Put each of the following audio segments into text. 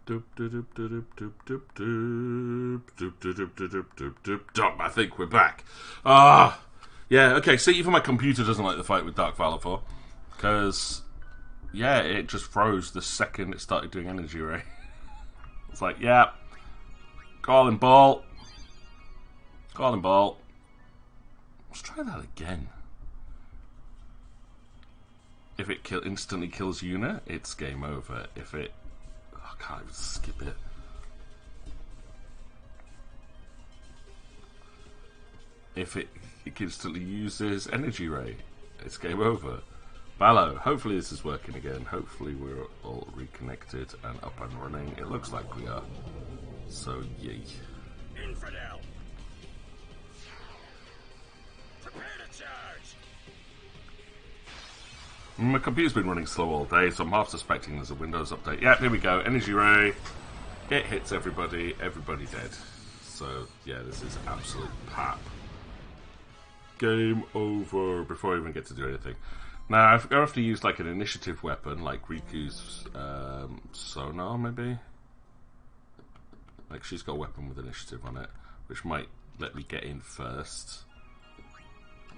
I think we're back. Yeah, okay, see, even my computer doesn't like the fight with Dark Valor 4. Because, yeah, it just froze the second it started doing Energy Ray. It's like, yeah, calling ball. Calling ball. Let's try that again. If it instantly kills Yuna, it's game over. If it... I can't even skip it. If it instantly uses Energy Ray, it's game over. Ballo, hopefully this is working again. Hopefully we're all reconnected and up and running. It looks like we are. So, yay. Infidel! Prepare to charge! My computer's been running slow all day, so I'm half suspecting there's a Windows update. Yeah, here we go. Energy Ray. It hits everybody. Everybody dead. So, yeah, this is absolute pap. Game over before I even get to do anything. Now, I have to use like an initiative weapon, like Riku's sonar, maybe? Like, she's got a weapon with initiative on it, which might let me get in first.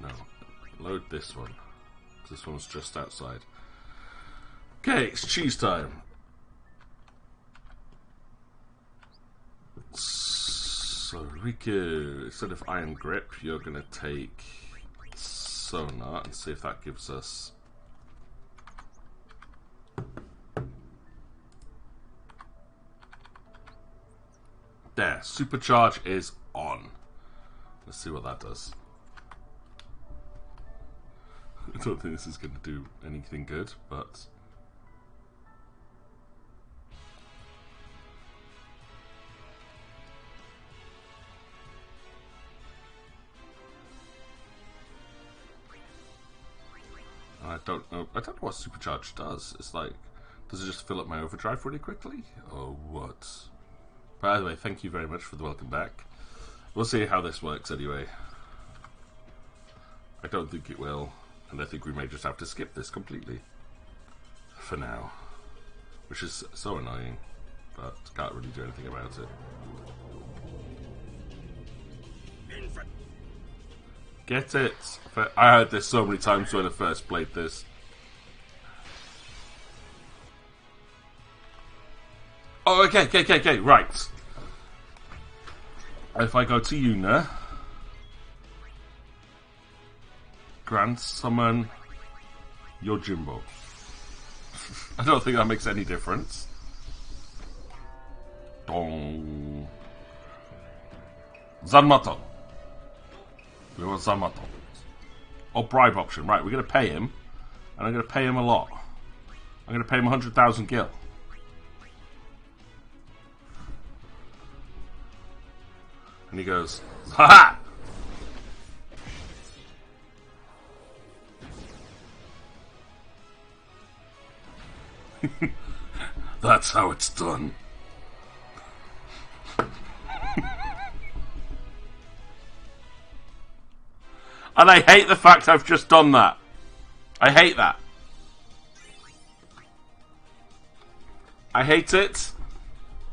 No. Load this one. This one's just outside. Okay, it's cheese time. So, Riku, instead of Iron Grip, you're going to take Sonar and see if that gives us... There, Supercharge is on. Let's see what that does. I don't think this is going to do anything good, but... I don't know what Supercharge does. It's like, does it just fill up my overdrive really quickly? Or what? By the way, thank you very much for the welcome back. We'll see how this works anyway. I don't think it will. And I think we may just have to skip this completely. For now. Which is so annoying. But can't really do anything about it. Get it! I heard this so many times when I first played this. Oh, okay, right. If I go to Yuna... Grand summon Yojimbo. I don't think that makes any difference. Dong. Zanmato. We want Zanmato. Oh, bribe option. Right, we're going to pay him. And I'm going to pay him a lot. I'm going to pay him 100,000 gil. And he goes, ha-ha! That's how it's done. And I hate the fact I've just done that. I hate that. I hate it.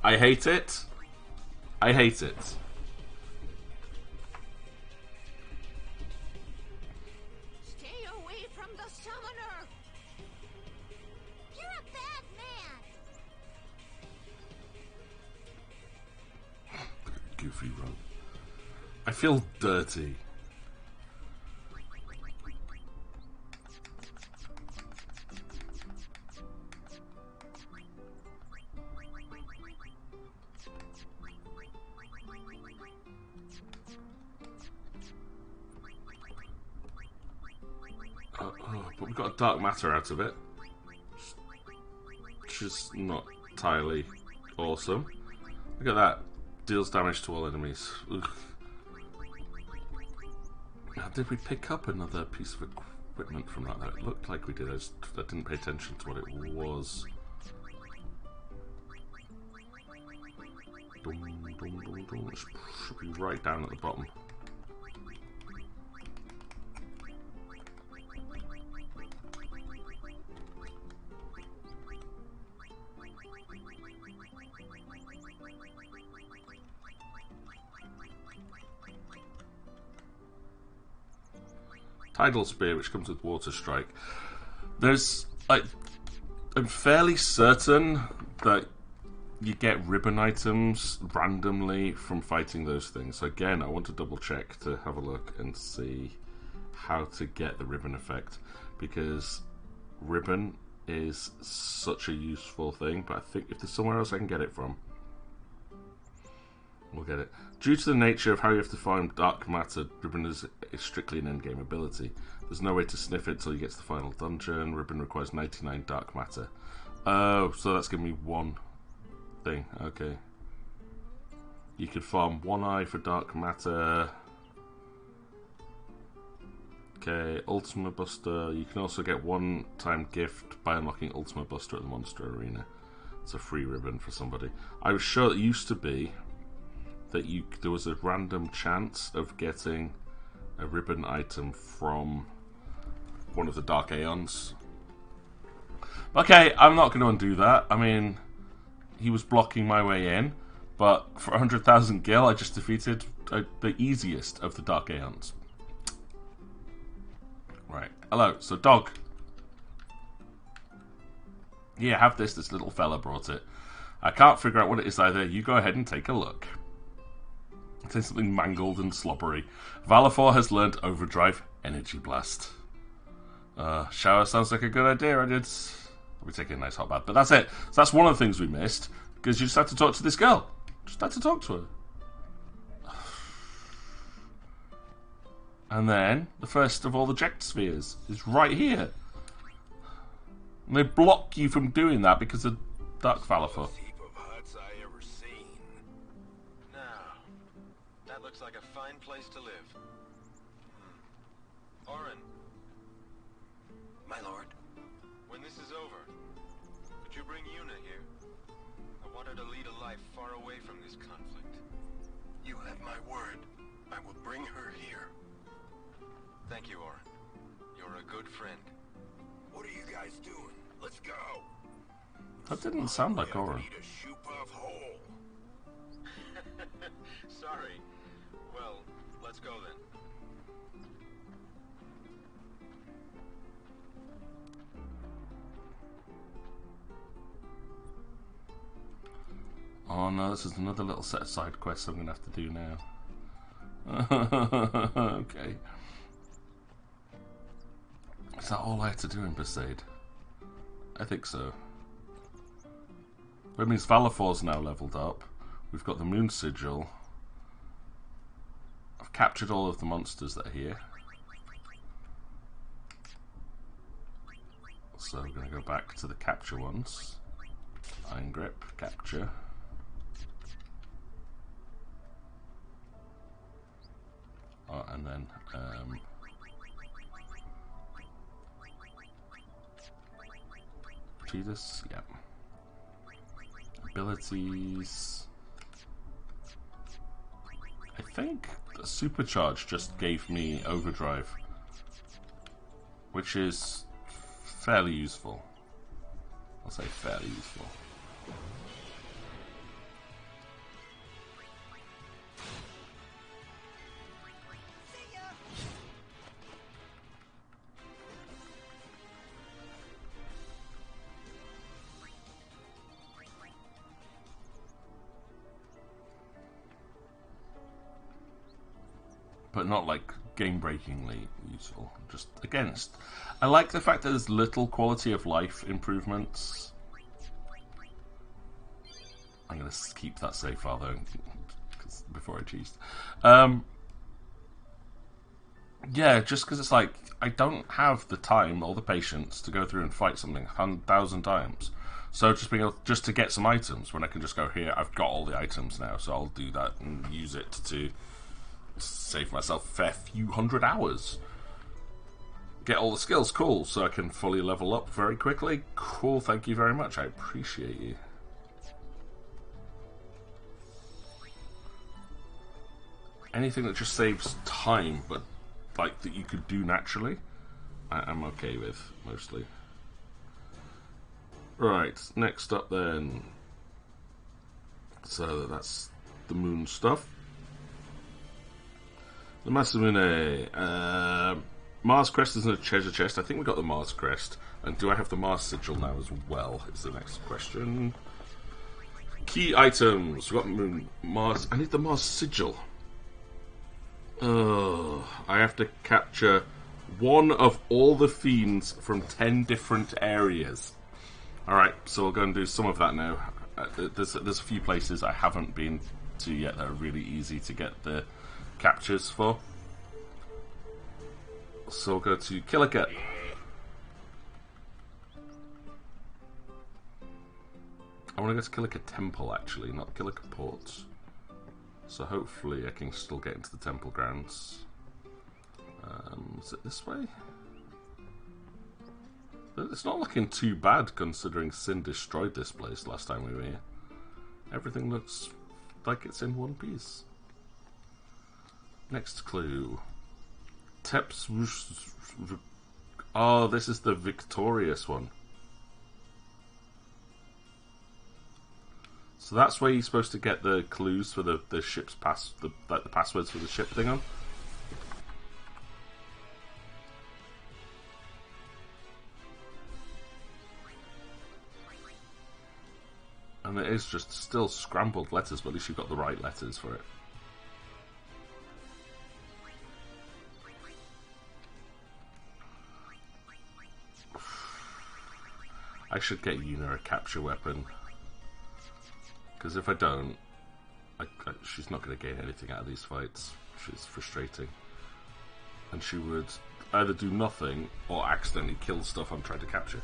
I hate it. I hate it. Stay away from the summoner. You're a bad man. Goofy run. I feel dirty. But we got a dark matter out of it, which is not entirely awesome. Look at that. Deals damage to all enemies. Ugh. Now, did we pick up another piece of equipment from that? It looked like we did. I didn't pay attention to what it was. Dum, dum, dum, dum. It should be right down at the bottom. Tidal Spear, which comes with Water Strike. There's, like, I'm fairly certain that you get ribbon items randomly from fighting those things. So again, I want to double check to have a look and see how to get the ribbon effect, because ribbon is such a useful thing, but I think if there's somewhere else I can get it from, we'll get it. Due to the nature of how you have to find dark matter, ribbon is strictly an endgame ability. There's no way to sniff it until you get to the final dungeon. Ribbon requires 99 dark matter. Oh, so that's giving me one thing. Okay. You could farm one eye for dark matter. Okay, Ultima Buster. You can also get one-time gift by unlocking Ultima Buster at the Monster Arena. It's a free ribbon for somebody. I was sure it used to be that there was a random chance of getting a ribbon item from one of the Dark Aeons. Okay, I'm not going to undo that. I mean, he was blocking my way in, but for 100,000 gil, I just defeated the easiest of the Dark Aeons. Right. Hello. So, dog. Yeah, have this. This little fella brought it. I can't figure out what it is either. You go ahead and take a look. It's something mangled and slobbery. Valafor has learned Overdrive Energy Blast. Shower sounds like a good idea. We're taking a nice hot bath. But that's it. So that's one of the things we missed, because you just had to talk to this girl. Just had to talk to her. And then, the first of all the Ject Spheres is right here. And they block you from doing that because of Dark Valafor. Heap of huts I ever seen. Now, that looks like a fine place to live. Orin. My lord. When this is over, could you bring Yuna here? I want her to lead a life far away from this conflict. You have my word. I will bring her here. Thank you, Orin. You're a good friend. What are you guys doing? Let's go. That didn't sound like Orin. Need a shoe-puff hole. Sorry. Well, let's go then. Oh no, this is another little set of side quests I'm going to have to do now. Okay. Is that all I had to do in Besaid? I think so. That means Valafor's now leveled up. We've got the Moon Sigil. I've captured all of the monsters that are here. So we're going to go back to the capture ones. Iron Grip, capture. Oh, and then Tidus, yeah. Abilities. I think the Supercharge just gave me Overdrive, which is fairly useful. I'll say fairly useful. But not like game-breakingly useful. Just against. I like the fact that there's little quality of life improvements. I'm gonna keep that save file though, before I cheesed. Yeah, just because it's like I don't have the time or the patience to go through and fight something 1,000 times. So just being able just to get some items when I can just go here. I've got all the items now, so I'll do that and use it to save myself a fair few hundred hours. Get all the skills, cool, so I can fully level up very quickly. Cool, thank you very much, I appreciate you. Anything that just saves time, but like that you could do naturally, I'm okay with, mostly. Right, next up then. So that's the moon stuff. The Masamune. Mars Crest is in a treasure chest. I think we got the Mars Crest. And do I have the Mars Sigil now as well? Is the next question. Key items. We got Mars. I need the Mars Sigil. I have to capture one of all the fiends from 10 different areas. Alright, so we'll go and do some of that now. There's a few places I haven't been to yet that are really easy to get the captures for. So we'll go to Killicat. I want to go to Killicat Temple actually, not Killicat Port. So hopefully I can still get into the temple grounds. Is it this way? It's not looking too bad considering Sin destroyed this place last time we were here. Everything looks like it's in one piece. Next clue. Teps. Oh, this is the victorious one. So that's where you're supposed to get the clues for the ship's the passwords for the ship thing on. And it is just still scrambled letters, but at least you've got the right letters for it. I should get Yuna a capture weapon. Because if I don't, she's not going to gain anything out of these fights, which is frustrating. And she would either do nothing or accidentally kill stuff I'm trying to capture.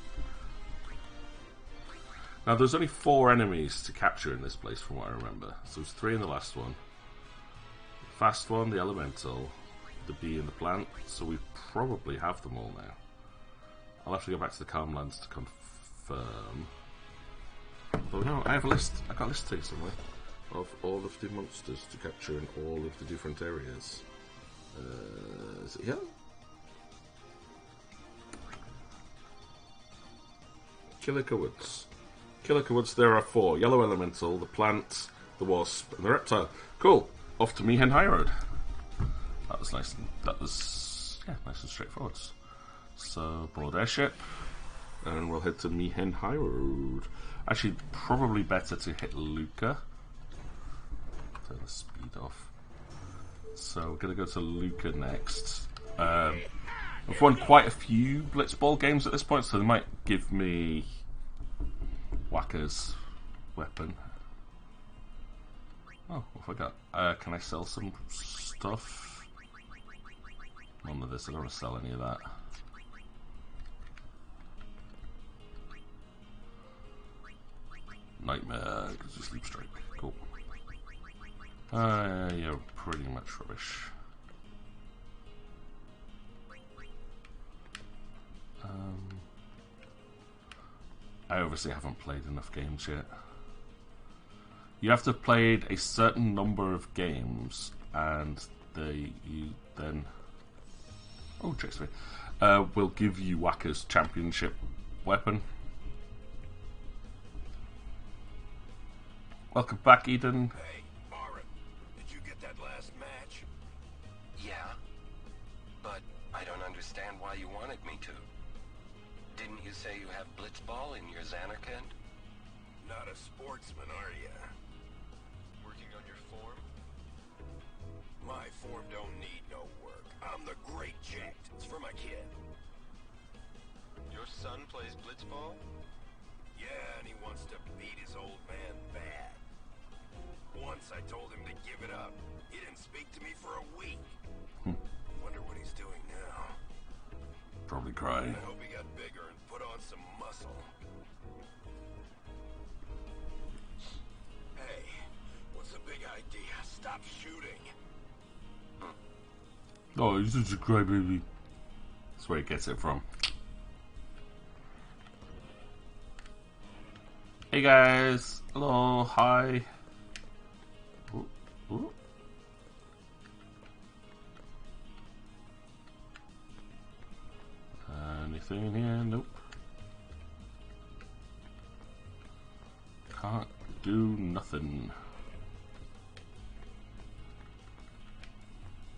Now there's only 4 enemies to capture in this place from what I remember. So there's 3 in the last one. The fast one, the elemental, the bee and the plant. So we probably have them all now. I'll have to go back to the Calmlands to confirm. But no, I have a list. I got a list here somewhere of all of the monsters to capture in all of the different areas. Is it here? Killica Woods. Killica Woods, there are 4. Yellow Elemental, the Plant, the Wasp, and the Reptile. Cool. Off to Mihen High Road. That was nice. That was, yeah, nice and straightforward. So, broad airship. And we'll head to Mihen High Road. Actually, probably better to hit Luca. Turn the speed off. So we're going to go to Luca next. I've won quite a few Blitzball games at this point, so they might give me Whacker's weapon. Oh, what have I got? Can I sell some stuff? None of this. I don't want to sell any of that. Nightmare, sleep strike. Cool. You're pretty much rubbish. I obviously haven't played enough games yet. You have to have played a certain number of games, and you then checks me. Will give you Whacker's championship weapon. Welcome back, Eden. Hey, Mara, did you get that last match? Yeah, but I don't understand why you wanted me to. Didn't you say you have Blitzball in your Zanarkand? Not a sportsman, are you? Working on your form? My form don't need no work. I'm the Great Jet. It's for my kid. Your son plays Blitzball? Yeah, and he wants to beat his old man bad. Once I told him to give it up. He didn't speak to me for a week. Wonder what he's doing now. Probably crying. I hope he got bigger and put on some muscle. Hey, what's the big idea? Stop shooting. Oh, he's such a crybaby. That's where he gets it from. Hey guys. Hello. Hi. Ooh, ooh. Anything in here? Nope. Can't do nothing.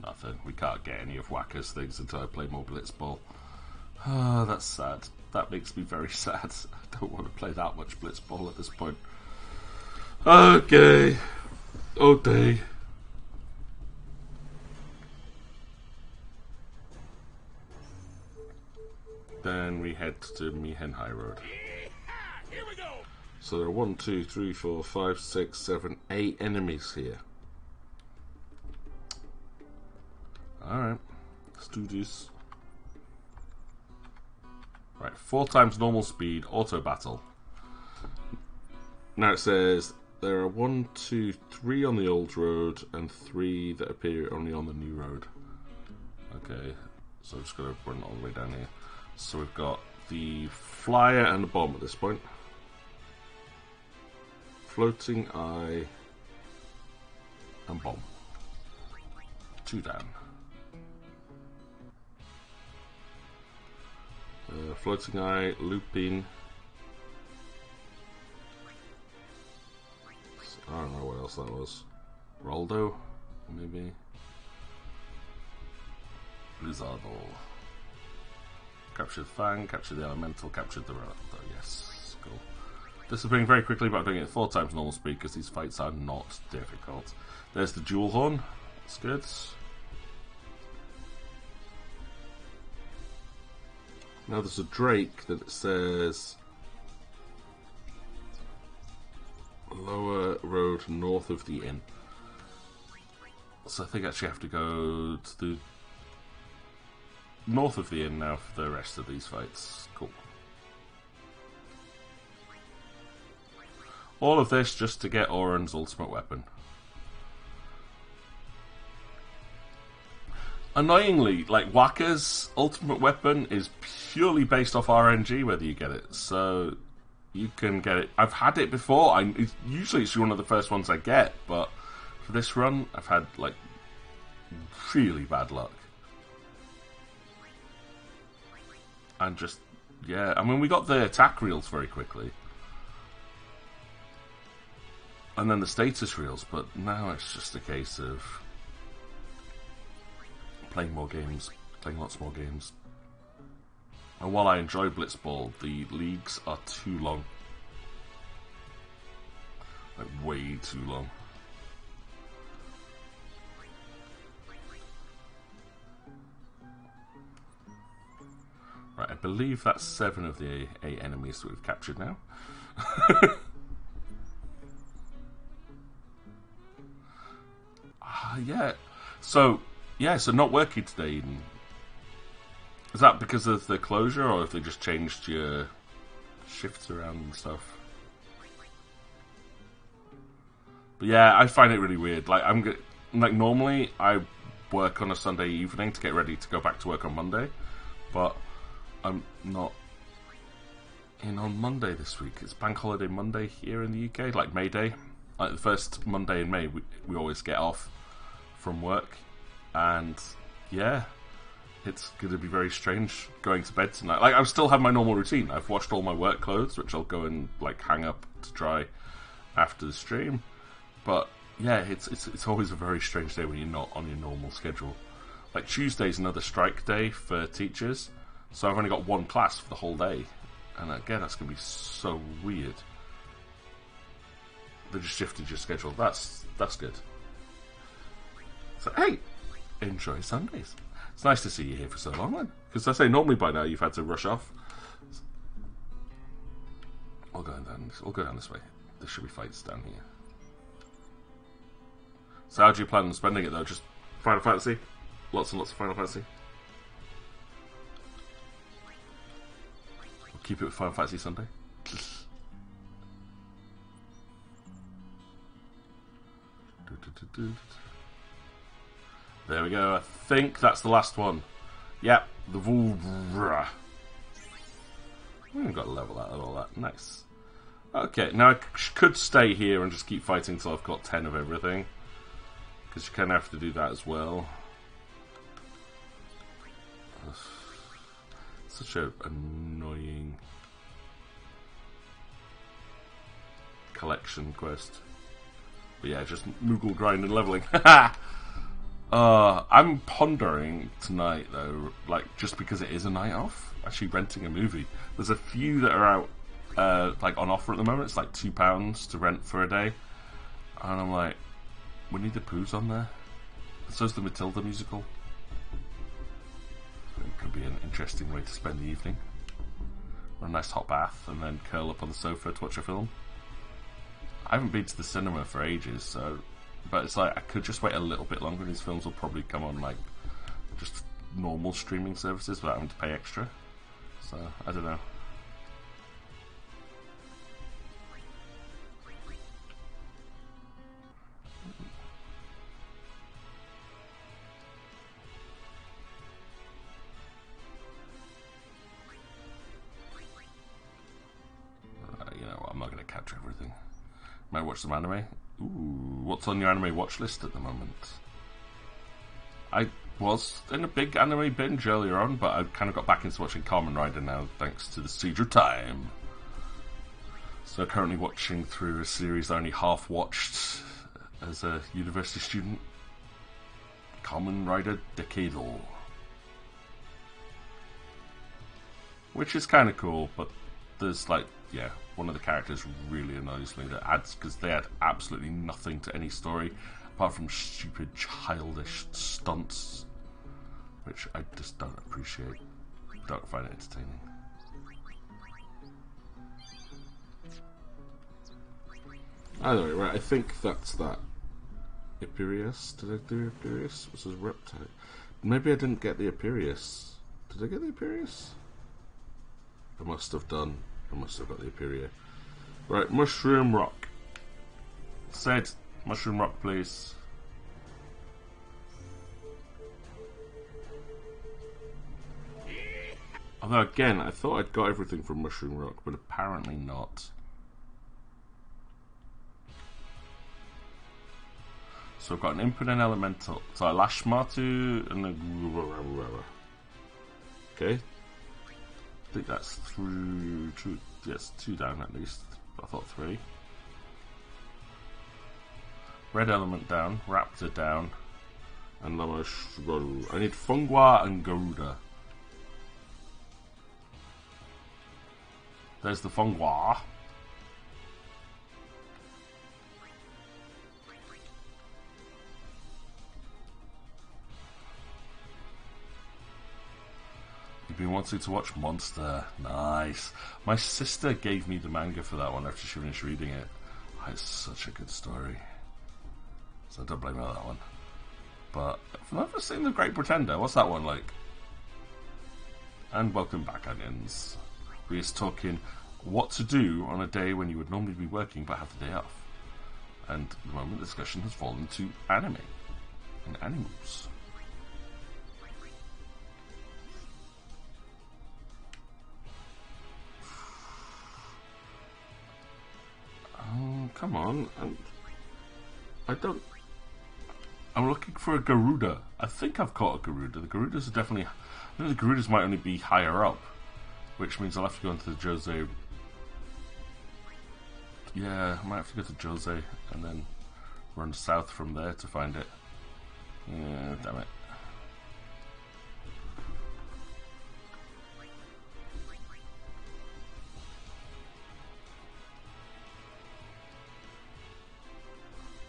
Nothing. We can't get any of Whacker's things until I play more Blitzball. Oh, that's sad. That makes me very sad. I don't want to play that much Blitzball at this point. Okay. Oh, day. Then we head to Mihen High Road. Here we go. So there are 1, 2, 3, 4, 5, 6, 7, 8 enemies here. Alright, let's do this. Right, 4 times normal speed, auto battle. Now it says there are 1, 2, 3 on the old road and 3 that appear only on the new road. Okay, so I'm just going to run all the way down here. So we've got the flyer and the bomb at this point. Floating eye and bomb. 2 down. Floating eye, looping. I don't know what else that was. Roldo, maybe. Blizzardo. Captured Fang, captured the Elemental, captured the Roldo. Yes, cool. Disappearing very quickly, but I'm doing it 4 times normal speed because these fights are not difficult. There's the Jewel Horn. That's good. Now there's a Drake that says lower road north of the inn. So I think I actually have to go to the north of the inn now for the rest of these fights. Cool. All of this just to get Oren's ultimate weapon. Annoyingly, like, Whacker's ultimate weapon is purely based off RNG whether you get it, so you can get it. I've had it before. Usually it's one of the first ones I get, but for this run I've had like really bad luck. And just, yeah, I mean, we got the attack reels very quickly. And then the status reels, but now it's just a case of playing more games, playing lots more games. And while I enjoy Blitzball, the leagues are too long. Like, way too long. Right, I believe that's 7 of the 8 enemies that we've captured now. Yeah. So not working today, Eden. Is that because of the closure, or if they just changed your shifts around and stuff? But yeah, I find it really weird. Like, normally I work on a Sunday evening to get ready to go back to work on Monday, but I'm not in on Monday this week. It's Bank Holiday Monday here in the UK, like May Day. Like the first Monday in May, we always get off from work, and yeah, it's going to be very strange going to bed tonight. Like, I still have my normal routine. I've washed all my work clothes, which I'll go and like hang up to dry after the stream. But yeah, it's always a very strange day when you're not on your normal schedule. Like, Tuesday's another strike day for teachers, so I've only got 1 class for the whole day, and again, that's going to be so weird. They just shifted your schedule. That's good. So hey, enjoy Sundays. It's nice to see you here for so long, then. Because I say normally by now you've had to rush off. I'll go down this way. There should be fights down here. So how do you plan on spending it though? Just Final Fantasy? Lots and lots of Final Fantasy? We'll keep it with Final Fantasy Sunday. There we go. I think that's the last one. Yep, the Vulvra. We haven't got to level that and all that. Nice. Okay, now I could stay here and just keep fighting until I've got 10 of everything, because you kind of have to do that as well. Such an annoying collection quest. But yeah, just Moogle grind and leveling. I'm pondering tonight though, like just because it is a night off, actually renting a movie. There's a few that are out, like on offer at the moment. It's like £2 to rent for a day, and I'm like, Winnie the Pooh's on there. And so's the Matilda musical. It could be an interesting way to spend the evening. Or a nice hot bath, and then curl up on the sofa to watch a film. I haven't been to the cinema for ages, so. But it's like I could just wait a little bit longer, and these films will probably come on like just normal streaming services without having to pay extra. So I don't know. You know what? I'm not going to catch everything. Might watch some anime. Ooh, what's on your anime watch list at the moment? I was in a big anime binge earlier on, but I kind of got back into watching Kamen Rider now, thanks to the Siege of Time. So currently watching through a series I only half watched as a university student. Kamen Rider Decadal. Which is kind of cool, but there's like, yeah, one of the characters really annoys me that adds, because they add absolutely nothing to any story apart from stupid childish stunts, which I just don't appreciate. Don't find it entertaining. Anyway, right, I think that's that. Imperius? Did I do Imperius? Was it Reptile? Maybe I didn't get the Imperius. Did I get the Imperius? I must have done. I must have got the Imperia. Right, Mushroom Rock. Said Mushroom Rock, please. Although again, I thought I'd got everything from Mushroom Rock, but apparently not. So I've got an Impotent Elemental. So a Lashmatu and a... Okay. I think that's through two. Yes, 2 down at least. I thought 3. Red Element down, Raptor down, and Lamash. I need Fungwa and Garuda. There's the Fungwa. You've been wanting to watch Monster. Nice. My sister gave me the manga for that one after she finished reading it. Oh, it's such a good story. So don't blame me on that one. But I've never seen The Great Pretender. What's that one like? And welcome back, Onions. We're just talking what to do on a day when you would normally be working but have the day off. And at the moment the discussion has fallen to anime and animals. Oh, come on. I'm looking for a Garuda. I think I've caught a Garuda. The Garudas are definitely... I know the Garudas might only be higher up, which means I'll have to go into the Jose. Yeah, I might have to go to Jose and then run south from there to find it. Yeah, damn it.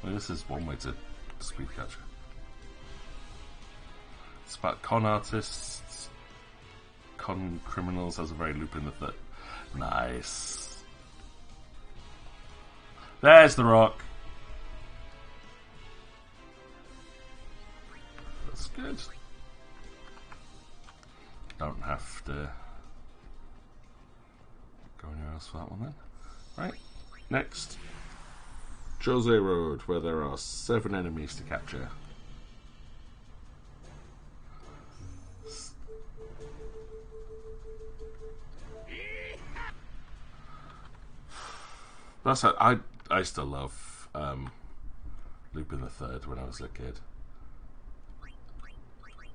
Well, this is one way to speed catcher. It's about con artists, con criminals. Has a very loop in the third. Nice. There's the rock. That's good. Don't have to go anywhere else for that one then. Right, next. Jose Road, where there are 7 enemies to capture. That's I still love Lupin the Third when I was a kid.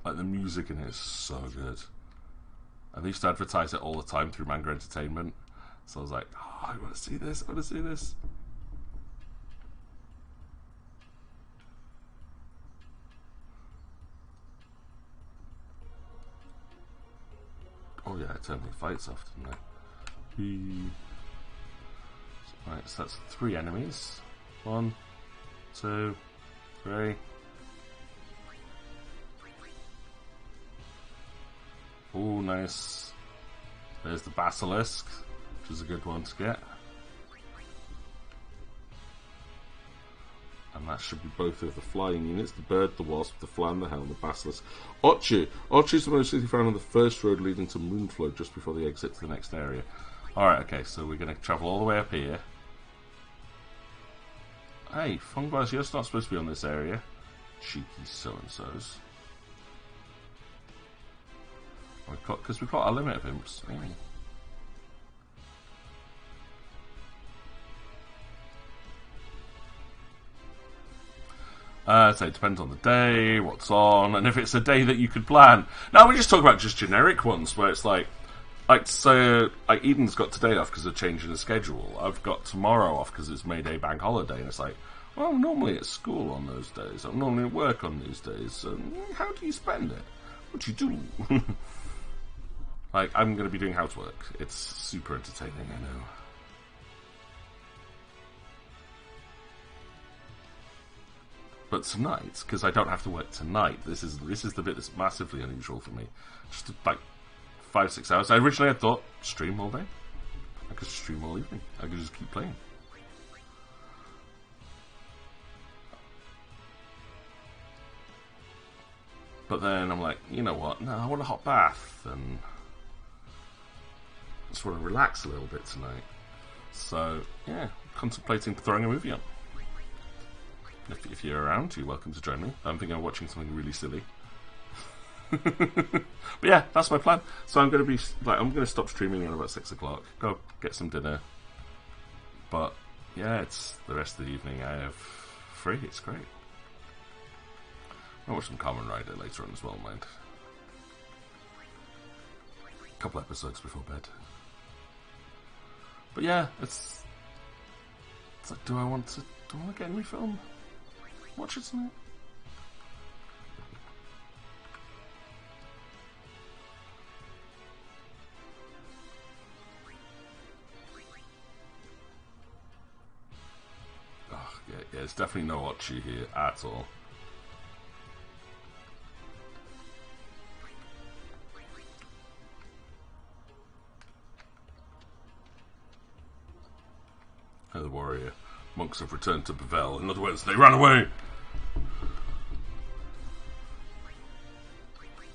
Like the music in it is so good. And they used to advertise it all the time through Manga Entertainment. So I was like, oh, I want to see this. I want to see this. turn the fights off, didn't I? Right, so that's 3 enemies. 1, 2, 3. Oh, nice. There's the basilisk, which is a good one to get. And that should be both of the flying units, the bird, the wasp, the fly, and the helm, the basilisk. Ochu. Ochu is the most city found on the first road leading to Moonflow just before the exit to the next area. Alright, okay, so we're going to travel all the way up here. Hey, Fungbuzz, you're not supposed to be on this area. Cheeky so-and-sos. Because we've got a limit of imps. Yeah. So it depends on the day, what's on, and if it's a day that you could plan. Now we just talk about just generic ones where it's like so Eden's got today off because of changing the schedule. I've got tomorrow off because it's May Day bank holiday, and it's like, well, I'm normally at school on those days. I'm normally at work on these days. How do you spend it? What do you do? Like, I'm going to be doing housework. It's super entertaining, I know. But tonight, because I don't have to work tonight, this is the bit that's massively unusual for me. Just like 5-6 hours. I originally had thought stream all day. I could stream all evening. I could just keep playing. But then I'm like, you know what? No, I want a hot bath and I just want to relax a little bit tonight. So yeah, contemplating throwing a movie on. If you're around, you're welcome to join me. I'm thinking of watching something really silly. But yeah, that's my plan. So I'm going to stop streaming around about 6 o'clock. Go get some dinner. But yeah, it's the rest of the evening I have free. It's great. I'll watch some Kamen Rider later on as well, mind. A couple episodes before bed. But yeah, it's like, do I want to get a new film? Watch it tonight. Oh, yeah, it's definitely no Ochi here at all. The warrior monks have returned to Bavel. In other words, they ran away.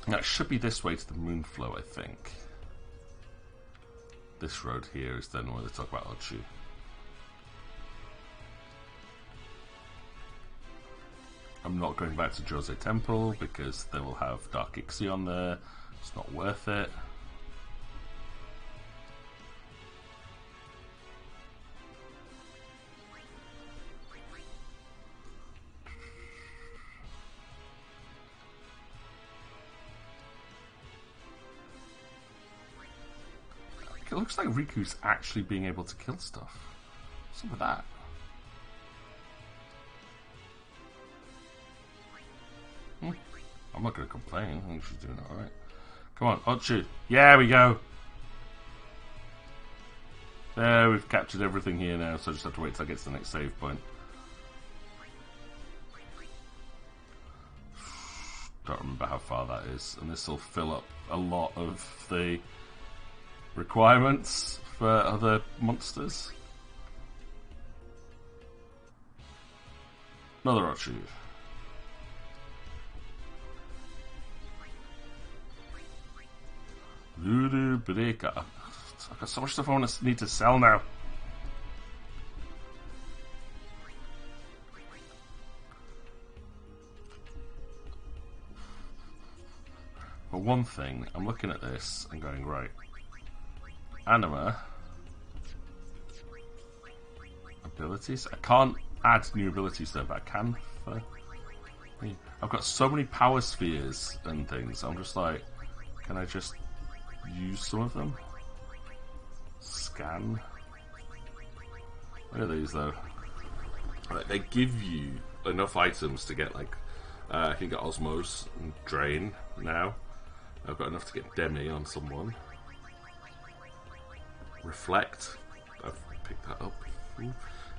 Now it should be this way to the Moonflow, I think. This road here is then where they talk about Ochu. I'm not going back to Jose Temple because they will have Dark Ixion there. It's not worth it. It looks like Riku's actually being able to kill stuff. What's up with that? I'm not going to complain. I think she's doing alright. Come on, Ochu. Yeah, we go. There, we've captured everything here now, so I just have to wait till I get to the next save point. Don't remember how far that is, and this will fill up a lot of the requirements for other monsters. Another Ochu. Voodoo Breaker. I've got so much stuff I need to sell now. For one thing, I'm looking at this and going, right, anima abilities. I can't add new abilities there, but I can for me. I've got so many power spheres and things. I'm just like, can I just use some of them? Scan. Look at these though. Like, they give you enough items to get like I can get Osmos and Drain now. I've got enough to get Demi on someone. Reflect. I've picked that up.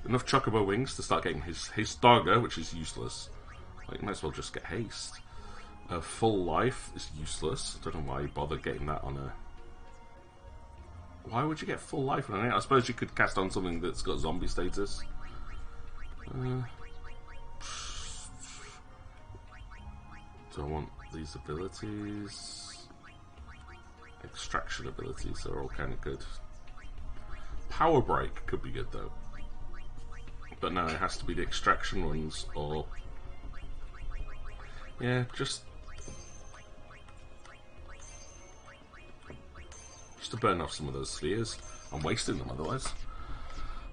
Enough chocobo wings to start getting his dogger, which is useless. Like, might as well just get haste. Full life is useless. I don't know why you bother getting that on a... Why would you get full life on it? I suppose you could cast on something that's got zombie status. Do I want these abilities? Extraction abilities are all kind of good. Power break could be good though. But no, it has to be the extraction ones or... Yeah, just to burn off some of those spheres. I'm wasting them otherwise.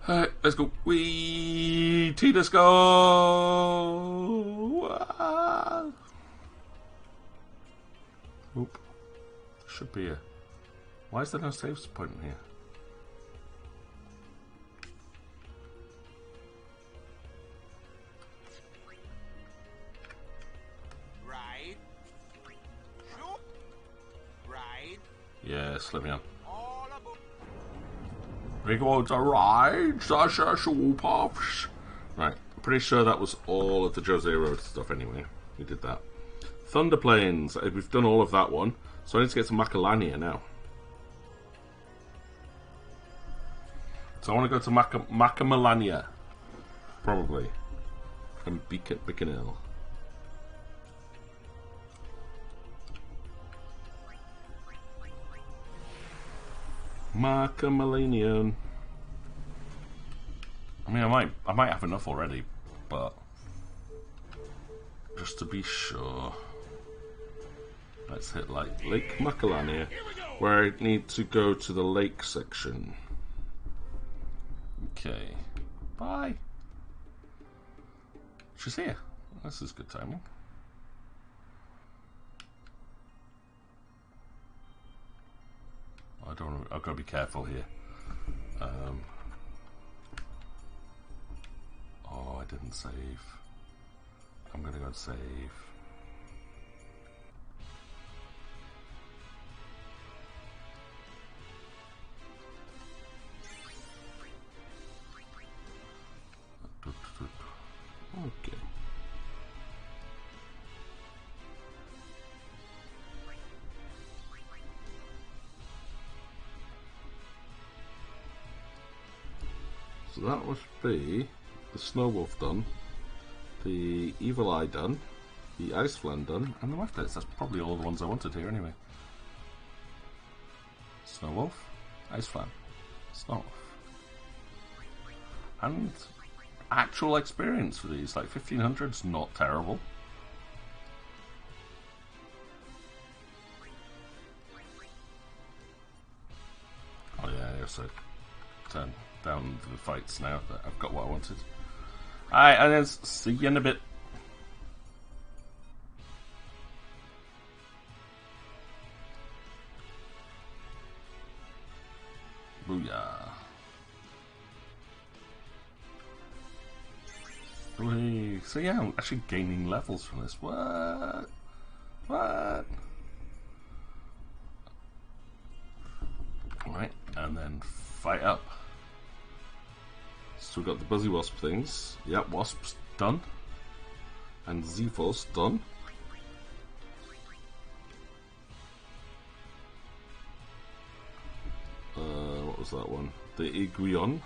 Alright, let's go. Let's go! Oop. Should be a... Why is there no saves point in here? Right. Shoot. Right. Yes, let me on. All aboard. We go to ride, Sasha Shoolpuffs. Right, I'm pretty sure that was all of the Jose Road stuff anyway. We did that. Thunder Plains, we've done all of that one. So I need to get to Macalania now. So I want to go to Macamalania. Probably. And Bicanil. Macamalanian. I mean, I might have enough already, but just to be sure, let's hit like Lake Macalania, where I need to go to the lake section. Okay, bye. She's here. This is good timing. I've got to be careful here. Oh, I didn't save. I'm gonna go and save. Okay. So that must be the Snow Wolf done, the Evil Eye done, the Ice Flan done, and the Weftlets. That's probably all the ones I wanted here anyway. Snow Wolf, Ice Flan, Snow Wolf. And actual experience for these, like 1500's not terrible. Oh yeah, so turn down the fights now that I've got what I wanted. Alright, and then see you in a bit. Booyah. Whee. So yeah, I'm actually gaining levels from this. What? What? Right, and then fight up. So we've got the Buzzy Wasp things. Yep, Wasp's done. And Zephos done. What was that one? The Iguion.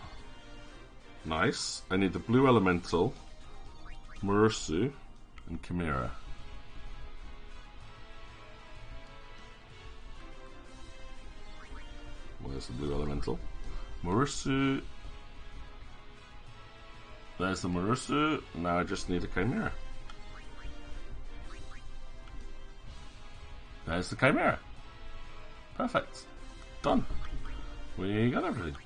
Nice. I need the Blue Elemental, Mursu, and Chimera. Where's the Blue Elemental? Mursu. There's the Marusu. Now I just need a Chimera. There's the Chimera. Perfect. Done. We got everything.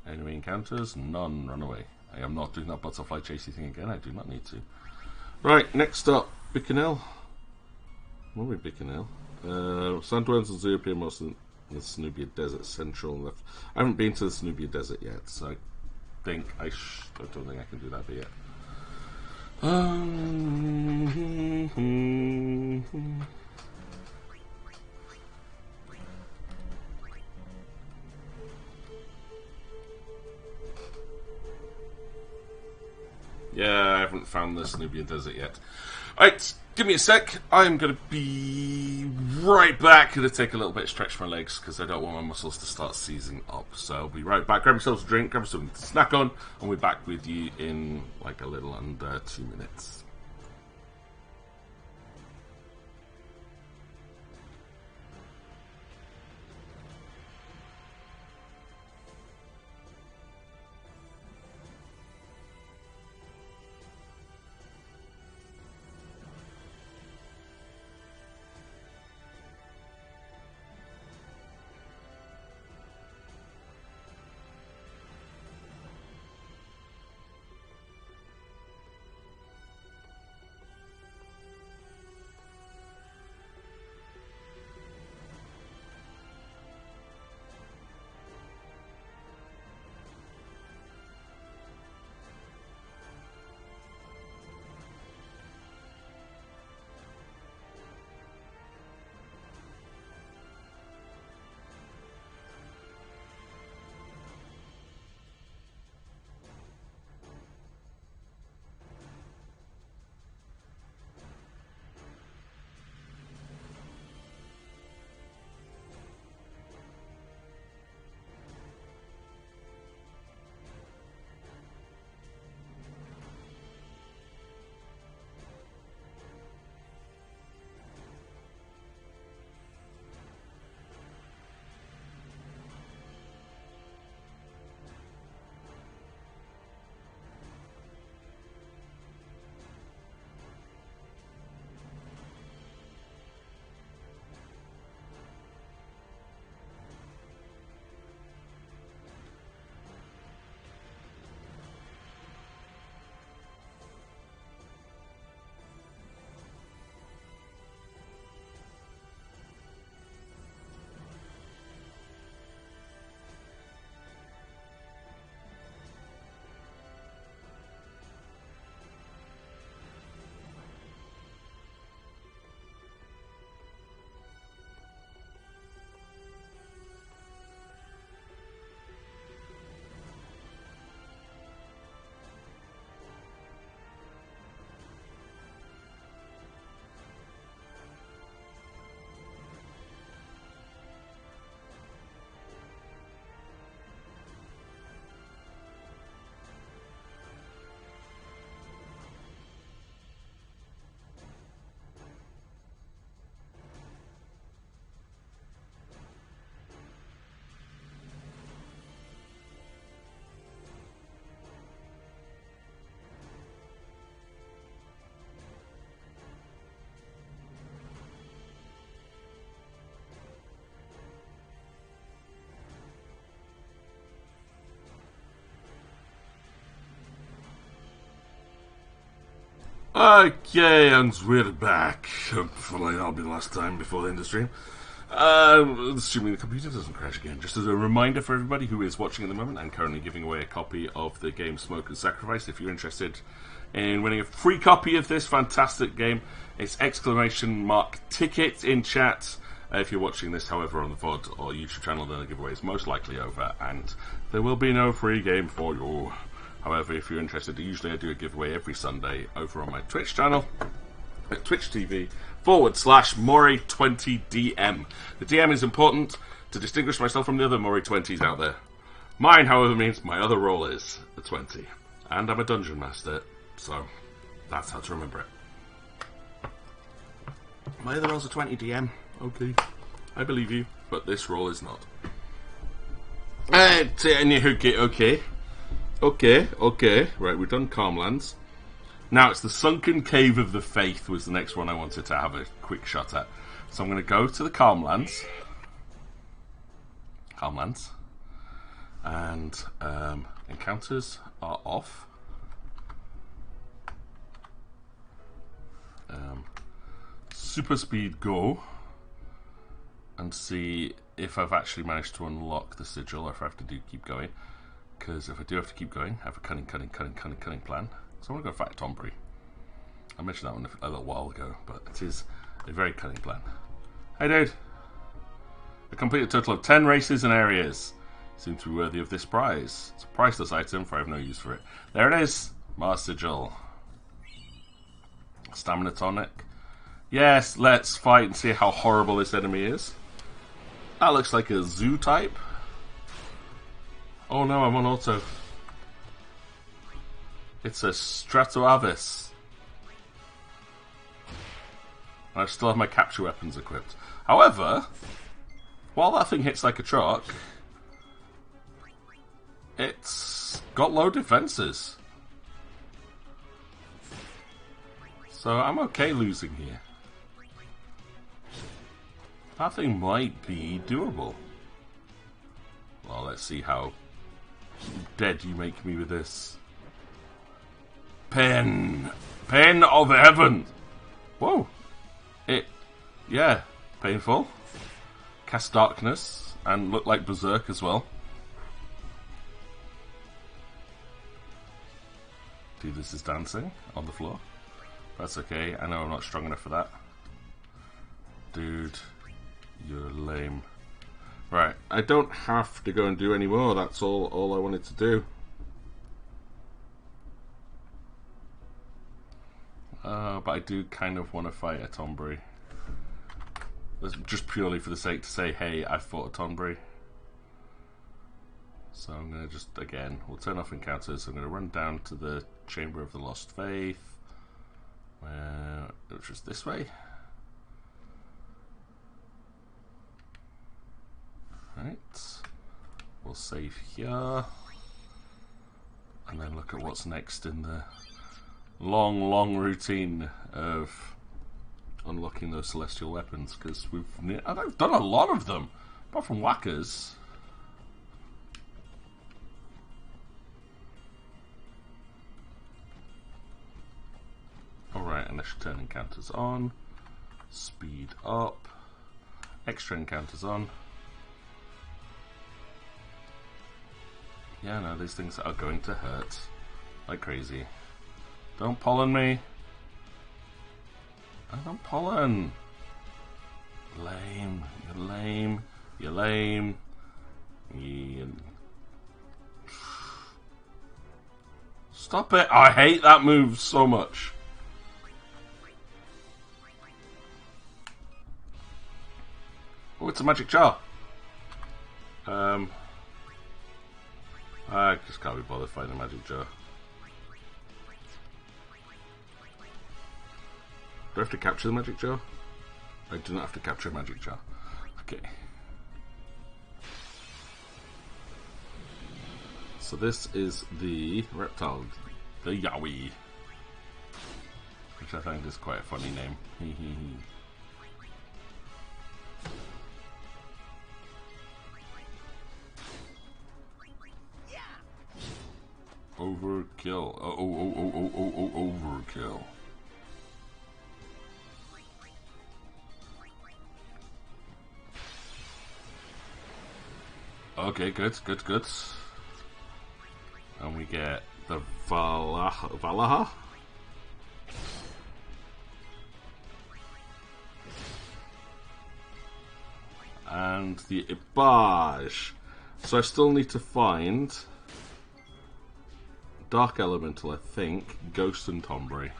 Enemy encounters? None. Run away. I am not doing that butterfly chasey thing again. I do not need to. Right, next up, Bicanil. Where are we, Bicanil? Sandworms and Zoo appear most in the Snubia Desert Central left. I haven't been to the Snubia Desert yet, so I think I don't think I can do that bit yet. Yeah, I haven't found the Snubian Desert yet. Alright, give me a sec. I'm going to be right back. Going to take a little bit of stretch for my legs because I don't want my muscles to start seizing up. So I'll be right back. Grab yourselves a drink, grab something to snack on, and we'll be back with you in like a little under 2 minutes. Okay, and we're back. Hopefully that'll be the last time before the end of the stream. Assuming the computer doesn't crash again. Just as a reminder for everybody who is watching at the moment, I'm currently giving away a copy of the game Smoke and Sacrifice. If you're interested in winning a free copy of this fantastic game, it's !ticket in chat. If you're watching this, however, on the VOD or YouTube channel, then the giveaway is most likely over, and there will be no free game for you. However, if you're interested, usually I do a giveaway every Sunday over on my Twitch channel at twitch.tv/MORI20DM. The DM is important to distinguish myself from the other MORI20s out there. Mine, however, means my other role is a 20. And I'm a dungeon master, so that's how to remember it. My other role's a 20 DM. Okay, I believe you, but this role is not. Okay. Right, we've done Calmlands. Now it's the Sunken Cave of the Faith was the next one I wanted to have a quick shot at. So I'm going to go to the Calmlands. And encounters are off. Super speed go. And see if I've actually managed to unlock the sigil or if I have to keep going. Because if I do have to keep going, I have a cunning plan. So I want to go fight Tombury. I mentioned that one a little while ago, but it is a very cunning plan. Hey dude! I completed a total of 10 races and areas. Seem to be worthy of this prize. It's a priceless item, for I have no use for it. There it is! Mars Sigil. Stamina tonic. Yes, let's fight and see how horrible this enemy is. That looks like a zoo type. Oh no, I'm on auto. It's a Stratoavis. I still have my capture weapons equipped. However, while that thing hits like a truck, it's got low defenses. So I'm okay losing here. That thing might be doable. Well, let's see how dead you make me with this. Pen! Pen of Heaven! Whoa! Yeah, painful. Cast Darkness, and look like Berserk as well. Dude, this is dancing on the floor. That's okay, I know I'm not strong enough for that. Dude, you're lame. Right, I don't have to go and do any more, that's all I wanted to do. But I do kind of want to fight a Tonberry. Just purely for the sake to say, hey, I fought a Tonberry. So I'm going to just, again, we'll turn off encounters. I'm going to run down to the Chamber of the Lost Faith. Which is this way. Right. We'll save here. And then look at what's next in the long routine of unlocking those celestial weapons, because I've done a lot of them, apart from whackers. Alright, and I should turn encounters on, speed up, extra encounters on. Yeah, no, these things are going to hurt like crazy. Don't pollen me. I don't pollen. Lame. You're lame. You're lame. Stop it. I hate that move so much. Oh, it's a magic jar. I just can't be bothered finding a magic jar. Do I have to capture the magic jar? I do not have to capture a magic jar. Okay. So this is the reptile, the Yowie, which I think is quite a funny name. Overkill. Overkill. Okay, good. And we get the Valaha. And the Ibaj. So I still need to find Dark Elemental, I think, Ghost and Tonberry.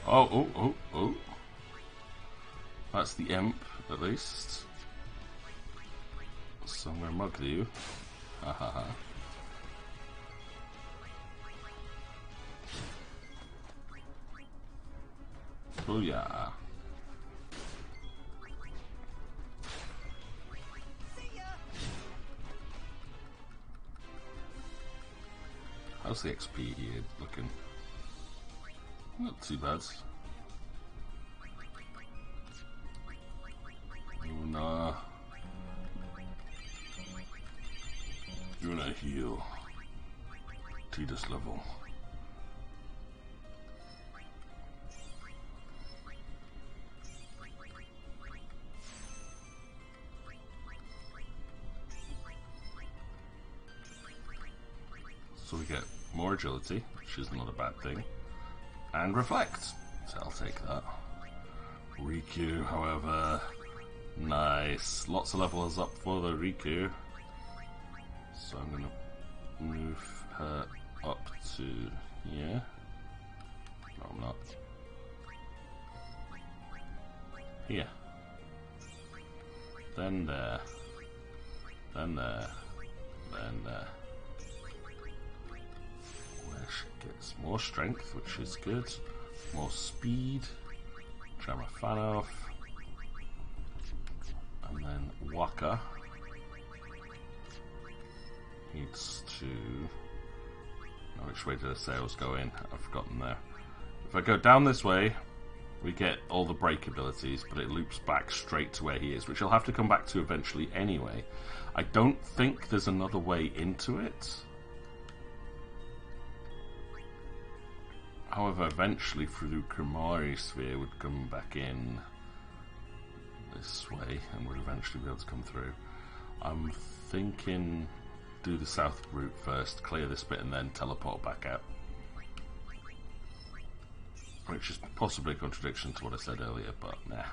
Oh. That's the imp, at least. So I'm gonna mug you. Ha ha ha. Booyah. How's the XP here looking? Not too bad. Oh nah. You're gonna heal. Tidus level. So we get more agility, which is not a bad thing, and reflect, so I'll take that. Riku, however, nice. Lots of levels up for the Riku, so I'm going to move her up to here. No, I'm not. Here. Then there. Then there. Then there. She gets more strength, which is good. More speed. Turn my fan off. And then Waka needs to... Oh, which way did I say I was going? I've forgotten there. If I go down this way, we get all the break abilities, but it loops back straight to where he is, which I'll have to come back to eventually anyway. I don't think there's another way into it. However, eventually through Kamari Sphere would come back in this way and would eventually be able to come through. I'm thinking do the south route first, clear this bit and then teleport back out. Which is possibly a contradiction to what I said earlier, but nah.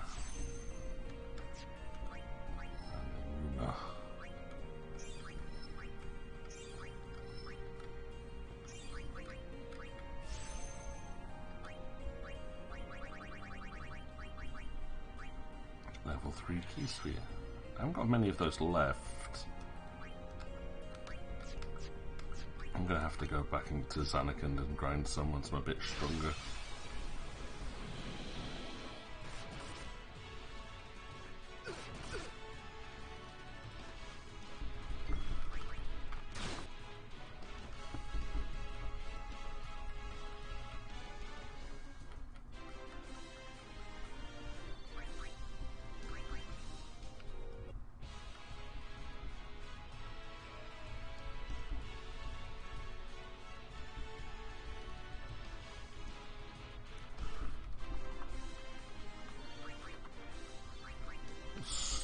Level 3 key sphere. I haven't got many of those left. I'm gonna have to go back into Zanarkand and grind some once I'm a bit stronger.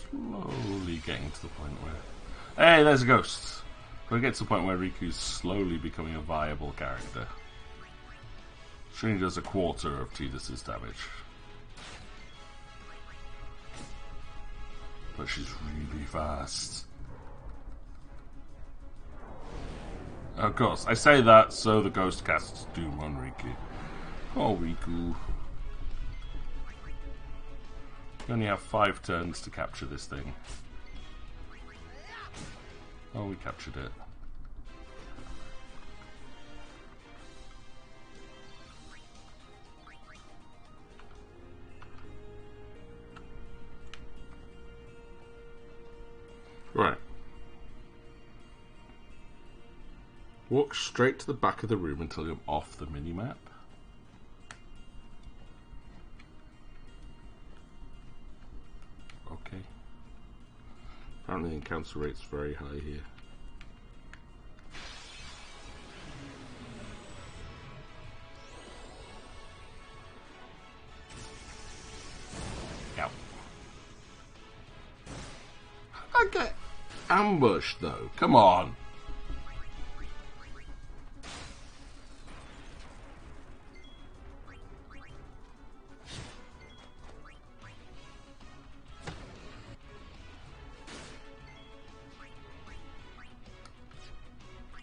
Slowly getting to the point where... Hey, there's a ghost! We get to the point where Riku's slowly becoming a viable character. She only does a quarter of Tidus' damage. But she's really fast. Of course, I say that so the ghost casts Doom on Riku. Oh, Riku. We only have 5 turns to capture this thing. Oh, we captured it. Right. Walk straight to the back of the room until you're off the mini-map. Okay. Apparently the encounter rate's very high here. Ow. I get ambushed though. Come on.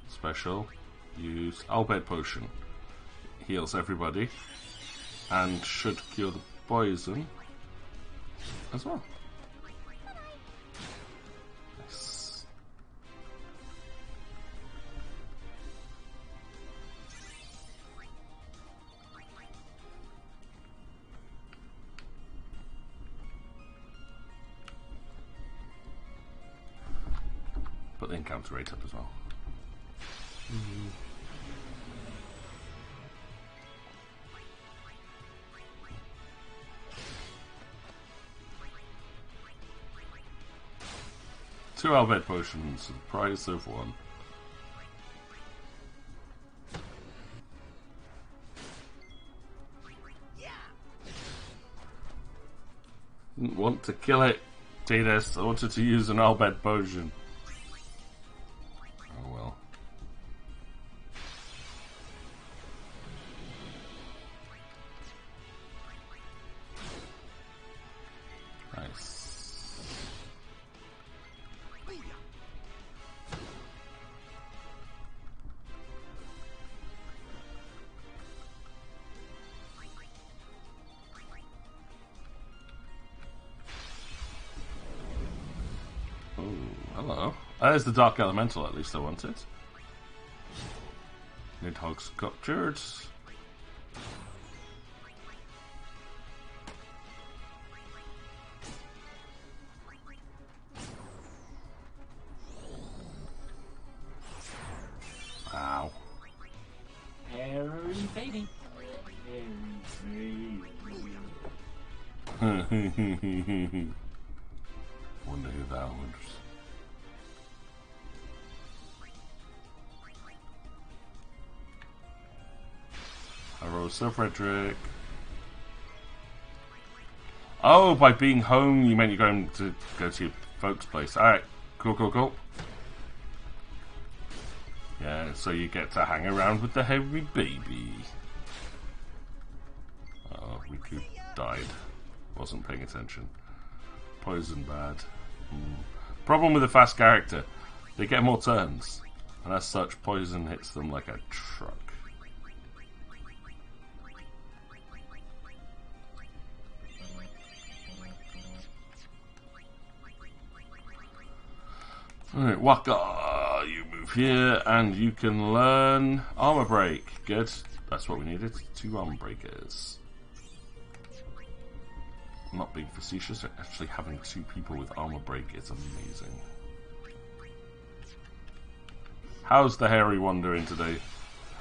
Special, use Albert Potion. Heals everybody and should cure the poison as well. Nice. the encounter rate up as well. Two Albed potions, the price of one. Didn't want to kill it, Tidus. I wanted to use an Albed potion. Oh well. Nice. Oh, hello. There's the Dark Elemental, at least I wanted. Nidhogg's captured. Ow. Harry baby. Wonder who that was. Hello, Sir Frederick. Oh, by being home, you meant you're going to go to your folks' place. Alright, cool, cool, cool. Yeah, so you get to hang around with the hairy baby. Oh, Riku died. Wasn't paying attention. Poison bad. Problem with a fast character. They get more turns. And as such, poison hits them like a truck. Alright, Waka, you move here, and you can learn Armor Break. Good, that's what we needed. 2 Armor Breakers. I'm not being facetious, actually having 2 people with Armor Break is amazing. How's the hairy one doing today?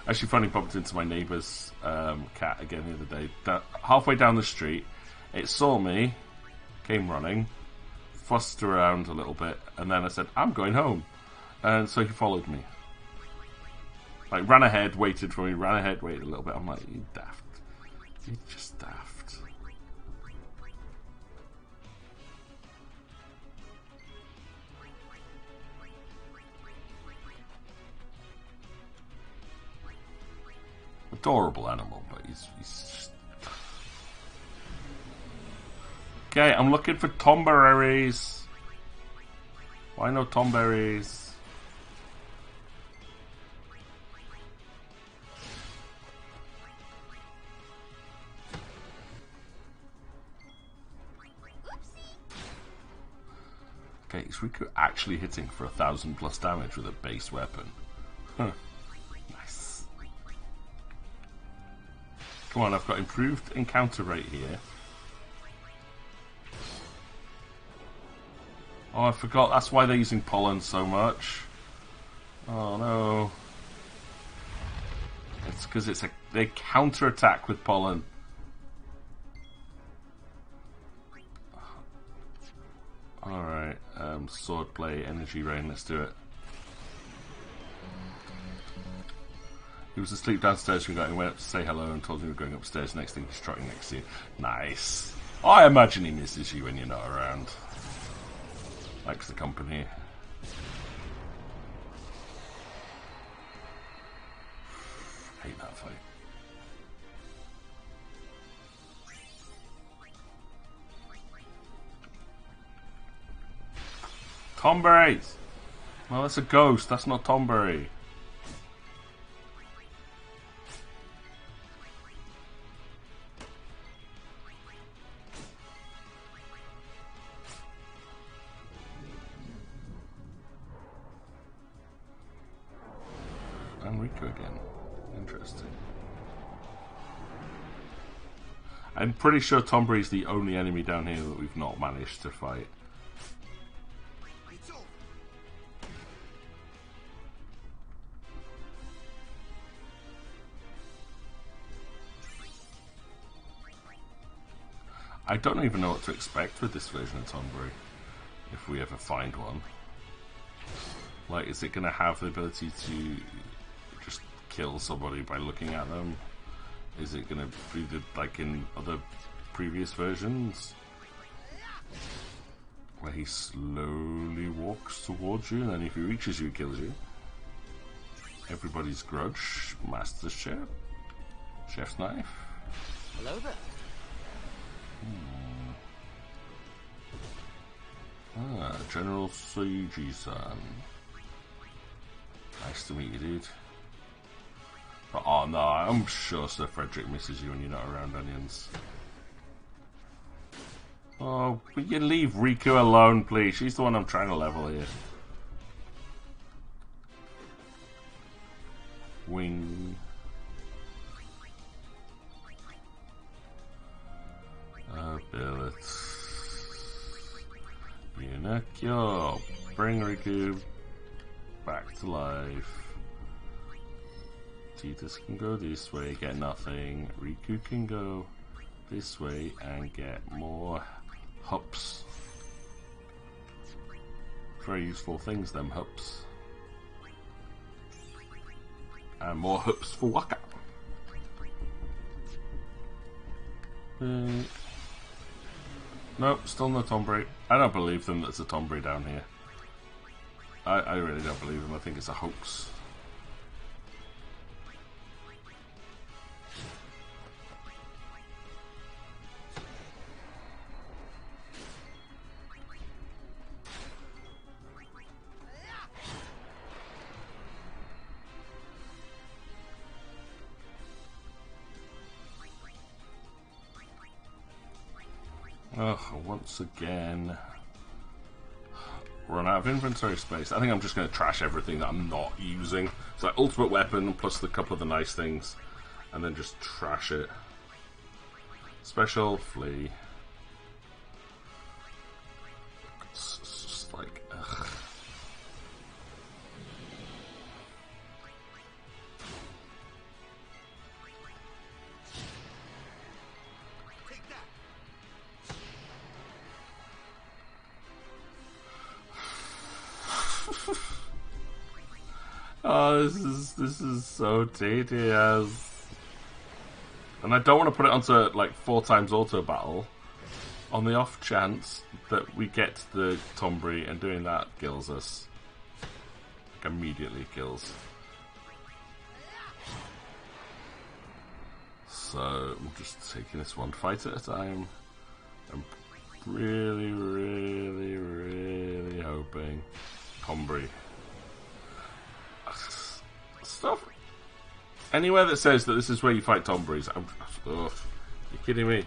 Actually funny, bumped into my neighbour's cat again the other day. Halfway down the street, it saw me, came running, fussed around a little bit, and then I said, I'm going home. And so he followed me. Like, ran ahead, waited for me, ran ahead, waited a little bit. I'm like, you daft. You're just daft. Adorable animal, but he's just... Okay, I'm looking for tomberries. Why no tomberries? Okay, is Riku actually hitting for 1,000+ damage with a base weapon? Huh. Nice. Come on, I've got improved encounter rate here. Oh, I forgot. That's why they're using pollen so much. Oh no! It's because they counter attack with pollen. All right, swordplay, energy rain. Let's do it. He was asleep downstairs when he went up to say hello and told him you were going upstairs. Next thing he's trotting next to you. Nice. I imagine he misses you when you're not around. Likes the company. Hate that fight. Tomberries! Well, that's a ghost. That's not Tomberry. And Riku again. Interesting. I'm pretty sure Tomberry's the only enemy down here that we've not managed to fight. I don't even know what to expect with this version of Tonberry, if we ever find one. Like, is it going to have the ability to just kill somebody by looking at them? Is it going to be like in other previous versions, where he slowly walks towards you, and then if he reaches you, he kills you? Everybody's grudge, Master Chef, Chef's knife. Hello there. Ah, General Seiji-san. Nice to meet you, dude. But, oh no, I'm sure Sir Frederick misses you when you're not around, onions. Oh, will you leave Riku alone, please? She's the one I'm trying to level here. Wing. Ability. Unakyo. Bring Riku back to life. Titus can go this way, get nothing. Riku can go this way and get more hups. Very useful things, them hups. And more hups for Waka. Nope, still no Tonberry. I don't believe them that it's a Tonberry down here. I really don't believe them. I think it's a hoax. Oh, once again, run out of inventory space. I think I'm just going to trash everything that I'm not using. It's like ultimate weapon plus the couple of the nice things, and then just trash it. Special flee. It's just like, ugh. Oh, this is so tedious. And I don't want to put it onto like 4 times auto battle on the off chance that we get the Tonberry and doing that kills us. Like immediately kills. So I'm just taking this one fight at a time. I'm really, really, really hoping Tonberry. Stuff. Anywhere that says that this is where you fight Tonberries, you're kidding me.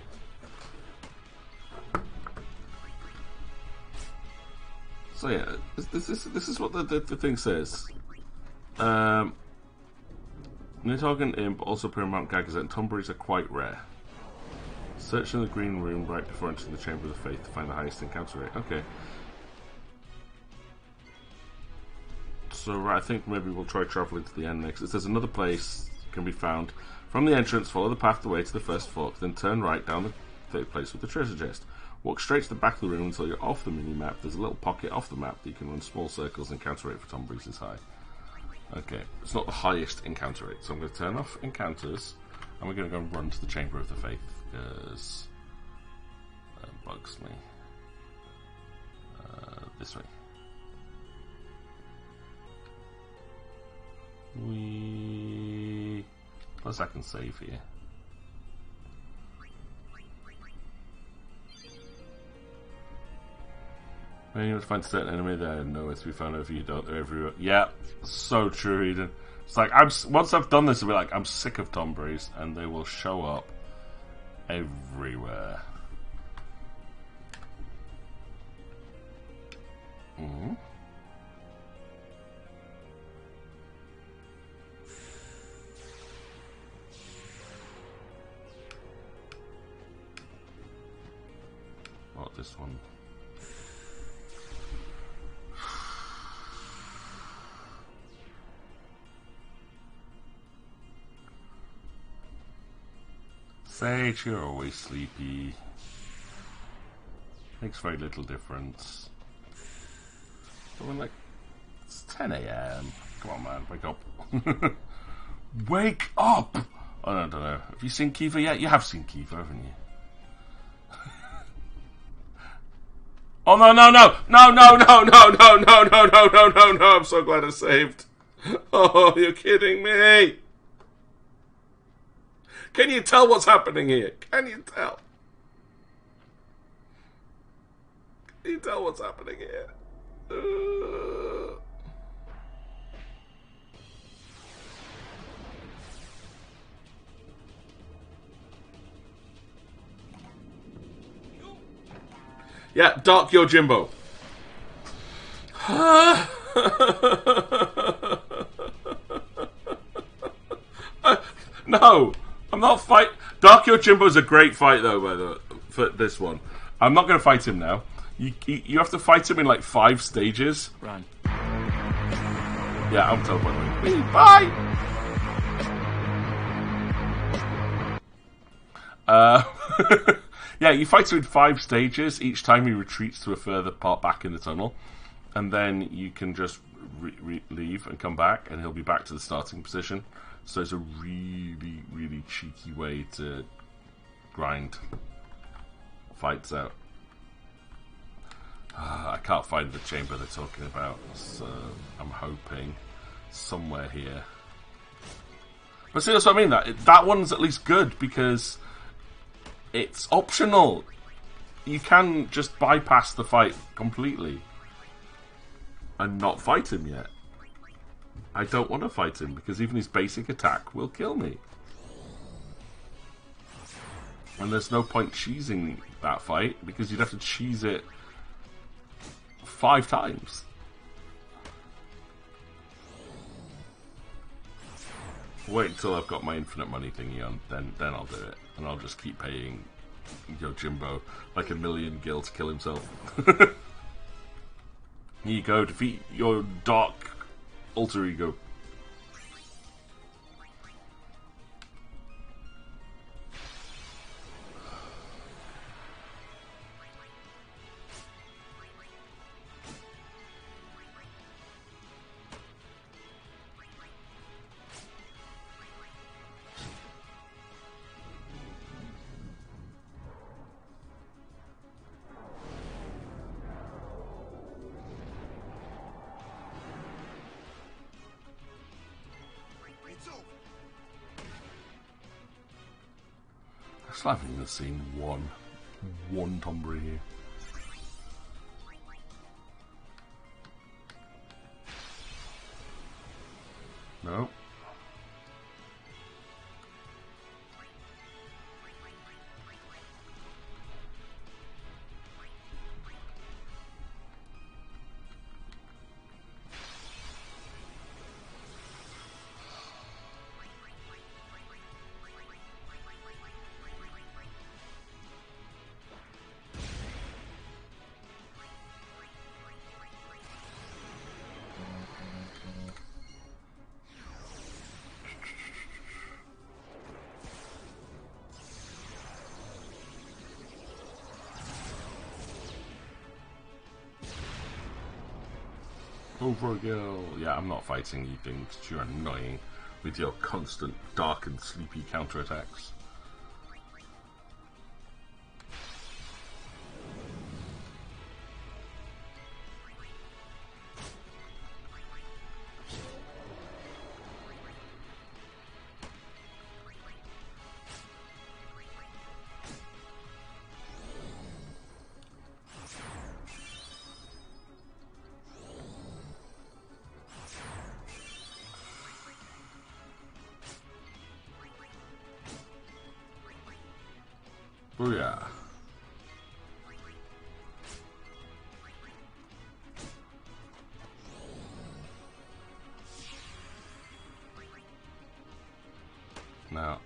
So yeah, this is what the thing says. Nidhogg Imp also appear in Mount Gagazet, and Tonberries are quite rare. Search in the green room right before entering the Chamber of the Faith to find the highest encounter rate. Okay. So right, I think maybe we'll try traveling to the end next. It says another place can be found. From the entrance, follow the path the way to the first fork, then turn right down the third place with the treasure chest. Walk straight to the back of the room until you're off the mini-map. There's a little pocket off the map that you can run small circles and encounter rate for Tonberries is high. Okay, it's not the highest encounter rate, so I'm going to turn off encounters, and we're going to go and run to the Chamber of the Faith, because that bugs me. This way. Plus I can save here. When you find a certain enemy, they are nowhere to be found. If you don't, they're everywhere. Yeah, so true, Eden. It's like once I've done this, I'll be like, I'm sick of Tonberries, and they will show up everywhere. Mm-hmm. What this one? Sage, you're always sleepy. Makes very little difference. But when, like, it's 10 a.m. Come on, man, wake up. Wake up! Oh, no, I don't know. Have you seen Kiva yet? You have seen Kiva, haven't you? Oh, no, no, no! No, no, no, no, no, no, no, no, no, no, no! I'm so glad I saved. Oh, you're kidding me! Can you tell what's happening here? Can you tell? Can you tell what's happening here? Yeah, Dark Yojimbo. No, I'm not fight. Dark Yojimbo is a great fight, though. By the way, for this one, I'm not going to fight him now. You have to fight him in like 5 stages. Run. Yeah, I'm teleporting. Bye. Yeah, you fight him in 5 stages. Each time he retreats to a further part back in the tunnel, and then you can just leave and come back, and he'll be back to the starting position. So it's a really, really cheeky way to grind fights out. I can't find the chamber they're talking about, so I'm hoping somewhere here. But see, that's what I mean. That one's at least good because it's optional. You can just bypass the fight completely and not fight him yet. I don't want to fight him because even his basic attack will kill me. And there's no point cheesing that fight because you'd have to cheese it 5 times. Wait until I've got my infinite money thingy on, then I'll do it. And I'll just keep paying Yojimbo like 1,000,000 gil to kill himself. Here you go, defeat your dark alter ego. I haven't even seen one Tombury here. No. Overkill. Yeah, I'm not fighting you things. You're annoying with your constant dark and sleepy counterattacks. Booyah. Now,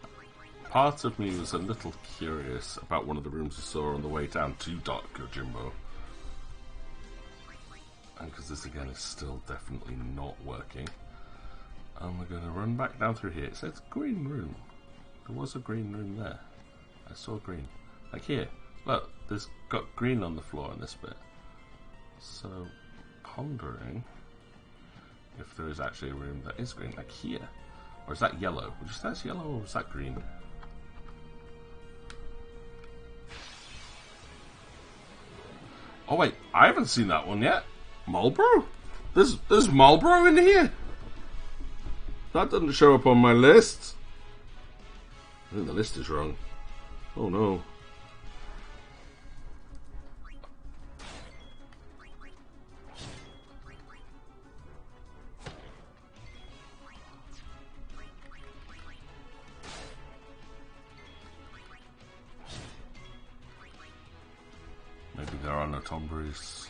part of me was a little curious about one of the rooms I saw on the way down to Dark Yojimbo. And because this again is still definitely not working. And we're going to run back down through here. It says green room. There was a green room there. I saw green. Like here. Look. there's got green on the floor in this bit. So, pondering if there is actually a room that is green, like here. Or is that yellow? Would you say that's yellow or is that green? Oh wait, I haven't seen that one yet. Marlboro? There's Marlboro in here. That doesn't show up on my list. I think the list is wrong. Oh no. Maybe there are no Tomberries.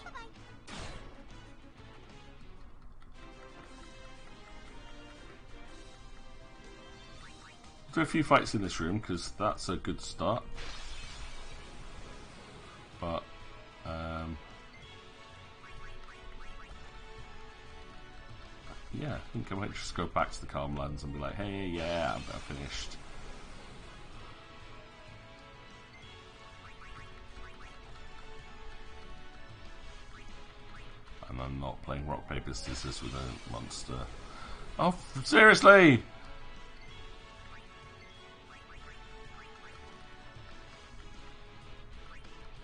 Do a few fights in this room because that's a good start. But yeah, I think I might just go back to the Calm Lands and be like, hey, yeah, I'm about finished. And I'm not playing rock, paper, scissors with a monster. Oh, seriously!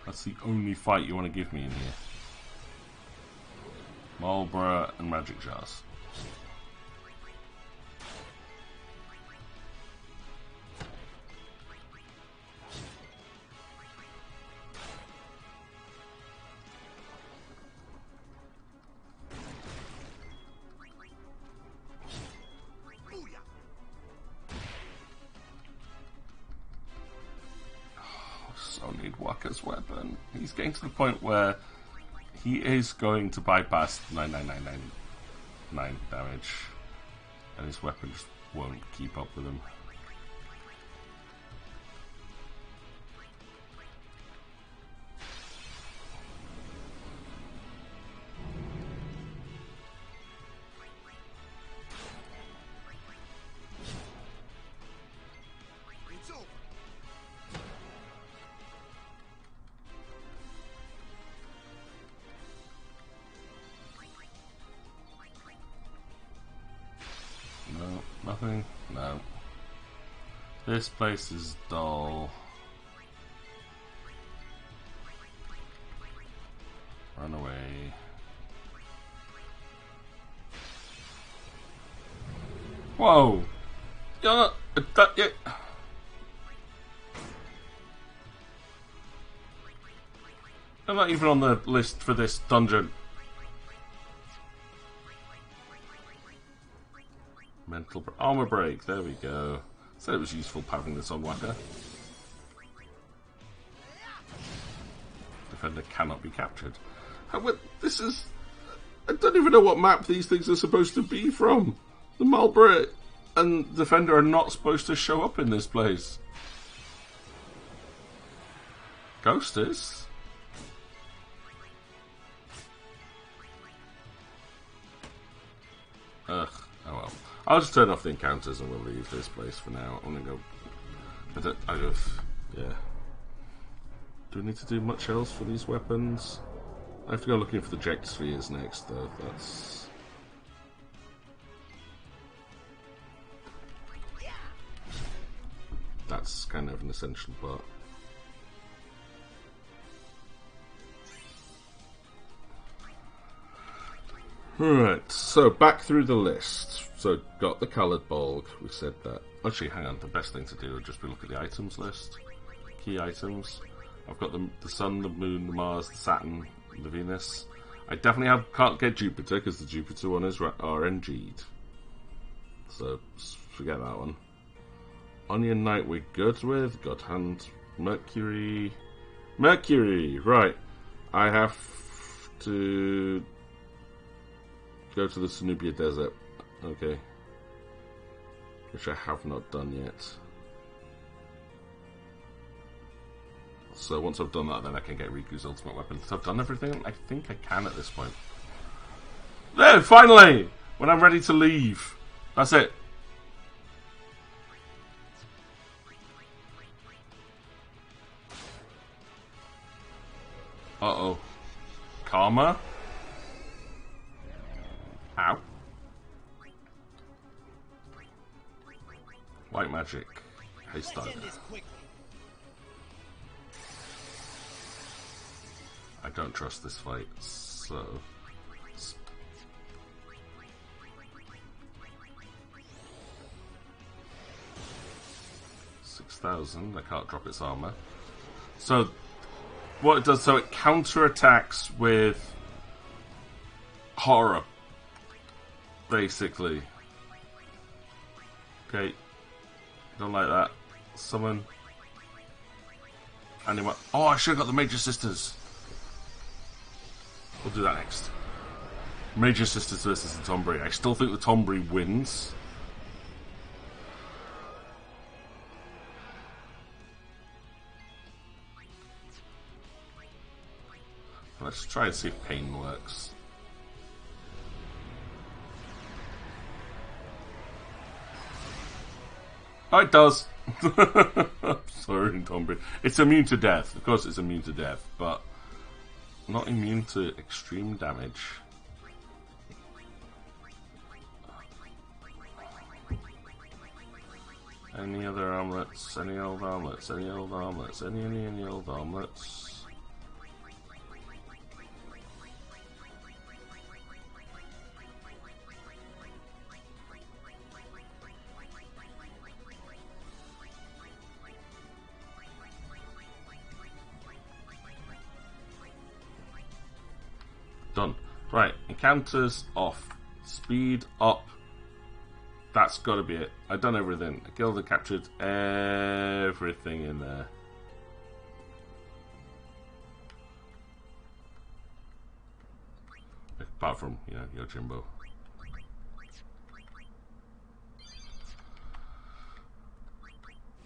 That's the only fight you want to give me in here. Marlborough and magic jars. Need Waka's weapon. He's getting to the point where he is going to bypass 9999 damage, and his weapon just won't keep up with him. Nothing? No. This place is dull. Run away. Whoa! Yeah, yeah. I'm not even on the list for this dungeon. Mental armor break, there we go. Said it was useful having this on Waka. Defender cannot be captured. This is... I don't even know what map these things are supposed to be from. The Marlborough and Defender are not supposed to show up in this place. Ghost is? Ugh, oh well. I'll just turn off the encounters and we'll leave this place for now. I'm gonna go... yeah. Do we need to do much else for these weapons? I have to go looking for the Ject Spheres next, though. That's kind of an essential part. Right, so back through the list. So, got the coloured bulb, we said that. Actually, hang on, the best thing to do would just be look at the items list. Key items. I've got the Sun, the Moon, the Mars, the Saturn, the Venus. I definitely can't get Jupiter, because the Jupiter one is RNG'd. So, forget that one. Onion Knight we're good with. God Hand, Mercury. Mercury! Right. I have to go to the Sanubia Desert. Okay. Which I have not done yet. So once I've done that, then I can get Riku's ultimate weapon. So I've done everything I think I can at this point. There, finally! When I'm ready to leave. That's it. Uh-oh. Karma? Ow. White magic. Haste dagger. I don't trust this fight, so... 6,000. I can't drop its armor. So, what it does, so it counterattacks with horror, basically. Okay, don't like that. Summon. Anyway, oh, I should have got the Major Sisters. We'll do that next. Major Sisters versus the Tombury. I still think the Tombury wins. Let's try and see if pain works. Oh, it does. Sorry, Tombury. It's immune to death. Of course it's immune to death, but not immune to extreme damage. Any other armlets? Any old armlets? Any old armlets? Any old armlets? Done. Right, encounters off. Speed up. That's got to be it. I've done everything. I killed and captured everything in there. Apart from, you know, Yojimbo.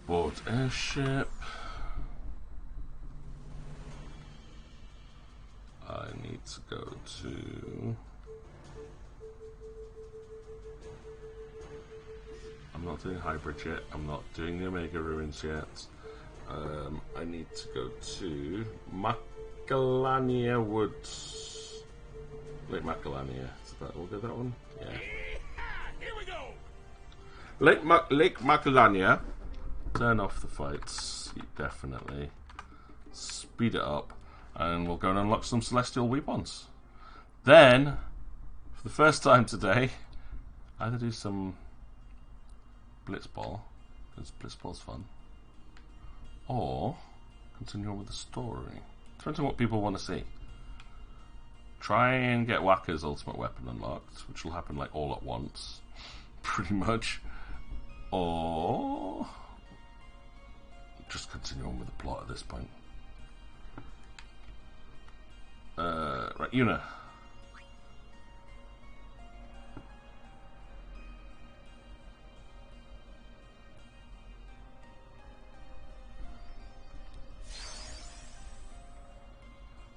Board airship. I need to go to... I'm not doing hybrid yet. I'm not doing the Omega Ruins yet. I need to go to Macalania Woods. Lake Macalania. Is that, we'll go that one? Yeah. Here we go. Lake Macalania. Turn off the fights. Definitely. Speed it up. And we'll go and unlock some Celestial Weapons. Then, for the first time today, either do some Blitzball, because Blitzball's fun, or continue on with the story. Depends on what people want to see. Try and get Wakka's ultimate weapon unlocked, which will happen like all at once, pretty much. Or just continue on with the plot at this point. Right, Yuna.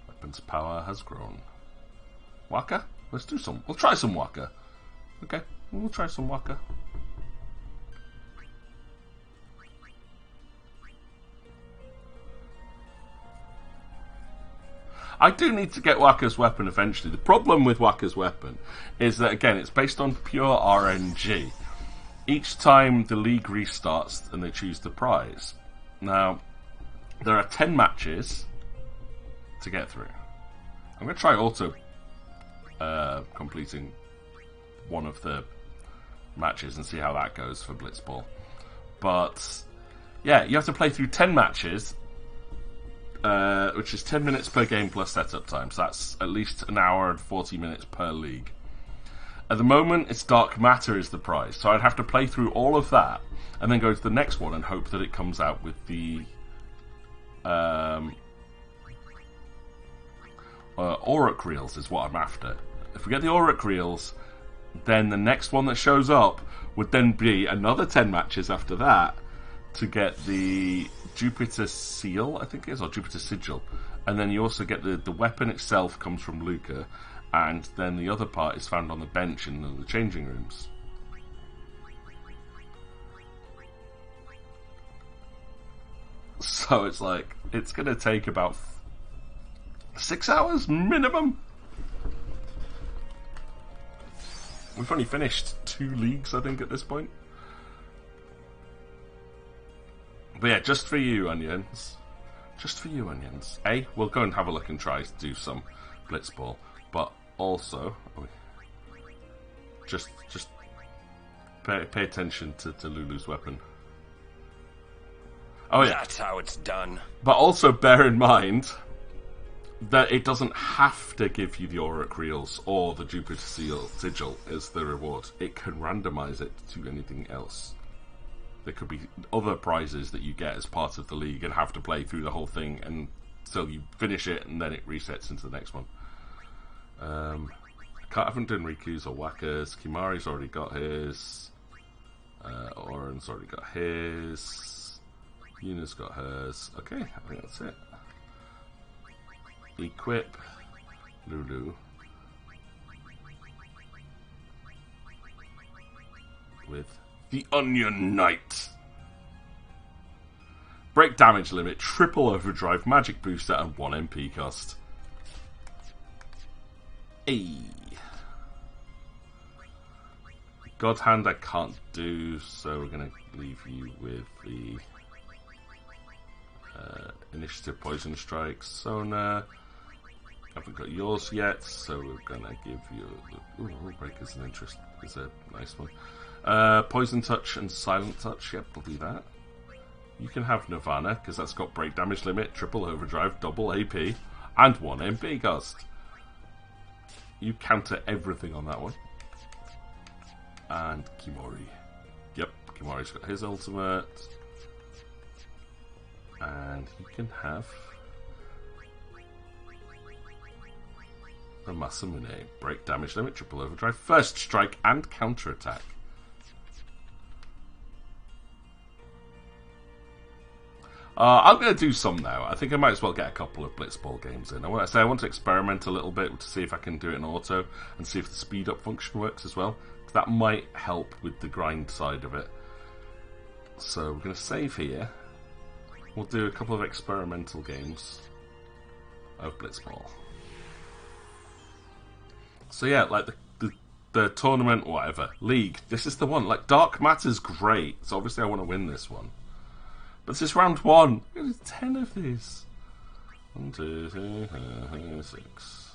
Weapons power has grown. Wakka? Let's do some. We'll try some Wakka. Okay, we'll try some Wakka. I do need to get Wakka's weapon eventually. The problem with Wakka's weapon is that, again, it's based on pure RNG. Each time the league restarts and they choose the prize. Now, there are 10 matches to get through. I'm going to try auto completing one of the matches and see how that goes for Blitzball. But, yeah, you have to play through 10 matches, which is 10 minutes per game plus setup time. So that's at least an hour and 40 minutes per league. At the moment, it's Dark Matter is the prize. So I'd have to play through all of that and then go to the next one and hope that it comes out with the Auric Reels is what I'm after. If we get the Auric Reels, then the next one that shows up would then be another 10 matches after that to get the Jupiter Seal, I think it is, or Jupiter Sigil. And then you also get the weapon itself comes from Luca, and then the other part is found on the bench in the changing rooms. So it's like, it's going to take about 6 hours minimum. We've only finished 2 leagues, I think, at this point. But yeah, just for you, Onions. Just for you, Onions. We'll go and have a look and try to do some Blitzball. But also, just pay attention to Lulu's weapon. Oh yeah, That's how it's done. but also bear in mind that it doesn't have to give you the Auric Reels or the Jupiter Sigil as the reward. It can randomize it to anything else. There could be other prizes that you get as part of the league and have to play through the whole thing until you finish it, and then it resets into the next one. I haven't done Riku's or Whackers. Kimari's already got his. Oren's already got his. Yuna's got hers. Okay, I think that's it. Equip Lulu with the Onion Knight. Break damage limit, triple overdrive, magic booster, and 1 MP cost. God Hand I can't do, so we're going to leave you with the Initiative Poison Strike. Sona, haven't got yours yet, so we're going to give you... Ooh, Rule Break is an interest, is a nice one. Poison Touch and Silent Touch, yep, we'll do that. You can have Nirvana, because that's got break damage limit, triple overdrive, double AP, and 1 MP cost. You counter everything on that one. And Kimori. Yep, Kimori's got his ultimate. And you can have a Masamune. Break damage limit, triple overdrive, first strike, and counter attack. I'm going to do some now. I think I might as well get a couple of Blitzball games in. I want to experiment a little bit to see if I can do it in auto and see if the speed up function works as well. That might help with the grind side of it. So we're going to save here. We'll do a couple of experimental games of Blitzball. So yeah, like the tournament, whatever, league. This is the one. Like Dark Matter's great, so obviously I want to win this one. But this is round 1. There's 10 of these. 1, 2, 3, 6.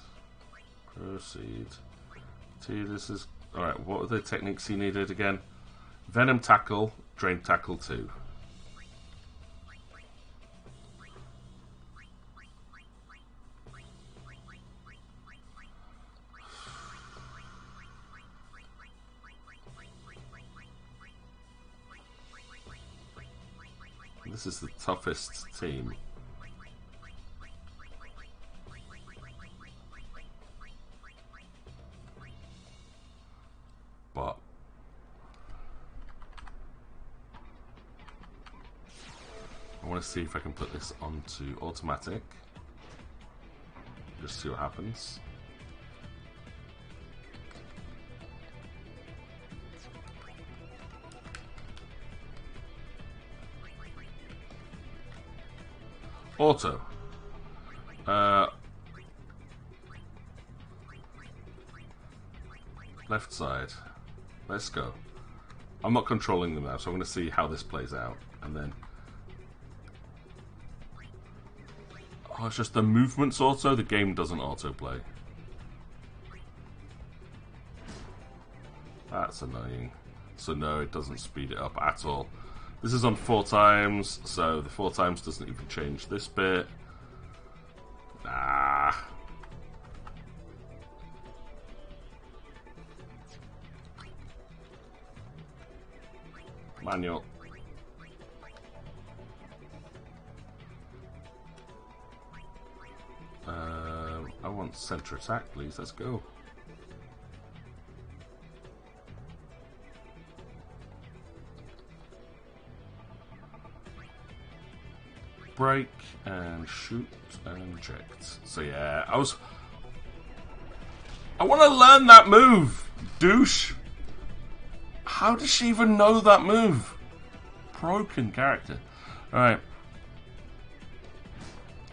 Proceed. This is... Alright, what were the techniques he needed again? Venom Tackle, Drain Tackle 2. This is the toughest team. But I want to see if I can put this onto automatic. Just see what happens. Auto. Left side. Let's go. I'm not controlling them now, so I'm going to see how this plays out. And then... Oh, it's just the movements auto? The game doesn't autoplay. That's annoying. So no, it doesn't speed it up at all. This is on 4 times, so the 4 times doesn't even change this bit. Ah. Manual. I want center attack, please. Let's go. Break and shoot and inject. So yeah, I want to learn that move, douche. How does she even know that move? Broken character. Alright.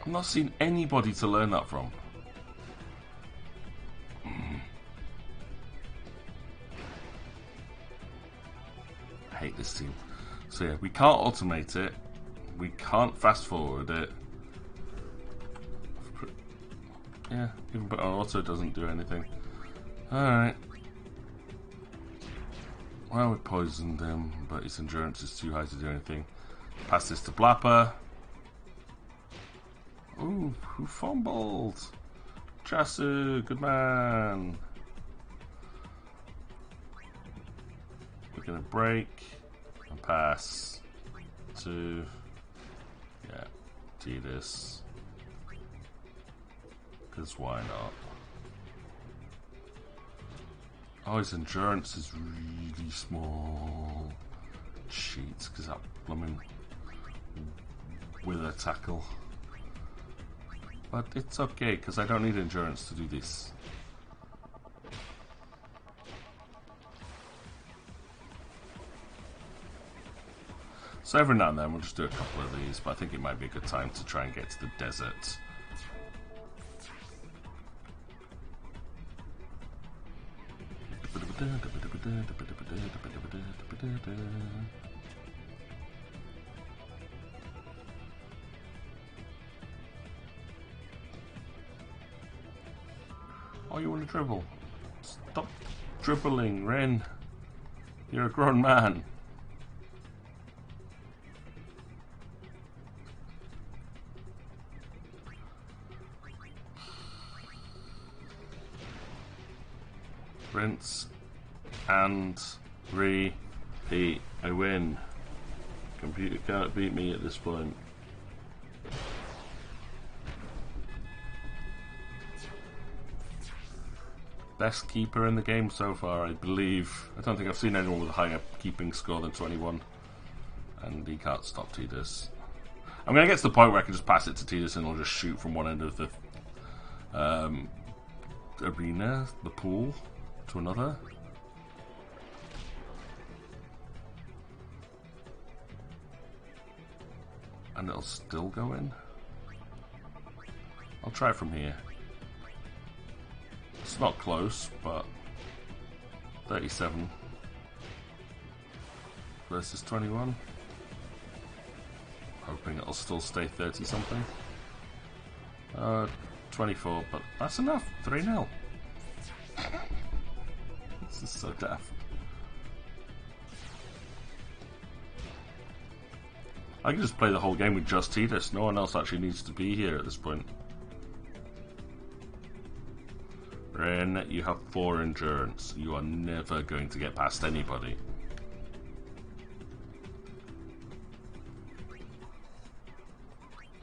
I've not seen anybody to learn that from. I hate this team. So yeah, we can't automate it. We can't fast forward it. Yeah, even put on auto doesn't do anything. Alright. Well, we poisoned him, but his endurance is too high to do anything. Pass this to Blapper. Ooh, who fumbled? Chasu, good man. We're gonna break and pass to Tidus. Because why not? Oh, his endurance is really small. Cheats, because that blooming wither tackle. But it's okay, because I don't need endurance to do this. So every now and then we'll just do a couple of these, but I think it might be a good time to try and get to the desert. Oh, you want to dribble? Stop dribbling, Ren. You're a grown man. Rinse and repeat. I win. Computer can't beat me at this point. Best keeper in the game so far, I believe. I don't think I've seen anyone with a higher keeping score than 21. And he can't stop Tidus. I'm going to get to the point where I can just pass it to Tidus and he'll just shoot from one end of the arena, the pool, to another. And it'll still go in. I'll try it from here. It's not close, but 37 versus 21. Hoping it'll still stay 30 something. 24, but that's enough. 3-0. This is so daft. I can just play the whole game with just Tidus. No one else actually needs to be here at this point. Ren, you have 4 endurance. You are never going to get past anybody.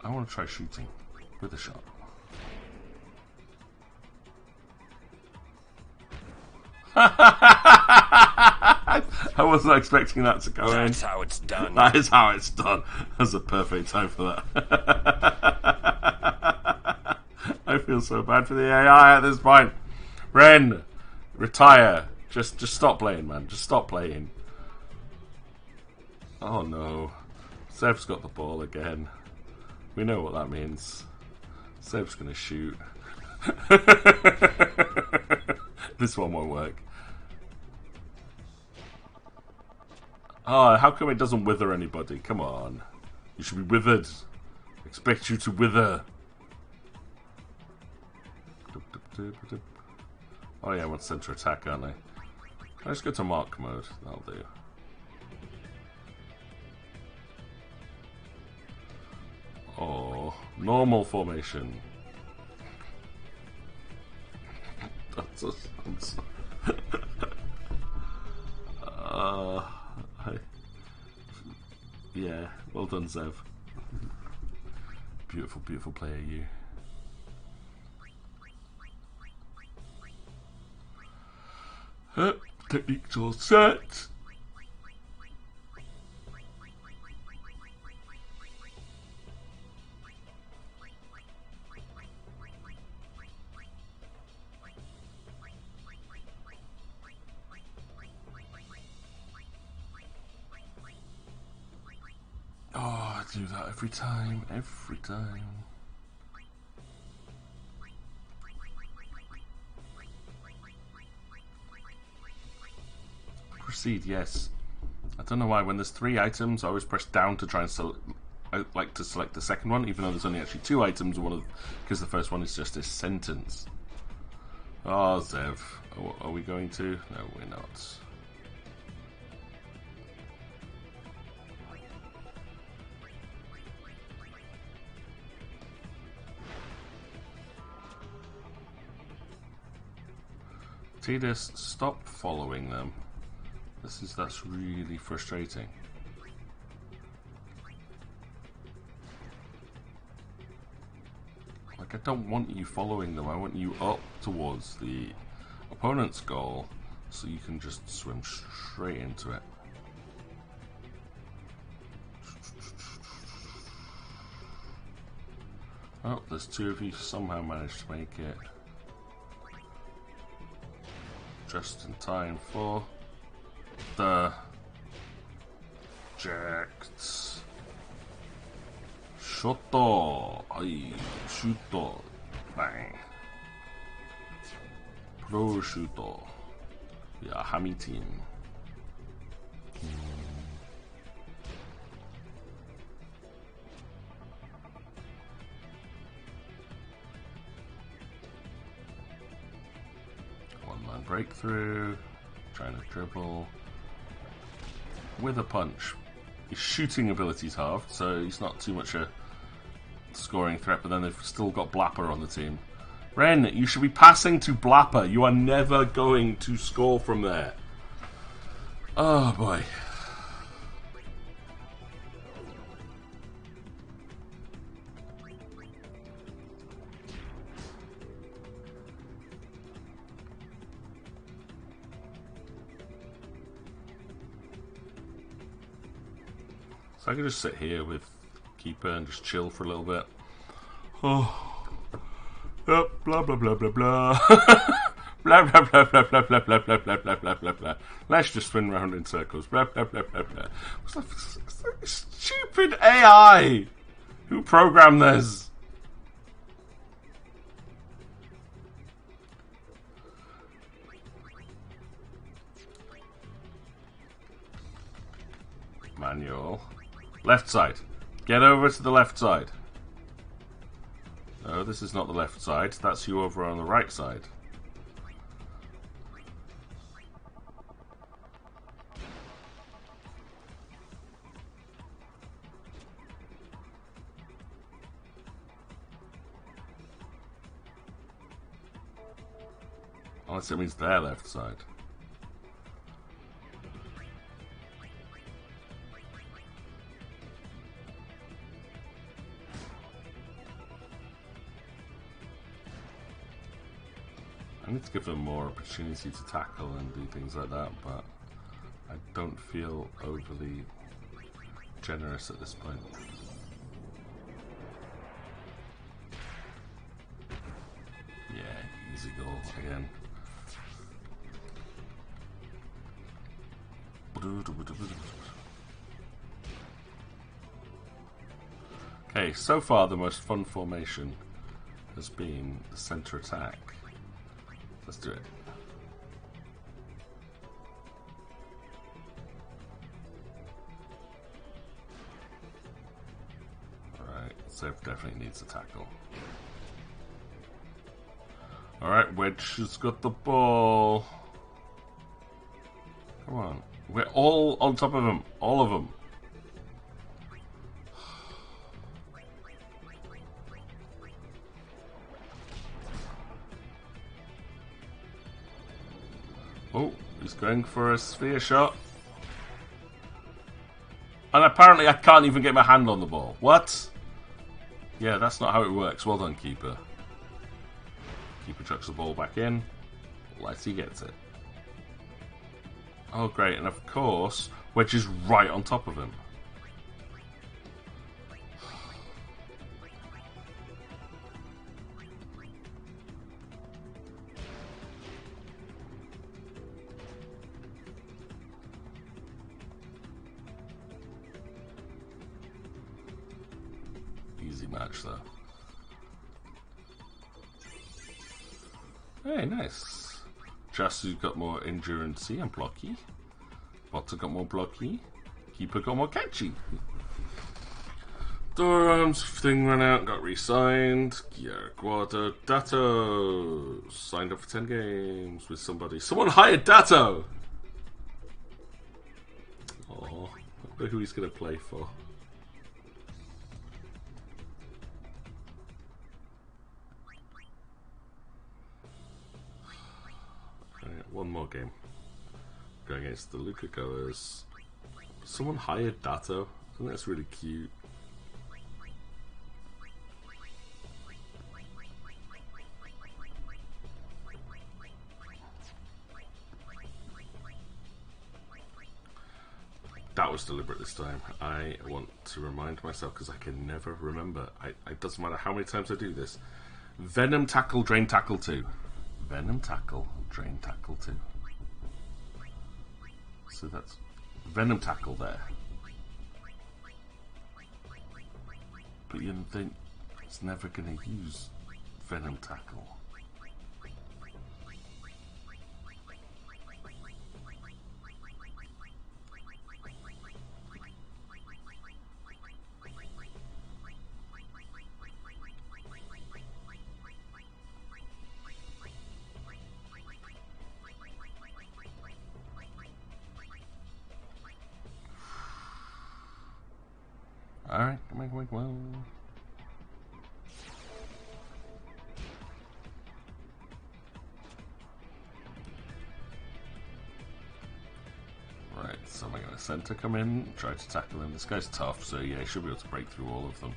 I want to try shooting with a shot. I wasn't expecting that to go in. That's how it's done. That is how it's done. That's a perfect time for that. I feel so bad for the AI at this point. Ren, retire. Just stop playing, man. Just stop playing. Oh no. Sev's got the ball again. We know what that means. Sev's gonna shoot. This one won't work. Oh, how come it doesn't wither anybody? Come on. You should be withered. Expect you to wither. Oh yeah, I want center attack, aren't I? Let's go to mark mode. That'll do. Oh, normal formation. That's a yeah, well done, Zev. Beautiful, beautiful player, you. Techniques all set. Oh, I do that every time, every time. proceed, yes. I don't know why. When there's 3 items, I always press down to try and select the second one, even though there's only actually 2 items. Because the first one is just a sentence. Oh, Zev. Are we going to? No, we're not. Tidus, stop following them. That's really frustrating. Like, I don't want you following them. I want you up towards the opponent's goal so you can just swim straight into it. Oh, there's 2 of you somehow managed to make it. Just in time for the Jacks. Shoto! Ai, shuto. Bang. Prosciutto. Yeah, Hami team. One-man breakthrough. Trying to dribble. With a punch. His shooting ability's halved, so he's not too much a scoring threat, but then they've still got Blapper on the team. Ren, you should be passing to Blapper. You are never going to score from there. Oh boy. So I could just sit here with Keeper and just chill for a little bit. Oh. Oh, blah blah blah blah blah. Blah blah blah blah blah blah blah blah blah blah blah blah blah. Let's just spin around in circles. Blah blah blah blah blah. What's that stupid AI? Who programmed this? Manual. Left side. Get over to the left side. No, this is not the left side. That's you over on the right side. Unless it means their left side. I need to give them more opportunity to tackle and do things like that, but I don't feel overly generous at this point. Yeah, easy goal again. Okay, so far the most fun formation has been the center attack. Let's do it. Alright, Zev definitely needs a tackle. Alright, Wedge has got the ball. Come on. We're all on top of him. All of them. Oh, he's going for a sphere shot. And apparently I can't even get my hand on the ball. What? Yeah, that's not how it works. Well done, Keeper. Keeper chucks the ball back in. Let's see gets it. Oh, great. And of course, Wedge is right on top of him. Easy match, though. Hey, nice. Jasu's got more endurance and blocky. Otter got more blocky. Keeper got more catchy. Durham's thing ran out, got re-signed. Guarda Dato signed up for 10 games with somebody. Someone hired Dato! Oh, I wonder who he's going to play for. One more game. Going against the Luca goers. Someone hired Dato. I think that's really cute. That was deliberate this time. I want to remind myself because I can never remember. It doesn't matter how many times I do this. Venom Tackle, Drain Tackle 2. Venom Tackle, Drain Tackle 2. So that's Venom Tackle there. But you think it's never going to use Venom Tackle. Alright, come on. Right, so am I going to center come in, try to tackle him? This guy's tough, so yeah, he should be able to break through all of them.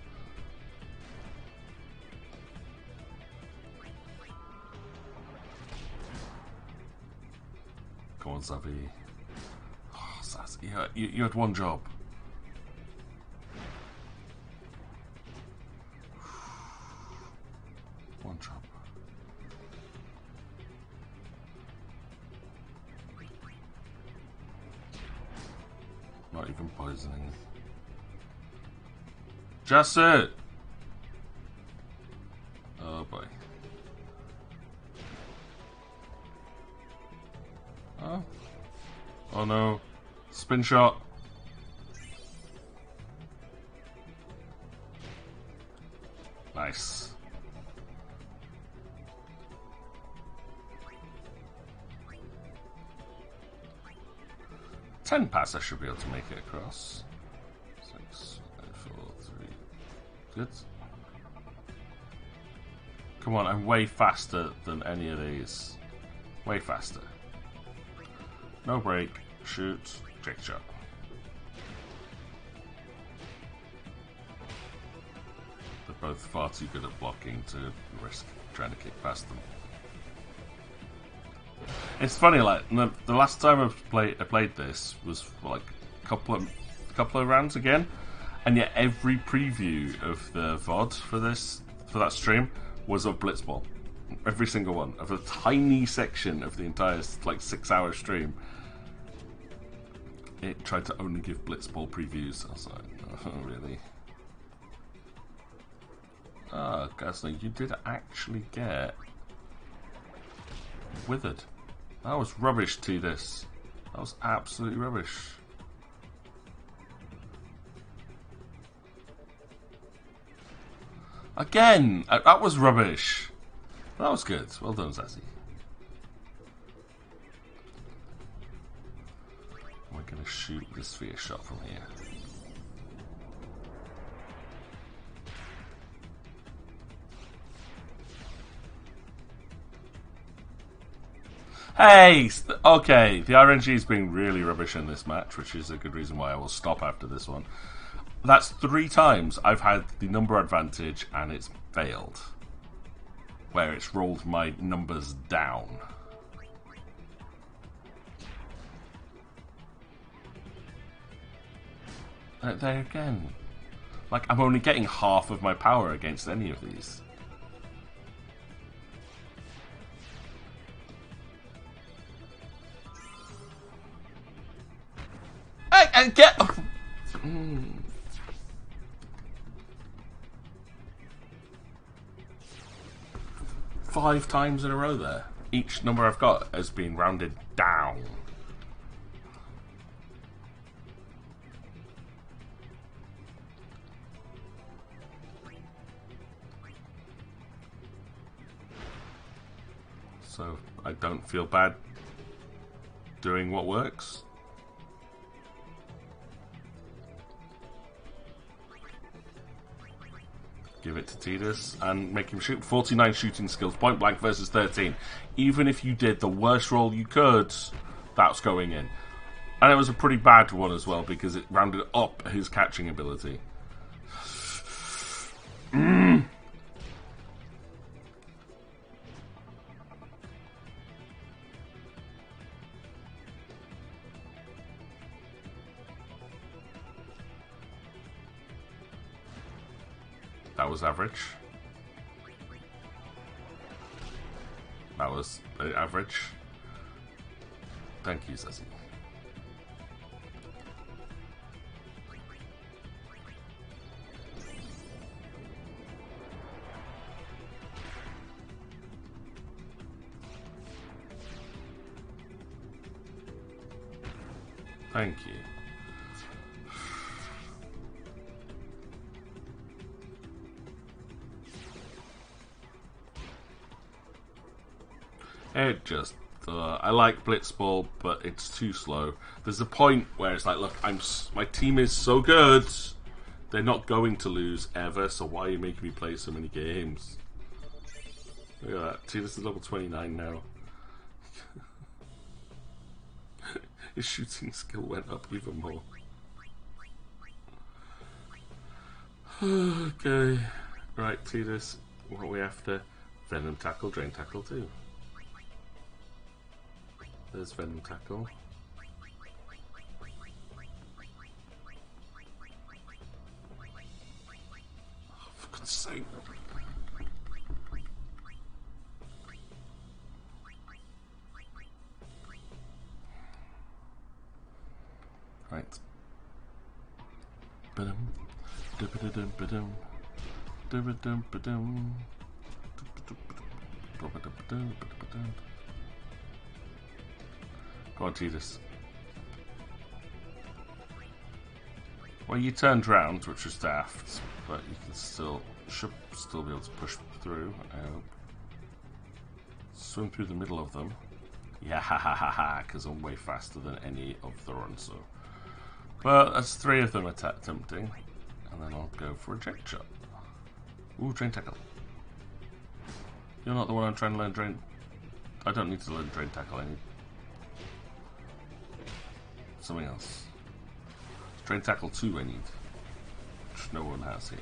Come on, Zavi. Oh, Sassy, you had one job. One job. Not even poisoning. Just it! Oh boy. Oh. Oh no. Spin shot. Nice. Ten pass, I should be able to make it across. 6, 5, 4, 3. Good. Come on, I'm way faster than any of these. Way faster. No break. Shoot. Trick shot. They're both far too good at blocking to risk trying to kick past them. It's funny, like the last time I played this was like a couple of rounds again, and yet every preview of the VOD for that stream was of Blitzball. Every single one of a tiny section of the entire like 6-hour stream. It tried to only give Blitzball previews. I was like, oh, really? Ah, Gasly, you did actually get withered. That was rubbish to this. That was absolutely rubbish. Again! That was rubbish. That was good. Well done, Zazie. We're going to shoot this sphere shot from here. Hey! Okay, the RNG is being really rubbish in this match, which is a good reason why I will stop after this one. That's 3 times I've had the number advantage and it's failed. Where it's rolled my numbers down. There again. Like, I'm only getting half of my power against any of these. And get... 5 times in a row there. Each number I've got has been rounded down. So I don't feel bad doing what works. Give it to Tidus and make him shoot. 49 shooting skills, point blank versus 13. Even if you did the worst roll you could, that's going in. And it was a pretty bad one as well because it rounded up his catching ability. That was average. That was average. Thank you, Zazzy. Thank you. It just, I like Blitzball, but it's too slow. There's a point where it's like, look, my team is so good, they're not going to lose ever. So why are you making me play so many games? Look at that. See, this is level 29 now. His shooting skill went up even more. Okay, right, Tidus. What are we after? Venom Tackle, Drain Tackle too. There's Venom Tackle. Oh, for God's sake. Right. Ba-dum. Da-ba-da-dum, ba-dum. Da-ba-dum, ba-dum. Da-ba-dum, ba-dum. Go on, Tidus. Well, you turned round, which was daft, but you can should still be able to push through, I hope. Swim through the middle of them. Yeah, ha ha ha ha, because I'm way faster than any of the runs, so. But that's 3 of them attempting, and then I'll go for a eject shot. Ooh, Drain Tackle. You're not the one I'm trying to learn Drain. I don't need to learn Drain Tackle, I need something else. Drain Tackle 2 I need, which no one has here.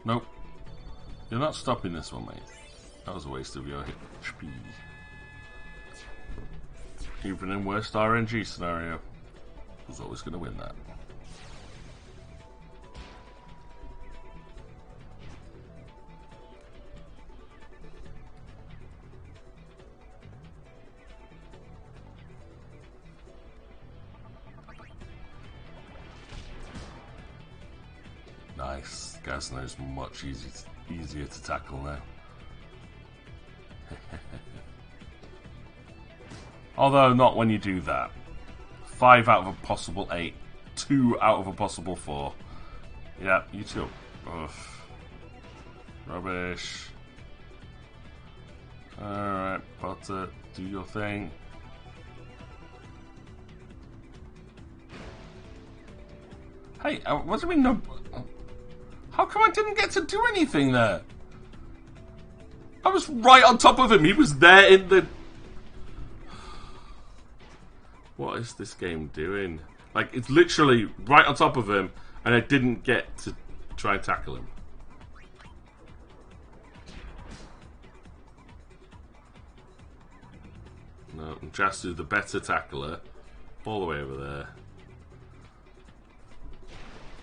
Nope. You're not stopping this one, mate. That was a waste of your HP. Even in worst RNG scenario, I was always going to win that. Nice. Gazno is much easier to tackle now. Although not when you do that. 5 out of a possible 8. 2 out of a possible 4. Yeah, you too. Ugh. Rubbish. Alright, Potter, do your thing. Hey, what do we know? How come I didn't get to do anything there? I was right on top of him. He was there in the... What is this game doing? Like, it's literally right on top of him, and I didn't get to try and tackle him. No, Jasu, the better tackler, all the way over there.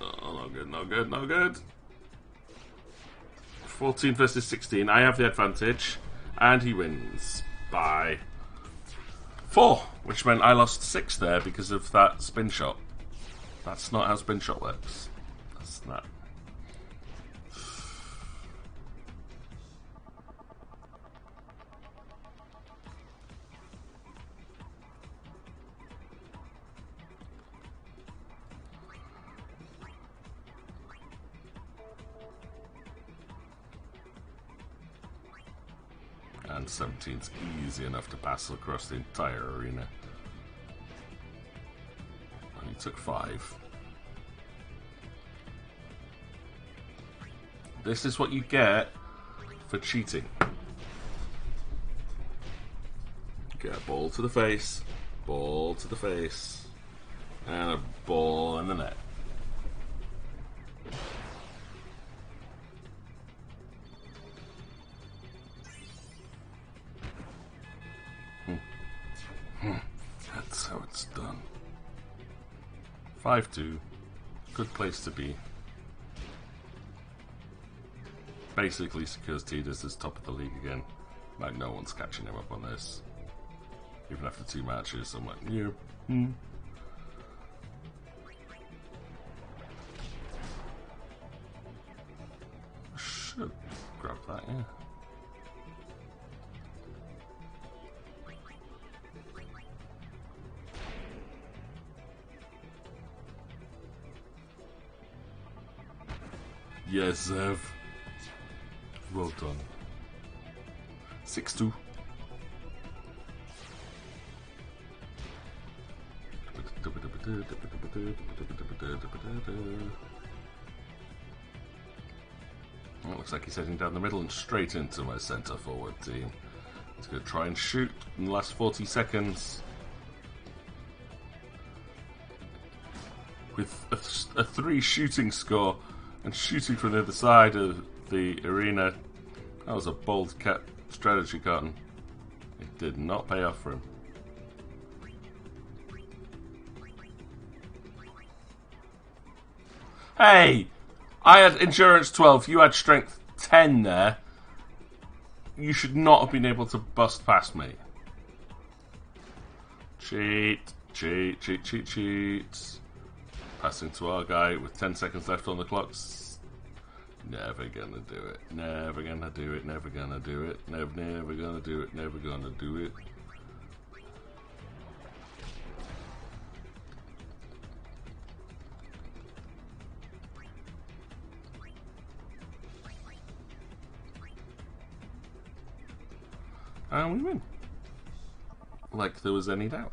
Oh, not good, not good, not good. 14 versus 16. I have the advantage, and he wins by 4, which meant I lost 6 there because of that spin shot. That's not how spin shot works. That's not. And 17's easy enough to pass across the entire arena. And he took 5. This is what you get for cheating. Get a ball to the face, ball to the face, and a ball in the net. That's how it's done. 5-2. Good place to be. Basically secures Tidus as top of the league again. Like, no one's catching him up on this. Even after 2 matches, I'm like, yeah. Should grab that, yeah. Yes, Zev. Well done. 6-2. Well, looks like he's heading down the middle and straight into my centre forward team. He's going to try and shoot in the last 40 seconds. With a 3 shooting score and shooting from the other side of the arena. That was a bold strategy, Cotton. It did not pay off for him. Hey! I had endurance 12, you had strength 10 there. You should not have been able to bust past me. Cheat. Cheat, cheat, cheat, cheat. Passing to our guy with 10 seconds left on the clock. Never gonna do it. Never gonna do it. Never gonna do it. Never gonna do it. Never gonna do it. And we win. Like there was any doubt.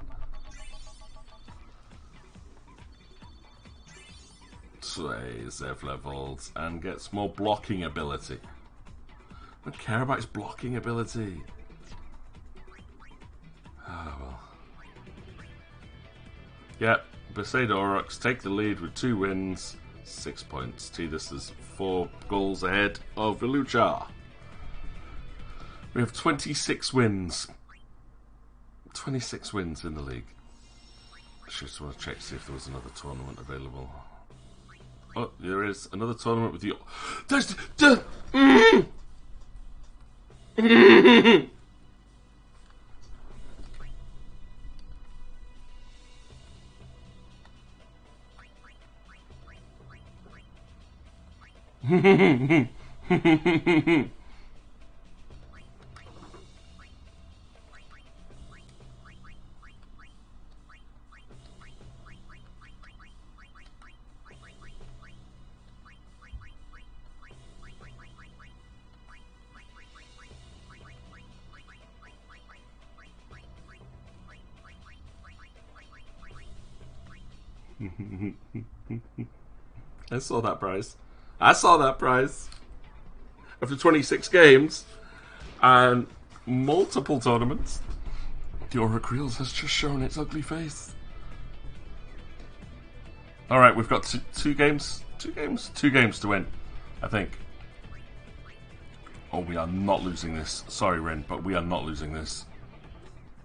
Zev levels and gets more blocking ability. I don't care about his blocking ability. Oh well. Yep, Besaid Aurochs take the lead with 2 wins, 6 points. Tidus is 4 goals ahead of Velucha. We have 26 wins. 26 wins in the league. I just want to check to see if there was another tournament available. Oh, there is another tournament with you. There's the. I saw that prize. I saw that prize. After 26 games and multiple tournaments, the Auric Reels has just shown its ugly face. Alright, we've got two games to win, I think. Oh, we are not losing this. Sorry, Rin, but we are not losing this.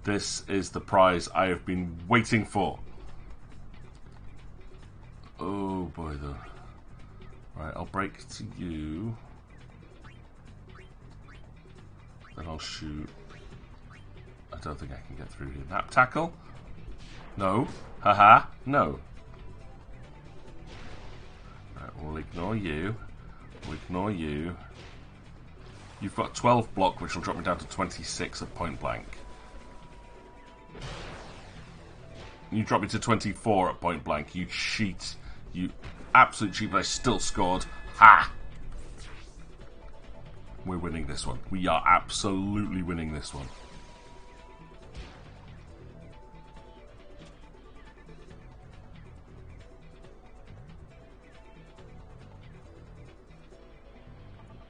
This is the prize I have been waiting for. Oh boy, though. Right, I'll break to you. Then I'll shoot. I don't think I can get through here. Nap tackle? No. Haha. No. Right, we'll ignore you. We'll ignore you. You've got 12 block, which will drop me down to 26 at point blank. You drop me to 24 at point blank. You cheat. You absolute cheat, but I still scored. Ha! We're winning this one. We are absolutely winning this one.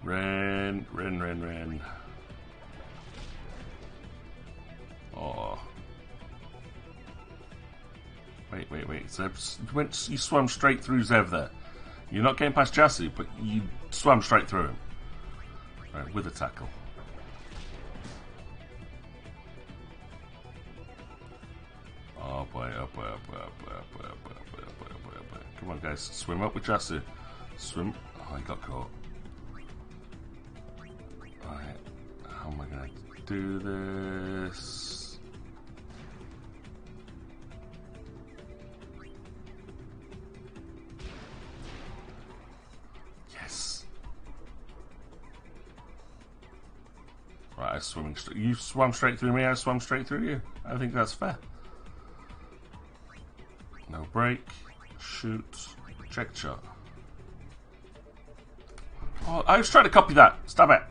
Ren. Oh. Wait. Zev, you swam straight through Zev there. You're not getting past Jasu, but you swam straight through him. Right, with a tackle. Oh boy. Come on, guys. Swim up with Jasu. Swim. Oh, he got caught. Alright. How am I going to do this? Yes. Right, you swam straight through me, I swam straight through you. I think that's fair. No break. Shoot. Check shot. Oh, I was trying to copy that. Stop it.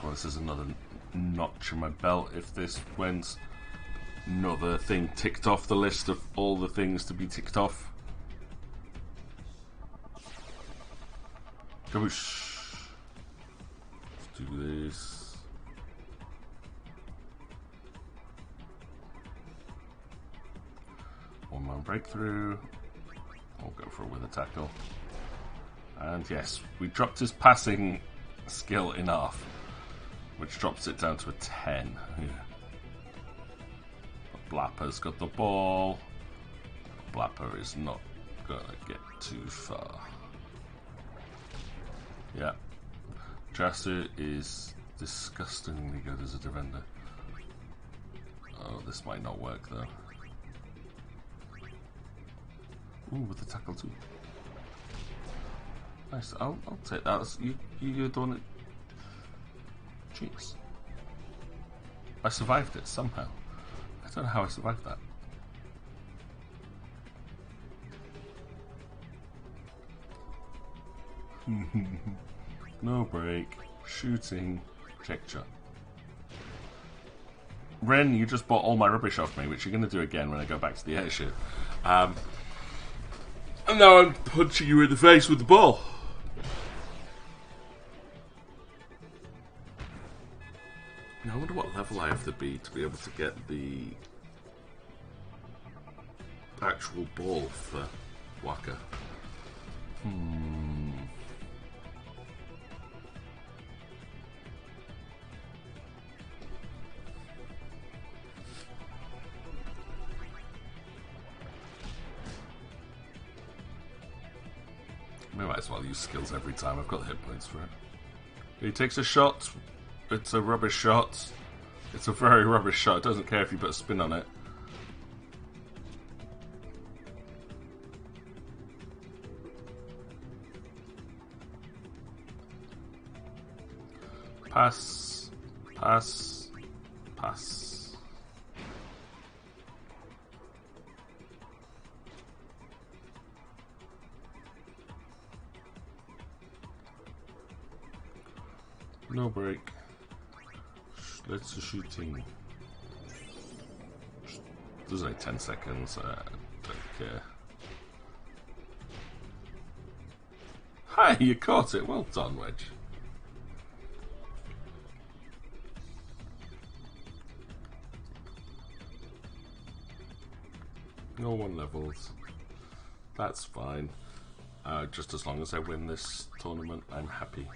Well, this is another notch in my belt. If this wins, another thing ticked off the list of all the things to be ticked off. Kaboosh. Let's do this. One man breakthrough. We'll go for it with a tackle. And yes, we dropped his passing skill in half, which drops it down to a 10. But Blapper's got the ball. Blapper is not gonna get too far. Yeah. Jasu is disgustingly good as a defender. Oh, this might not work though. Ooh, with the tackle too. Nice. I'll take that. You're doing it. Jeez. I survived it somehow. I don't know how I survived that. No break. Shooting. Check shot. Ren, you just bought all my rubbish off me, which you're going to do again when I go back to the airship. And now I'm punching you in the face with the ball. Now I wonder what level I have to be able to get the actual ball for Waka. We might as well use skills every time. I've got the hit points for it. He takes a shot. It's a rubbish shot. It's a very rubbish shot. It doesn't care if you put a spin on it. Pass. Pass. Pass. No break. Let's shooting. There's only 10 seconds. I don't care. Hi, you caught it. Well done, Wedge. No one levels. That's fine. Just as long as I win this tournament, I'm happy.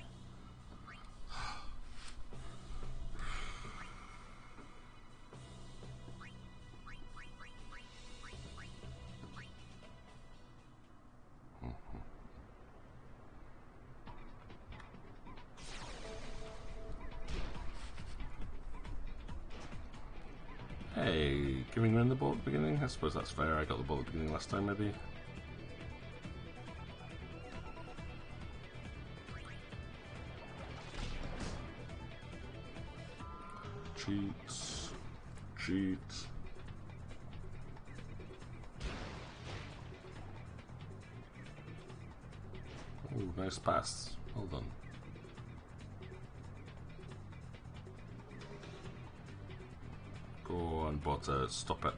Hey, giving Ren the ball at the beginning? I suppose that's fair. I got the ball at the beginning last time, maybe. Cheats. cheat. Oh, nice pass. Well done. Go on, Butter. Stop it.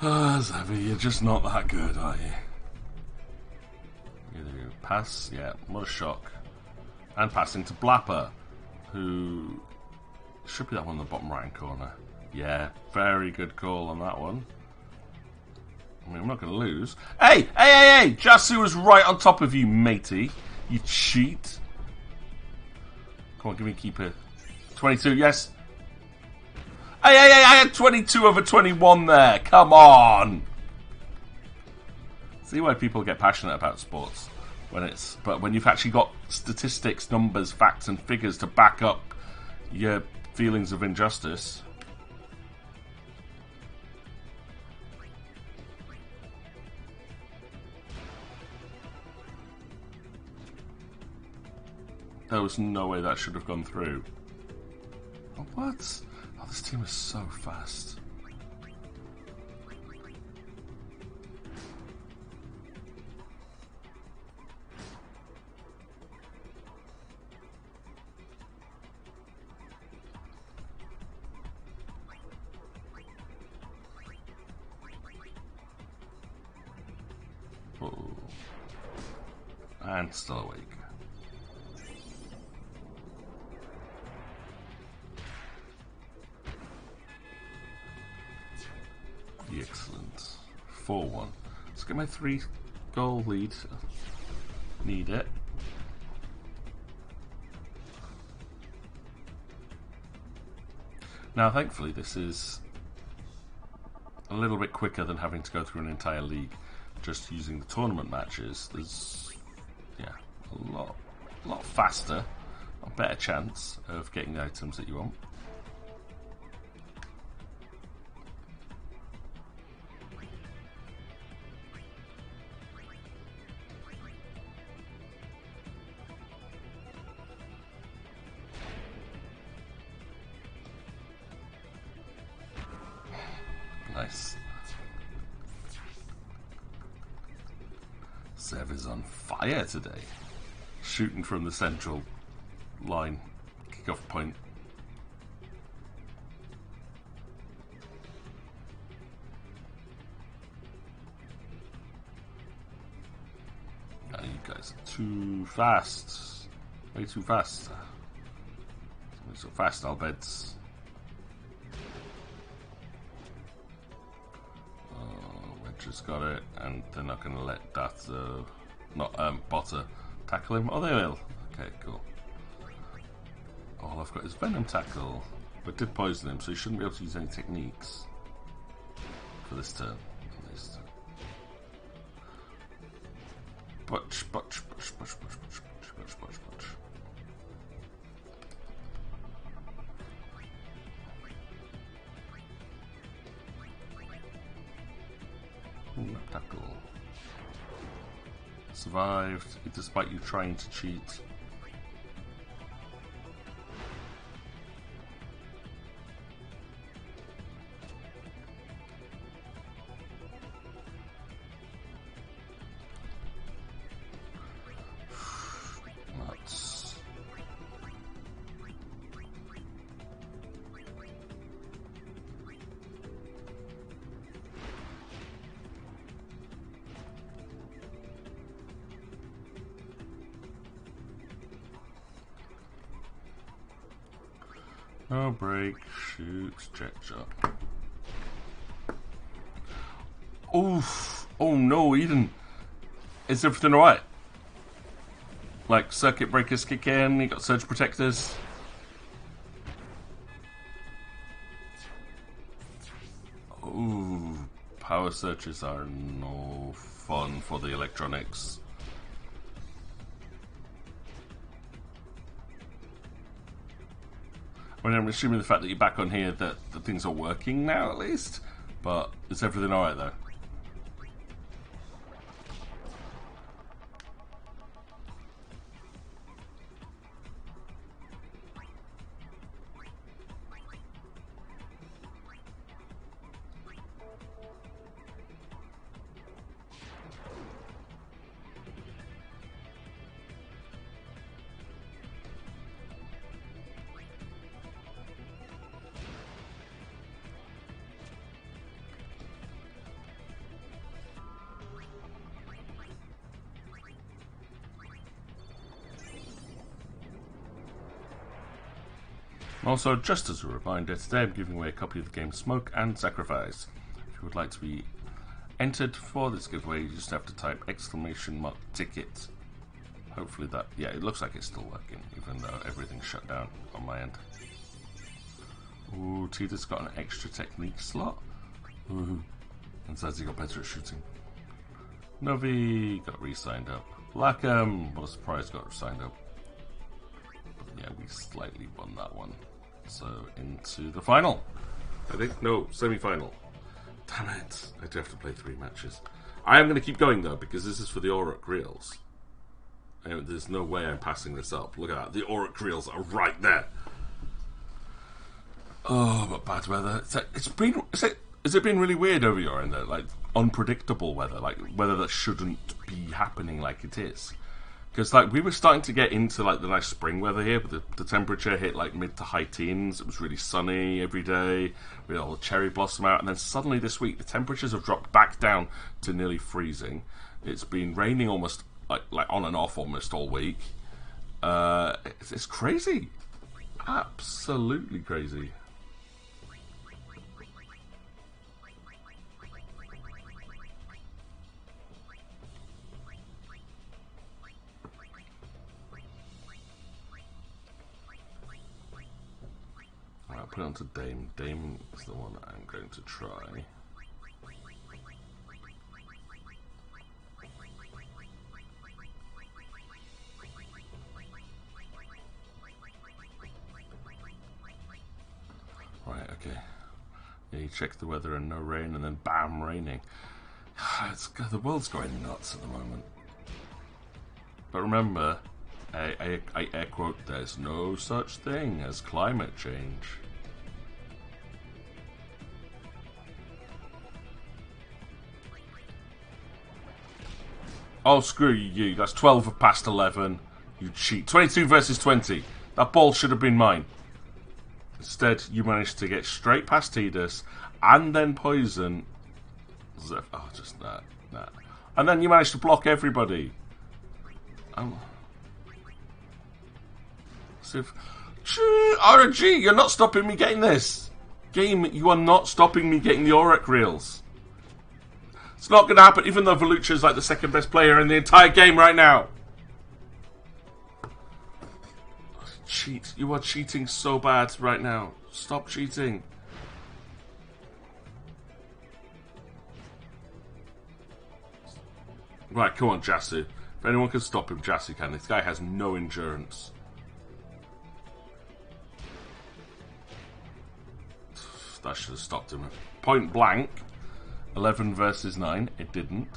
Ah, Zavi, you're just not that good, are you? Either you pass, yeah, what a shock. And passing to Blapper, who should be that one in the bottom right hand corner. Yeah, very good call on that one. I mean, I'm not going to lose. Hey, hey, hey, hey! Jasu was right on top of you, matey. You cheat. Come on, give me a keeper. 22, yes. Hey, hey, hey, I had 22 over 21 there. Come on. See why people get passionate about sports. But when you've actually got statistics, numbers, facts and figures to back up your feelings of injustice. There was no way that should have gone through. Oh, what? Oh, this team is so fast. Oh. And still awake. Excellent. 4-1. Let's get my 3-goal lead. Need it. Now, thankfully, this is a little bit quicker than having to go through an entire league. Just using the tournament matches, there's a lot faster, a better chance of getting the items that you want. Nice. Zev is on fire today. Shooting from the central line. Kick-off point. Oh, you guys are too fast. Way too fast. So fast, I'll bet. Just got it, and they're not going to let that Botter tackle him. Oh, they will. Okay, cool. All I've got is Venom Tackle, but did poison him, so he shouldn't be able to use any techniques for this turn, at least. Butch. Ooh, tackle. Survived, despite you trying to cheat. Nuts. No break, shoot, jet shot. Oof! Oh no, Eden! Is everything alright? Like, circuit breakers kick in, you got surge protectors. Ooh, power searches are no fun for the electronics. I mean, I'm assuming the fact that you're back on here that the things are working now at least. But is everything alright though? Also, just as a reminder, today I'm giving away a copy of the game Smoke and Sacrifice. If you would like to be entered for this giveaway, you just have to type !ticket. Hopefully that, yeah, it looks like it's still working, even though everything's shut down on my end. Ooh, Tita's got an extra technique slot. Ooh, and Zazie got better at shooting. Novi got re-signed up. Lackham, what a surprise, got signed up. Yeah, we slightly won that one. So, into the final. I think, no, semi-final. Damn it. I do have to play 3 matches. I am going to keep going, though, because this is for the Auric Reels. And there's no way I'm passing this up. Look at that. The Auric Reels are right there. Oh, but bad weather. Has it been really weird over your end, though? Like, unpredictable weather. Like, weather that shouldn't be happening like it is. Because, like, we were starting to get into, like, the nice spring weather here, but the temperature hit, like, mid to high teens. It was really sunny every day. We had all the cherry blossom out. And then suddenly this week, the temperatures have dropped back down to nearly freezing. It's been raining almost, like on and off almost all week. It's crazy. Absolutely crazy. I'll put it onto Dame. Dame is the one I'm going to try. Right, okay. Yeah, you check the weather and no rain, and then bam, raining. The world's going nuts at the moment. But remember, I air quote, there's no such thing as climate change. Oh, screw you. That's 12 past 11. You cheat. 22 versus 20. That ball should have been mine. Instead, you managed to get straight past Tidus and then poison. Oh, just nah. And then you managed to block everybody. RNG, you're not stopping me getting this. Game, you are not stopping me getting the Auric Reels. It's not going to happen, even though Volucha's like the second best player in the entire game right now. Cheat. You are cheating so bad right now. Stop cheating. Right, come on, Jasu. If anyone can stop him, Jasu can. This guy has no endurance. That should have stopped him. Point blank. 11 versus 9. It didn't.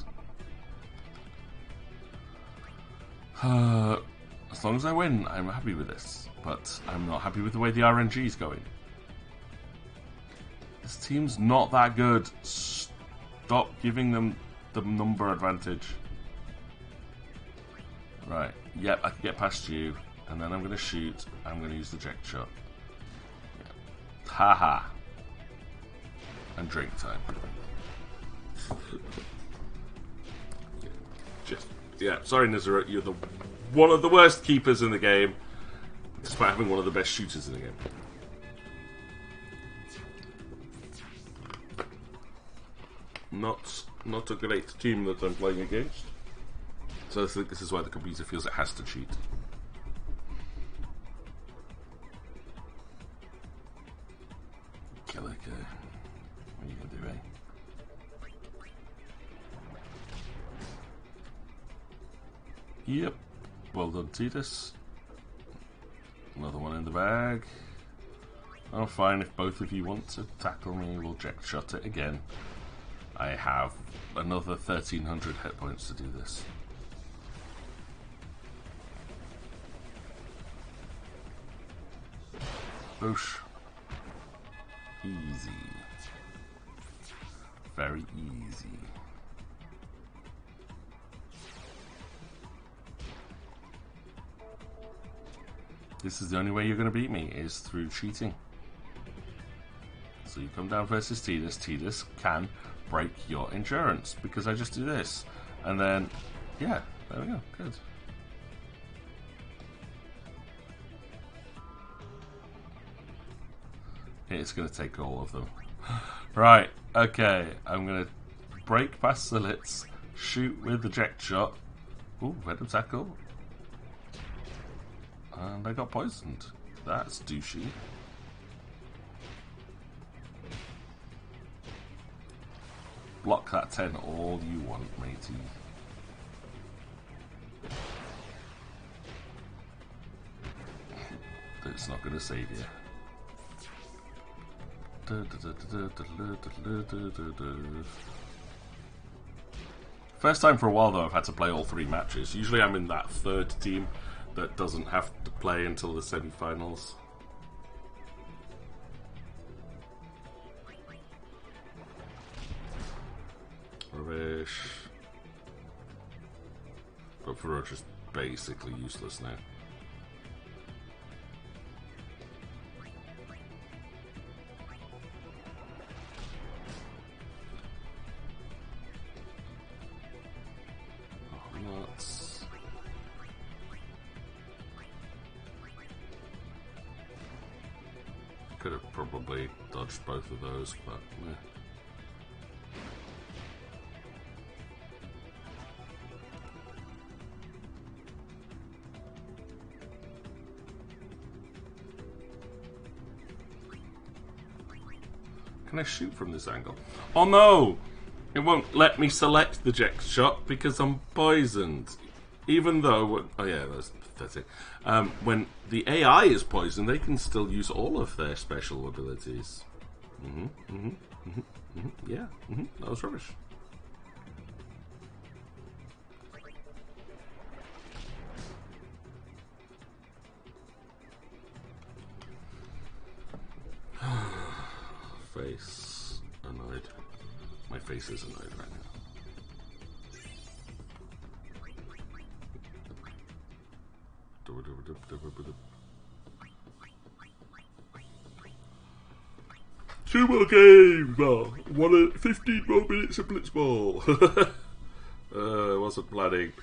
As long as I win, I'm happy with this. But I'm not happy with the way the RNG is going. This team's not that good. Stop giving them the number advantage. Right. Yep, I can get past you. And then I'm going to shoot. I'm going to use the eject shot. Yep. Haha. And drink time. Yeah, sorry Nizaruk, you're one of the worst keepers in the game, despite having one of the best shooters in the game. Not a great team that I'm playing against. So I think this is why the computer feels it has to cheat. Kill it, what are you gonna do, eh? Yep. Well done, Tidus. Another one in the bag. Oh, fine. If both of you want to tackle me, we'll jet shot it again. I have another 1,300 hit points to do this. Boosh. Easy. Very easy. This is the only way you're going to beat me, is through cheating. So you come down versus Tidus. Tidus can break your endurance because I just do this. And then, yeah, there we go. Good. It's going to take all of them. Right, okay. I'm going to break past the lids, shoot with the eject shot. Ooh, Venom Tackle. And I got poisoned. That's douchey. Block that 10 all you want, matey. It's not going to save you. First time for a while though I've had to play all 3 matches. Usually I'm in that third team that doesn't have to play until the semi-finals. Rubbish. But Farouk is basically useless now. Could have probably dodged both of those, but yeah. Can I shoot from this angle? Oh no! It won't let me select the eject shot because I'm poisoned. Even though, oh yeah, that's pathetic. When the AI is poisoned, they can still use all of their special abilities. Yeah, that was rubbish. Face annoyed. My face is annoyed right now. Two more games! Oh, 15 more minutes of Blitzball! I wasn't planning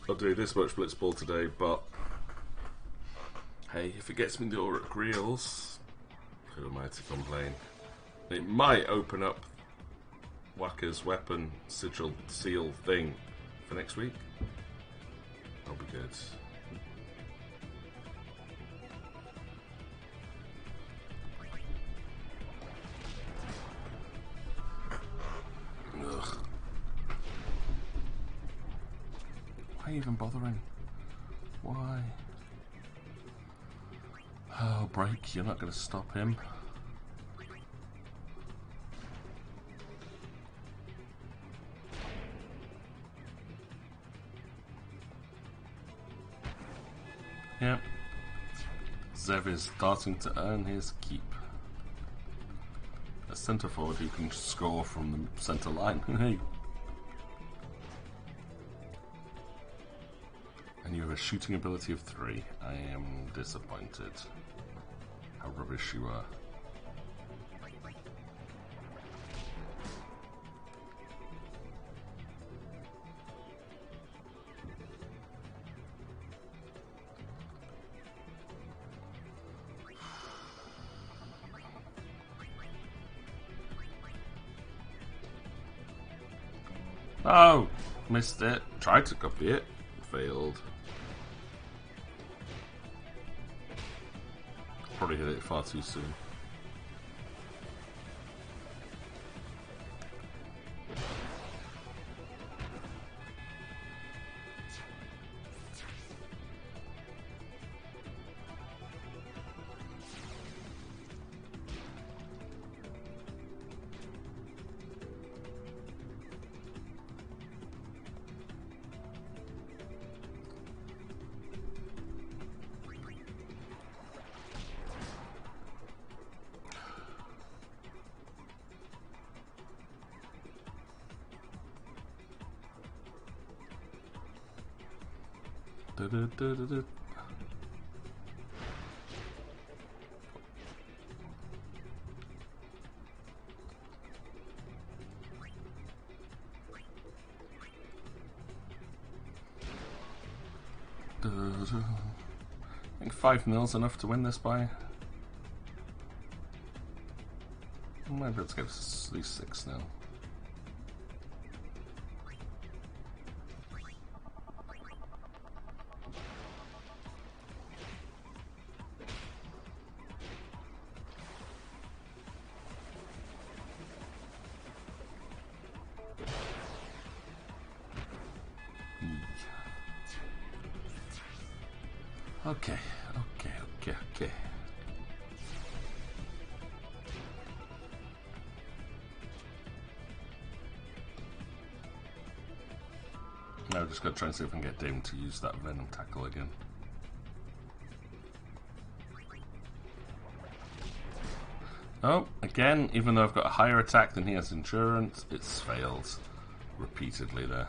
on doing this much Blitzball today, but hey, if it gets me the Auric Reels, who am I to complain? It might open up Wacker's weapon sigil seal thing for next week. That'll be good. Ugh. Why even bothering? Why? Oh, break, you're not going to stop him. Yep. Zev is starting to earn his keep. A centre forward who can score from the centre line. Hey. And you have a shooting ability of 3. I am disappointed. How rubbish you are. Oh, missed it. Tried to copy it. Failed. Probably hit it far too soon. Du-du-du-du-du. I think 5-0's enough to win this by. Maybe let's get at least 6-0. Okay. Now I'm just going to try and see if I can get Dame to use that Venom Tackle again. Oh, again, even though I've got a higher attack than he has endurance, it's failed repeatedly there.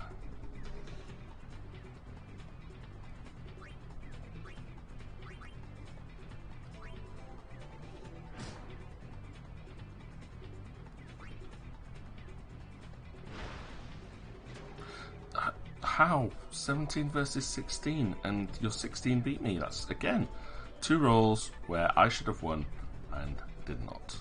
How? 17 versus 16, and your 16 beat me. That's, again, 2 rolls where I should have won and did not.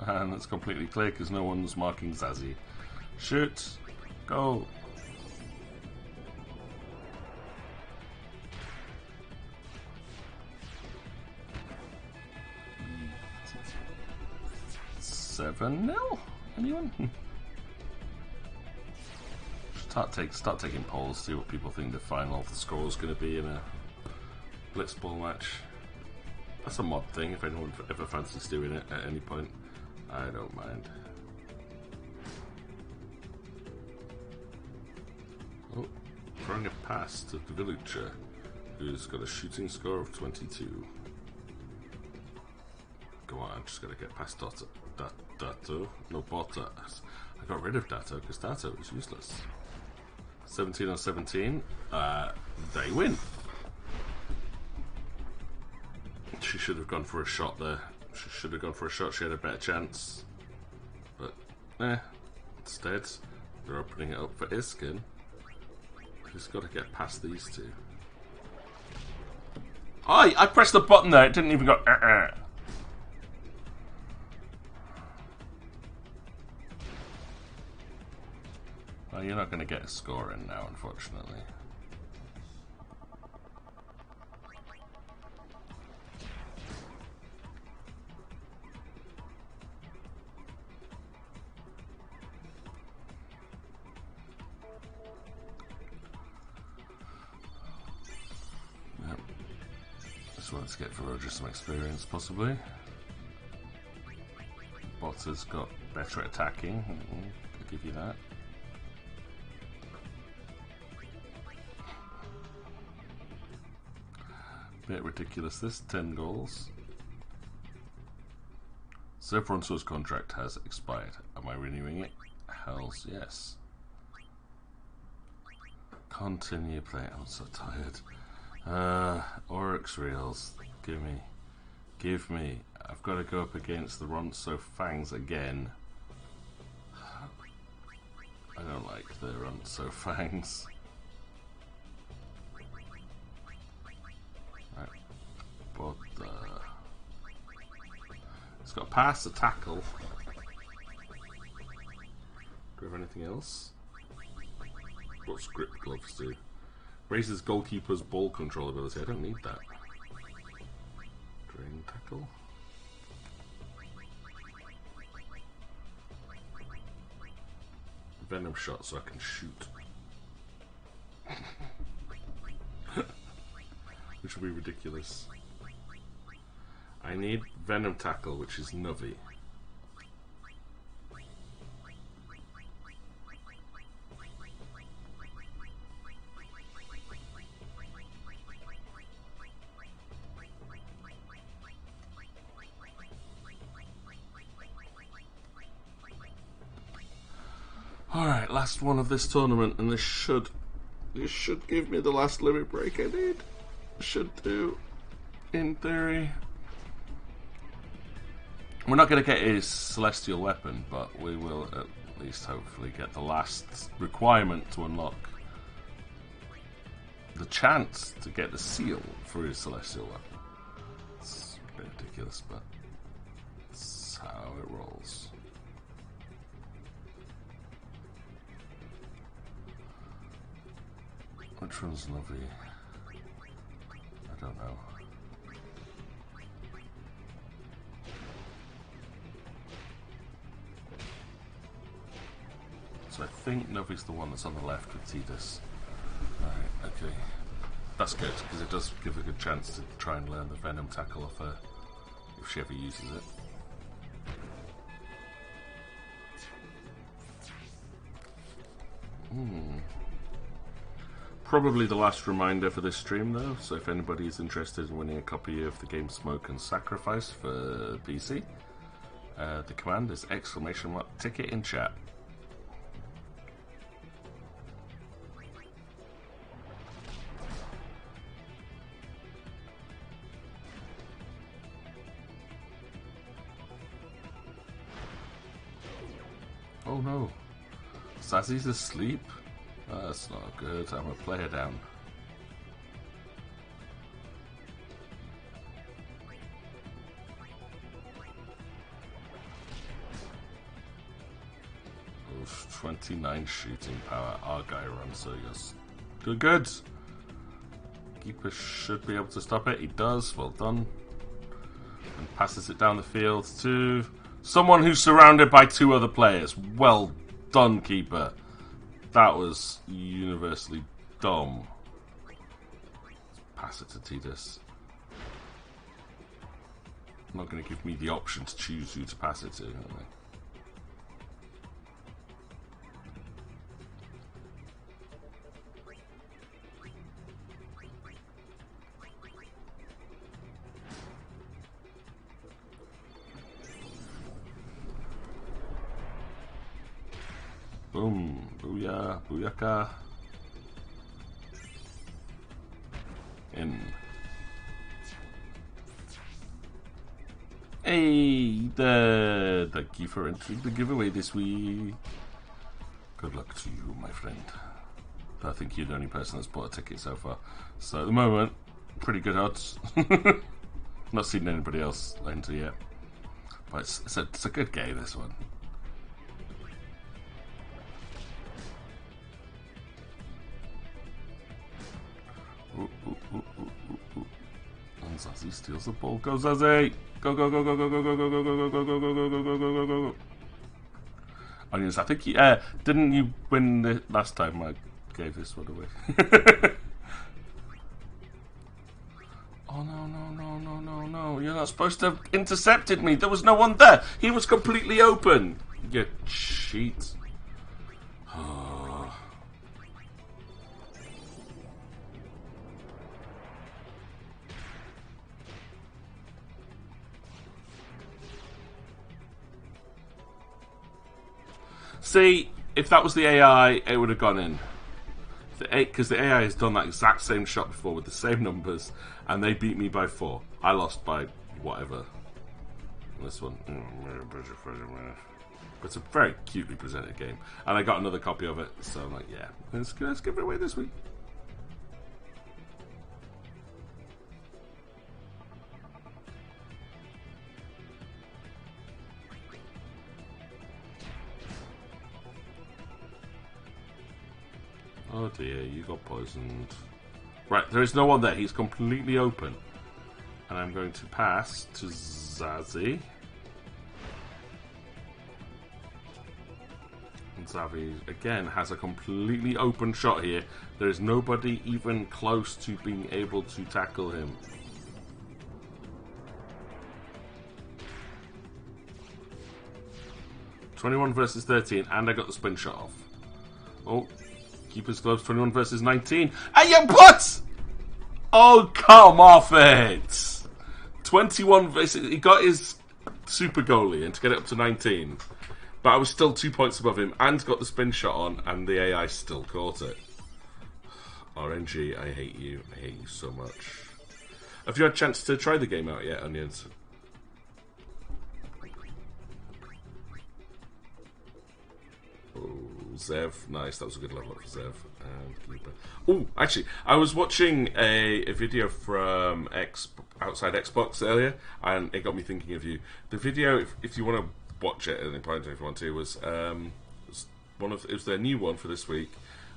And it's completely clear because no one's marking Zazzy. Shoot! Go! Seven 0? Anyone? Start taking polls, see what people think the final score is going to be in a Blitzball match. That's a mod thing. If anyone ever fancies doing it at any point, I don't mind. Oh, throwing a pass to the villager, who's got a shooting score of 22. Go on, just gotta get past Dato. No, Bottas. I got rid of Dato because Dato is useless. 17 on 17. They win. She should have gone for a shot there. She should have gone for a shot. She had a better chance. But, instead, they're opening it up for Iskin. Who's got to get past these two. Oh, I pressed the button there. It didn't even go. Well, you're not going to get a score in now, unfortunately. Let's get for Roger some experience, possibly. Bottas got better at attacking. I'll give you that. Bit ridiculous this, 10 goals. Zefronso's contract has expired. Am I renewing it? Hells yes. Continue playing. I'm so tired. Oryx Reels, give me. I've got to go up against the Ronso Fangs again. I don't like the Ronso Fangs. Right. But it's got a pass, a tackle. Do we have anything else? What's grip gloves do? Raises goalkeeper's ball control ability. I don't need that. Drain tackle. Venom shot so I can shoot. Which would be ridiculous. I need Venom tackle, which is Nuvi. last one of this tournament, and this should give me the last limit break I need. Should do, in theory. We're not going to get his celestial weapon, but we will at least hopefully get the last requirement to unlock the chance to get the seal for his celestial weapon. It's a bit ridiculous, but that's how it rolls. Which one's Navi? I don't know. So I think Navi's the one that's on the left with Tidus. Alright, okay. That's good, because it does give a good chance to try and learn the Venom tackle off her, if she ever uses it. Probably the last reminder for this stream though, so if anybody is interested in winning a copy of the game Smoke and Sacrifice for PC, the command is !ticket in chat. Oh no, Sazzy's asleep? That's not good, I'm gonna play her down. Oof, 29 shooting power, our guy runs, so yes. Good. Keeper should be able to stop it, he does, well done. And passes it down the field to someone who's surrounded by 2 other players. Well done, Keeper. That was universally dumb. Let's pass it to Tidus. Not going to give me the option to choose who to pass it to, are they? Boom, booyah, booyaka. In. Hey, thank you for entering the giveaway this week. Good luck to you, my friend. I think you're the only person that's bought a ticket so far. So at the moment, pretty good odds. Not seen anybody else enter yet. But it's a good game, this one. And Zazie steals the ball. Go Zazie! Go go go go go go go go go go go go go go go go go go go go. Onions, I think you didn't you win the last time I gave this one away? Oh no no no no no no! You're not supposed to have intercepted me. There was no one there. He was completely open. You cheat. See, if that was the AI, it would have gone in. Because the AI has done that exact same shot before with the same numbers, and they beat me by 4. I lost by whatever. This one. But it's a very cutely presented game. And I got another copy of it, so I'm like, yeah, let's give it away this week. Oh dear, you got poisoned. Right, there is no one there. He's completely open. And I'm going to pass to Zazie. And Zazie, again, has a completely open shot here. There is nobody even close to being able to tackle him. (21 versus 13), and I got the spin shot off. Oh. Keeper's gloves, 21 versus 19. And you what? Oh, come off it! 21 versus... He got his super goalie and to get it up to 19. But I was still 2 points above him and got the spin shot on, and the AI still caught it. RNG, I hate you. I hate you so much. Have you had a chance to try the game out yet, Onions? Oh, Zev. Nice, that was a good level up for Zev. Oh, actually, I was watching a video from Outside Xbox earlier, and it got me thinking of you. The video, if you want to watch it, and probably if you want to, was it was their new one for this week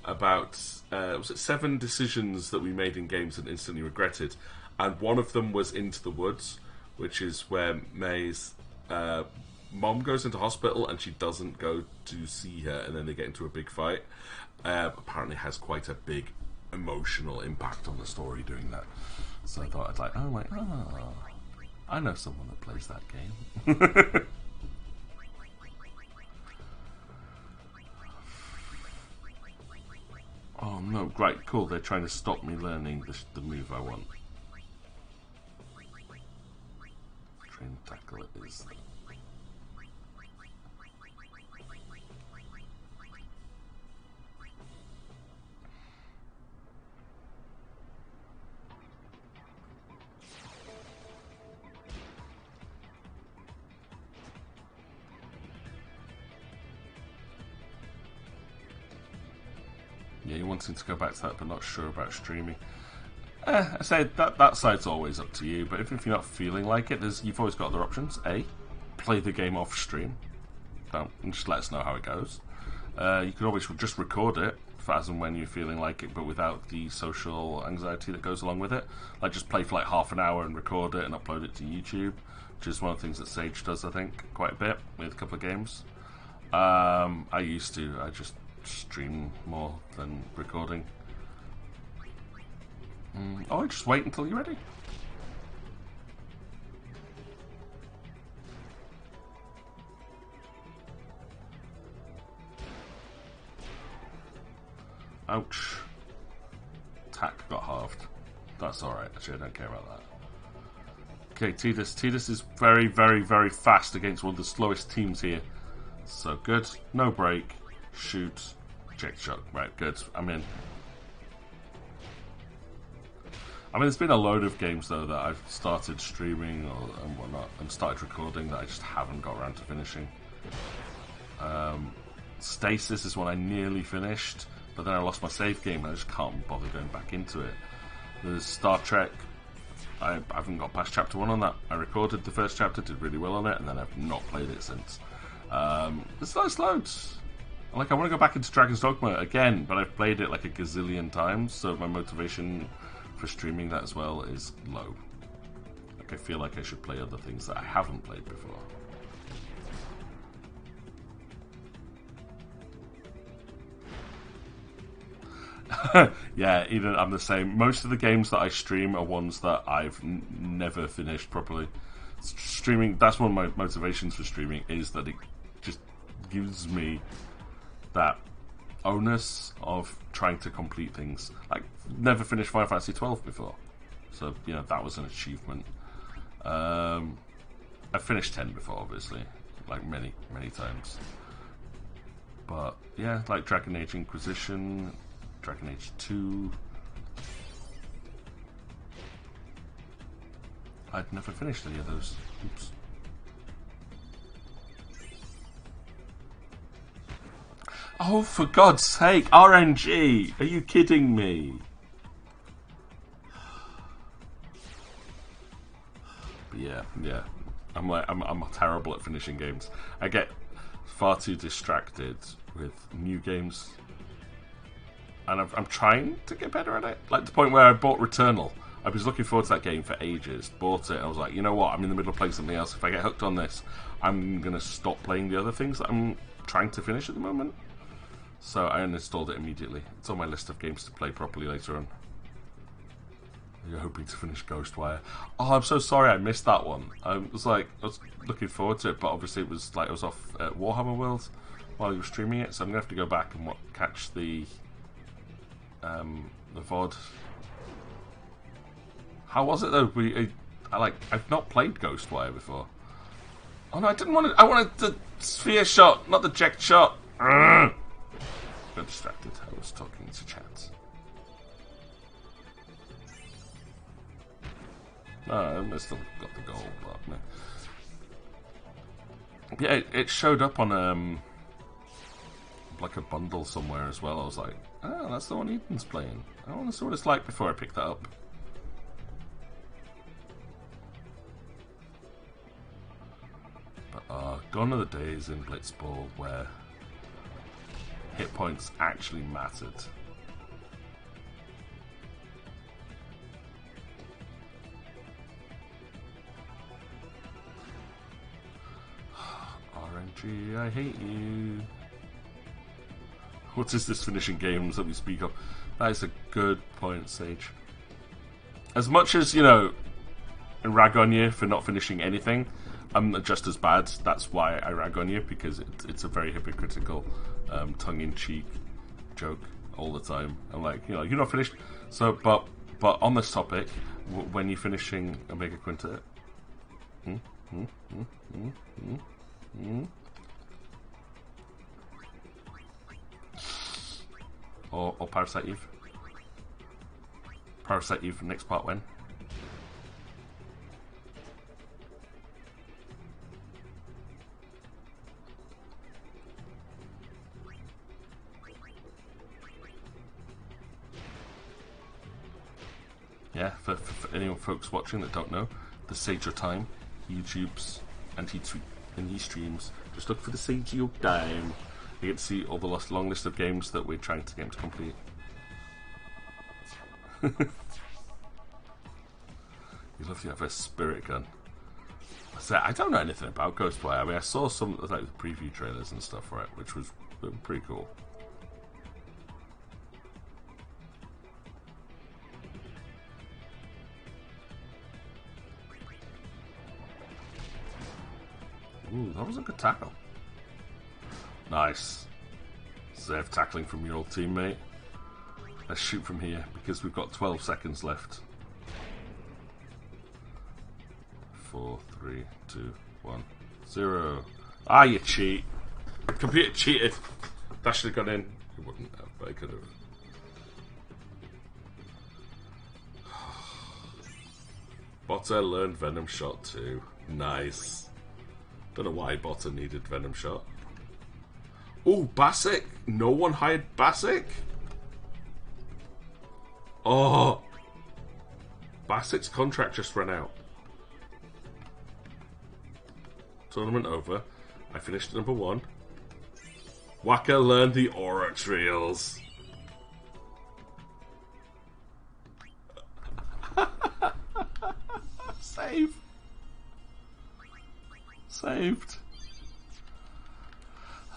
about was it 7 decisions that we made in games and instantly regretted, and one of them was Into the Woods, which is where May's mom goes into hospital and she doesn't go to see her, and then they get into a big fight. Apparently has quite a big emotional impact on the story doing that. So I thought I know someone that plays that game. Oh no, great, cool, they're trying to stop me learning the move I want. Train tackle it is. Yeah, you're wanting to go back to that, but not sure about streaming. I say that side's always up to you, but if you're not feeling like it, you've always got other options. A, play the game off stream. And just let us know how it goes. You could always just record it for as and when you're feeling like it, but without the social anxiety that goes along with it. Like just play for like half an hour and record it and upload it to YouTube, which is one of the things that Sage does, I think, quite a bit with a couple of games. I used to. I just stream more than recording. Oh, just wait until you're ready. Ouch. Attack got halved. That's alright, actually I don't care about that. Okay, Tidus is very, very, very fast against one of the slowest teams here. So good. No break. Shoot. Check shot. Right, good. I'm in. I mean, there's been a load of games, though, that I've started streaming and whatnot, and started recording that I just haven't got around to finishing. Stasis is one I nearly finished, but then I lost my save game and I just can't bother going back into it. There's Star Trek. I haven't got past chapter 1 on that. I recorded the first chapter, did really well on it, and then I've not played it since. There's loads. Like, I want to go back into Dragon's Dogma again, but I've played it like a gazillion times, so my motivation for streaming that as well is low. Like, I feel like I should play other things that I haven't played before. Yeah, even I'm the same. Most of the games that I stream are ones that I've never finished properly. Streaming, that's one of my motivations for streaming, is that it just gives me that onus of trying to complete things. Like, never finished Final Fantasy 12 before, so you know that was an achievement. I've finished 10 before, obviously, like many times. But yeah, like Dragon Age Inquisition, Dragon Age 2. I'd never finished any of those. Oops. Oh, for God's sake, RNG! Are you kidding me? But yeah. I'm terrible at finishing games. I get far too distracted with new games, and I'm trying to get better at it. Like the point where I bought Returnal. I was looking forward to that game for ages. Bought it, and I was like, you know what? I'm in the middle of playing something else. If I get hooked on this, I'm gonna stop playing the other things that I'm trying to finish at the moment. So I uninstalled it immediately. It's on my list of games to play properly later on. You're hoping to finish Ghostwire. Oh, I'm so sorry I missed that one. I was looking forward to it, but obviously it was like I was off at Warhammer World while you were streaming it, so I'm gonna have to go back and catch the VOD. How was it though? I've not played Ghostwire before. Oh no, I didn't want it. I wanted the sphere shot, not the jet shot. Got distracted. I was talking to chat. No, I still got the goal, but no. Yeah, it showed up on like a bundle somewhere as well. I was like, oh, that's the one Ethan's playing. I want to see what it's like before I pick that up. But gone are the days in Blitzball where hit points actually mattered. RNG, I hate you. What is this finishing games that we speak of? That is a good point, Sage. As much as, you know, rag on you for not finishing anything, I'm just as bad. That's why I rag on you, because it's a very hypocritical, tongue-in-cheek joke all the time. I'm like, you know, you're not finished. So, but on this topic, when you're finishing a Mega Quintet, or Parasite Eve. Parasite Eve next part when? Yeah, for anyone folks watching that don't know, the Sage of Time, YouTube's and he streams. Just look for the Sage of Time. You get to see all the long list of games that we're trying to get him to complete. You love the FFS Spirit Gun. I don't know anything about Ghostwire. I mean, I saw some like the preview trailers and stuff for it, which was pretty cool. Ooh, that was a good tackle. Nice. Zev tackling from your old teammate. Let's shoot from here because we've got 12 seconds left. 4, 3, 2, 1, 0. Ah, you cheat. Computer cheated. That should have gone in. It wouldn't have, but it could have. Botter learned Venom Shot too. Nice. Don't know why Botter needed Venom Shot. Oh, Bassick! No one hired Bassick? Oh! Bassick's contract just ran out. Tournament over. I finished number 1. Waka learned the Aura Trials. Save. Saved.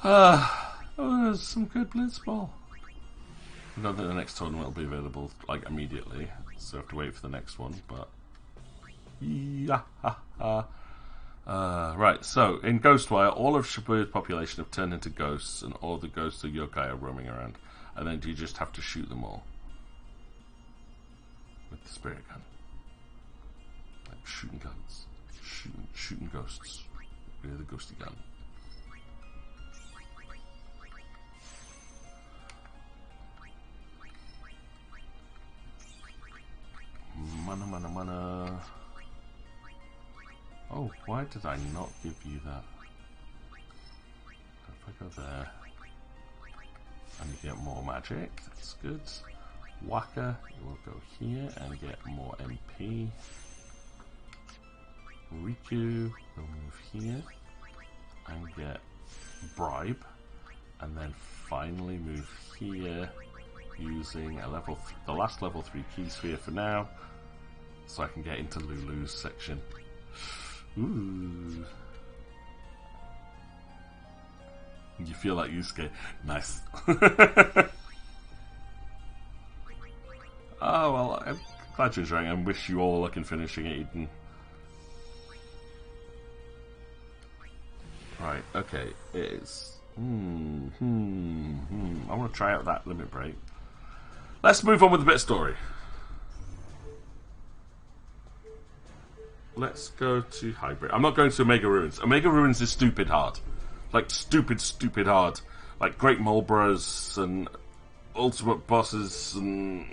Oh, there's some good Blitzball. I don't think the next tournament will be available like immediately, so I have to wait for the next one. But yeah, right. So in Ghostwire, all of Shibuya's population have turned into ghosts, and all the ghosts of yokai are roaming around. And then do you just have to shoot them all with the spirit gun, like shooting guns, shooting ghosts. With the ghosty gun. Mana. Oh, why did I not give you that? If I go there and you get more magic, that's good. Waka, you will go here and get more MP. Riku will move here and get Bribe, and then finally move here using a the last level 3 key sphere for now, so I can get into Lulu's section. Ooh. You feel like Yusuke. Nice. Oh well, I'm glad you're enjoying it and wish you all luck in finishing it, Eden. Right, okay, it is. I want to try out that limit break. Let's move on with a bit of story. let's go to Hybrid. I'm not going to Omega Ruins. Omega Ruins is stupid hard. Like, stupid hard. Like, Great Mulbras and Ultimate Bosses and...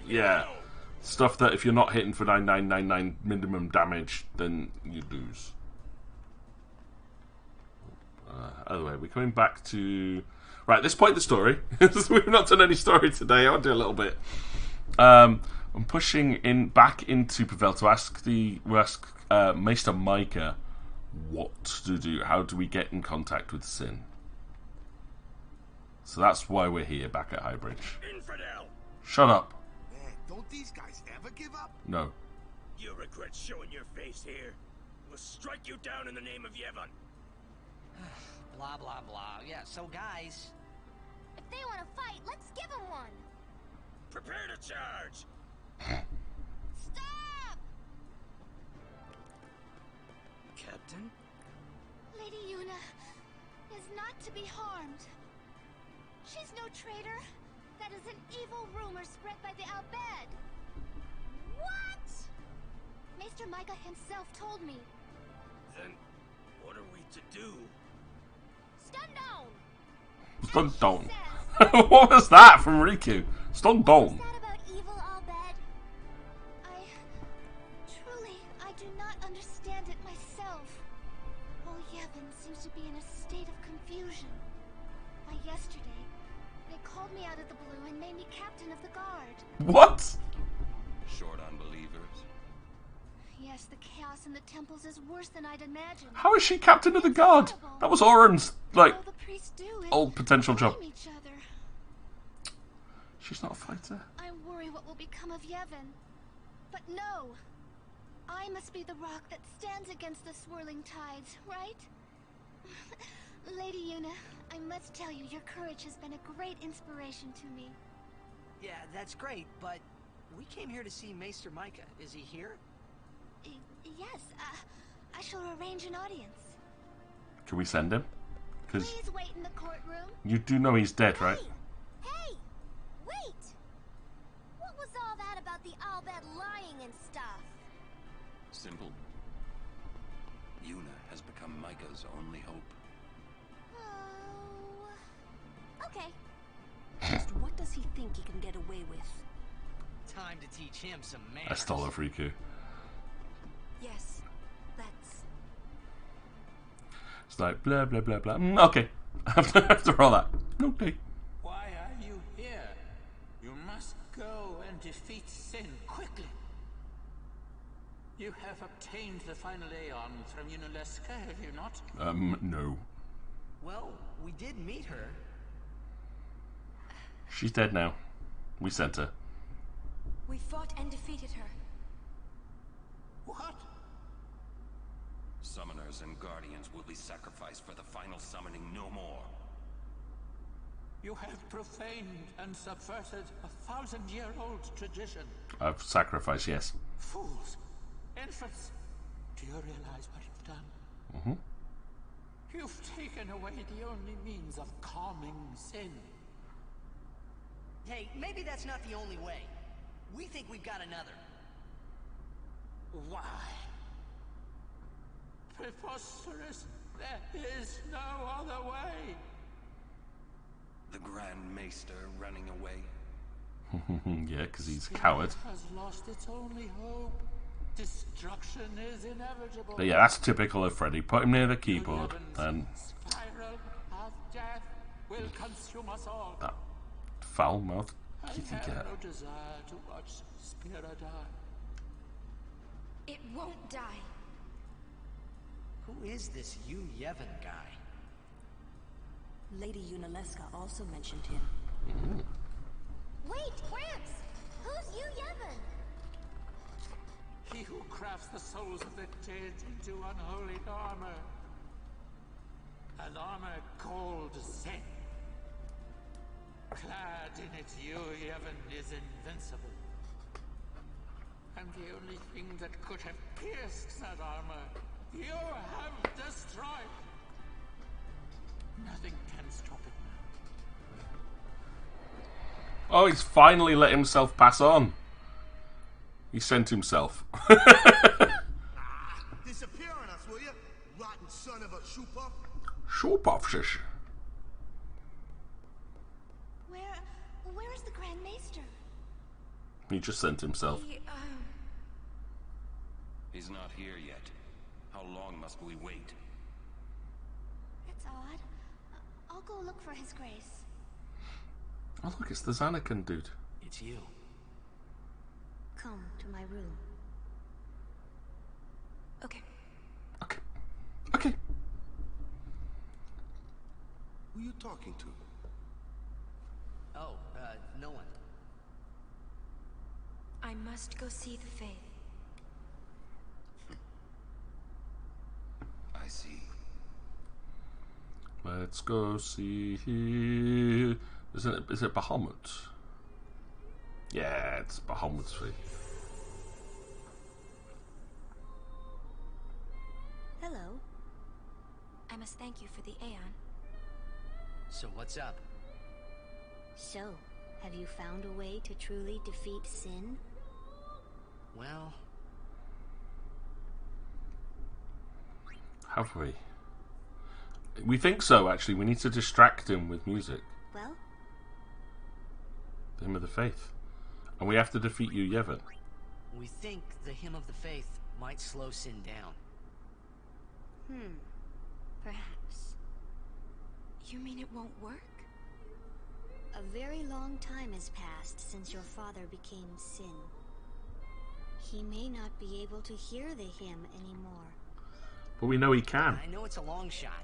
yeah. Stuff that if you're not hitting for 9999 minimum damage, then you lose. Other way, we're coming back to... Right, at this point in the story, we've not done any story today, I'll do a little bit. I'm pushing back into Pavel to ask Maester Micah what to do. How do we get in contact with Sin? So that's why we're here back at Highbridge. Infidel! Shut up. Man, don't these guys ever give up? No. You regret showing your face here. We'll strike you down in the name of Yevon. Blah, blah, blah. Yeah, so guys... If they want to fight, let's give them one. Prepare to charge! Stop! Captain? Lady Yuna is not to be harmed. She's no traitor. That is an evil rumor spread by the Al-Bed. What? Maester Micah himself told me. Then, what are we to do? Stun down! Stun down. What was that from Riku? Stun down. Is that about evil Al-Bed? I do not understand it myself. All Yevon seems to be in a state of confusion. Why, yesterday, they called me out of the blue and made me captain of the guard. What? Short on believers. Yes, the chaos in the temples is worse than I'd imagined. How is she captain of the guard? That was Oren's, like, All the priests do is old potential job. blame each other. She's not a fighter. I worry what will become of Yevon. But no! I must be the rock that stands against the swirling tides, right? Lady Yuna, I must tell you, your courage has been a great inspiration to me. Yeah, that's great, but we came here to see Maester Micah. Is he here? Yes, I shall arrange an audience. Can we send him? Because Please wait in the courtroom. you do know he's dead, right? Hey! Wait! What was all that about the Al-Bed lying and stuff? Simple. Yuna has become Micah's only hope. Oh... Okay. Just what does he think he can get away with? Time to teach him some manners. I stole off Riku. Yes, that's... It's like blah blah blah blah. Okay. After all that. Okay. Why are you here? You must go and defeat Sin quickly. You have obtained the final Aeon from Yunaleska, have you not? No. Well, we did meet her. She's dead now. We sent her. We fought and defeated her. What? Summoners and guardians will be sacrificed for the final summoning no more. You have profaned and subverted a 1,000-year-old tradition. Of sacrifice, yes. Fools! Infants! Do you realize what you've done? Mm-hmm. You've taken away the only means of calming Sin. Hey, maybe that's not the only way. We think we've got another. Why? Preposterous! There is no other way! The Grand Maester running away. Yeah, because he's a coward. It has lost its only hope. Destruction is inevitable. But yeah, that's typical of Freddy. Put him near the keyboard and Spiral of death will consume us all. that foul mouth kitty I cat. have no desire to watch Spira die. It won't die. Who is this Yu Yevon guy? Lady Yunaleska also mentioned him. Wait, Gramps! Who's you, Yevon? He who crafts the souls of the dead into unholy armor. An armor called Zen. Clad in it, Yu Yevon is invincible. And the only thing that could have pierced that armor, you have destroyed. Nothing can stop it now. Oh, he's finally let himself pass on. He sent himself. Disappear on us, will you? Rotten son of a shoe-puff. Show-puff, shish. Where is the Grand Maester? He just sent himself. He's not here yet. How long must we wait? That's odd. I'll go look for his grace. Oh look, it's the Zanarkand dude. It's you. Come to my room. Okay. Okay. Okay. Who you talking to? Oh, no one. I must go see the Faith. I see. Let's go see. Is it Bahamut? Yeah, it's Bahamut's faith. Hello. I must thank you for the Aeon. So what's up? So, have you found a way to truly defeat sin? Well, Have we? We think so, actually. We need to distract him with music. Well, The Hymn of the Faith. And we have to defeat you, Yevon. we think the Hymn of the Faith might slow sin down. perhaps. You mean it won't work? A very long time has passed since your father became sin. He may not be able to hear the hymn anymore. But we know he can, I know it's a long shot.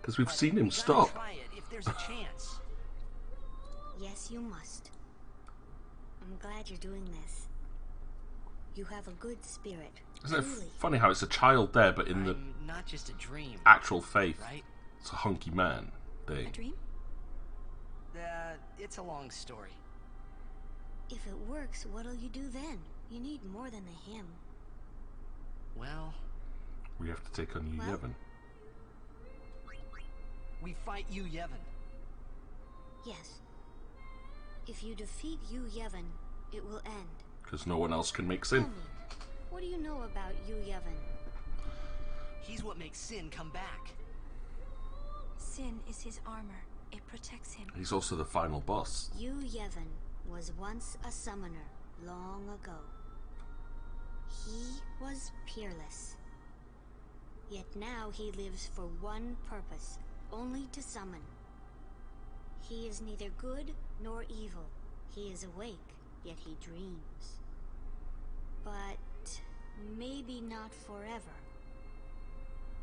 because we've but seen we him gotta stop. Try it if there's a chance. Yes, you must. I'm glad you're doing this. You have a good spirit. Isn't it Truly. funny how it's a child there, but in the I'm not just a dream, actual faith, right? it's a hunky man A thing. dream? It's a long story. If it works, what'll you do then? You need more than the hymn. Well, We have to take on you, Well- Yevon. we fight you, Yevon. Yes. If you defeat Yu Yevon, it will end. Because no one else can make Tell sin. me, what do you know about Yu Yevon? He's what makes sin come back. Sin is his armor. It protects him. He's also the final boss. Yu Yevon was once a summoner long ago. He was peerless. Yet now he lives for one purpose, only to summon. He is neither good nor evil. He is awake, yet he dreams. But maybe not forever.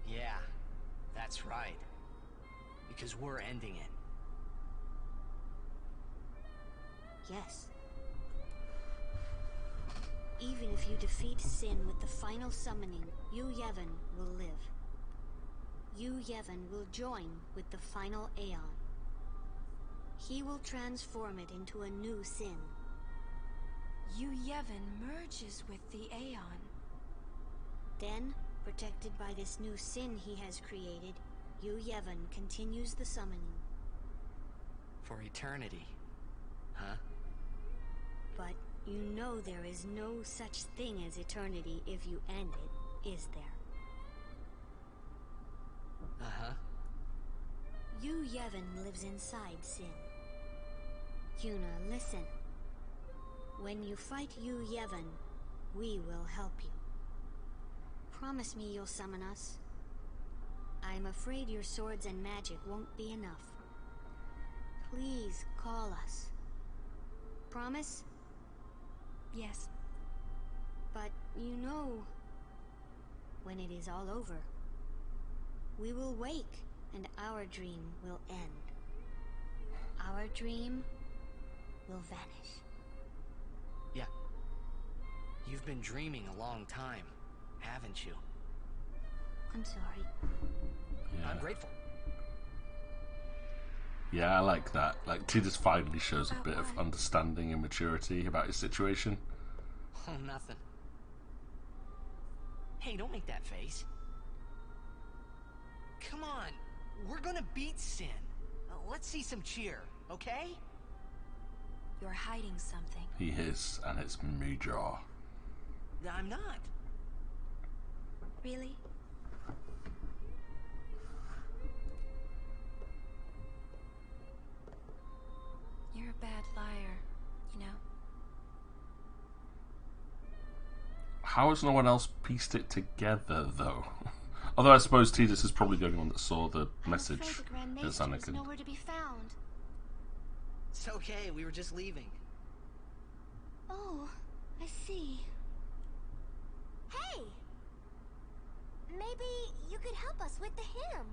Yeah, that's right. Because we're ending it. Yes. Even if you defeat sin with the final summoning, Yu Yevon will live. Yu Yevon will join with the final Aeon. He will transform it into a new sin. Yu Yevon merges with the Aeon. Then, protected by this new sin he has created, Yu Yevon continues the summoning. For eternity. Huh? But you know there is no such thing as eternity if you end it, is there? Uh-huh. Yu Yevon lives inside sin. Yuna, listen. When you fight Yu Yevon, we will help you. Promise me you'll summon us. I'm afraid your swords and magic won't be enough. Please call us. Promise? Yes. But you know, when it is all over, we will wake and our dream will end. Our dream will vanish. Yeah. You've been dreaming a long time, haven't you? I'm sorry. Yeah. I'm grateful. Yeah, I like that. Like, Tidus finally shows a About bit of what? understanding and maturity about his situation. Oh, nothing. Hey, don't make that face. Come on, we're gonna beat sin. Let's see some cheer, okay? You're hiding something. He is, and it's major. I'm not. Really? You're a bad liar, you know? How has no one else pieced it together, though? Although I suppose Tidus is probably the only one that saw the message I'm afraid the Grand that Maester is Zanarkand. nowhere to be found. It's okay, we were just leaving. Oh, I see. Hey! Maybe you could help us with the hymn.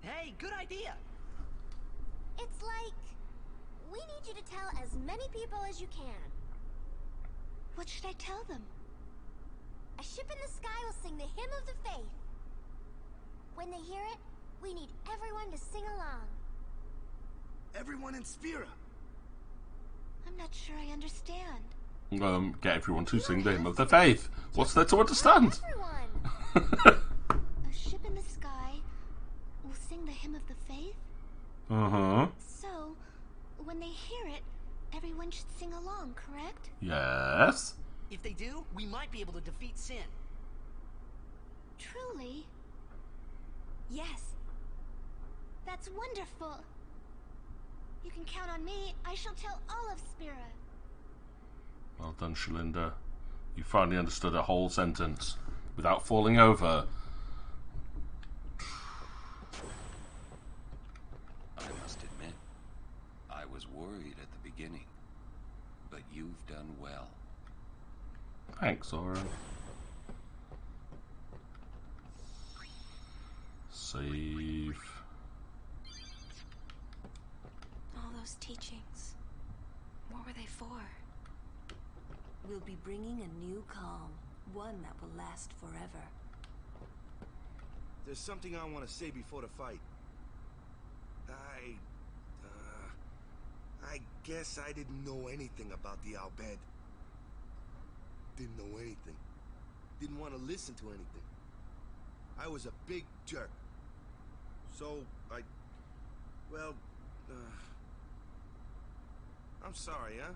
Hey, good idea! It's like, we need you to tell as many people as you can. What should I tell them? A ship in the sky will sing the hymn of the faith. When they hear it, we need everyone to sing along. Everyone in Spira. I'm not sure I understand. Get everyone to sing the hymn of the faith. What's there to understand? Everyone! A ship in the sky will sing the hymn of the faith? Uh-huh. So, when they hear it, everyone should sing along, correct? Yes. If they do, we might be able to defeat Sin. Truly? Yes. That's wonderful. You can count on me. I shall tell all of Spira. Well done, Shalinda. You finally understood a whole sentence without falling over. I must admit, I was worried at the beginning, but you've done well. Thanks, Oren. Save. All those teachings. What were they for? We'll be bringing a new calm, one that will last forever. There's something I want to say before the fight. I guess I didn't know anything about the Al Bhed. Didn't know anything. Didn't want to listen to anything. I was a big jerk. So, I'm sorry, huh?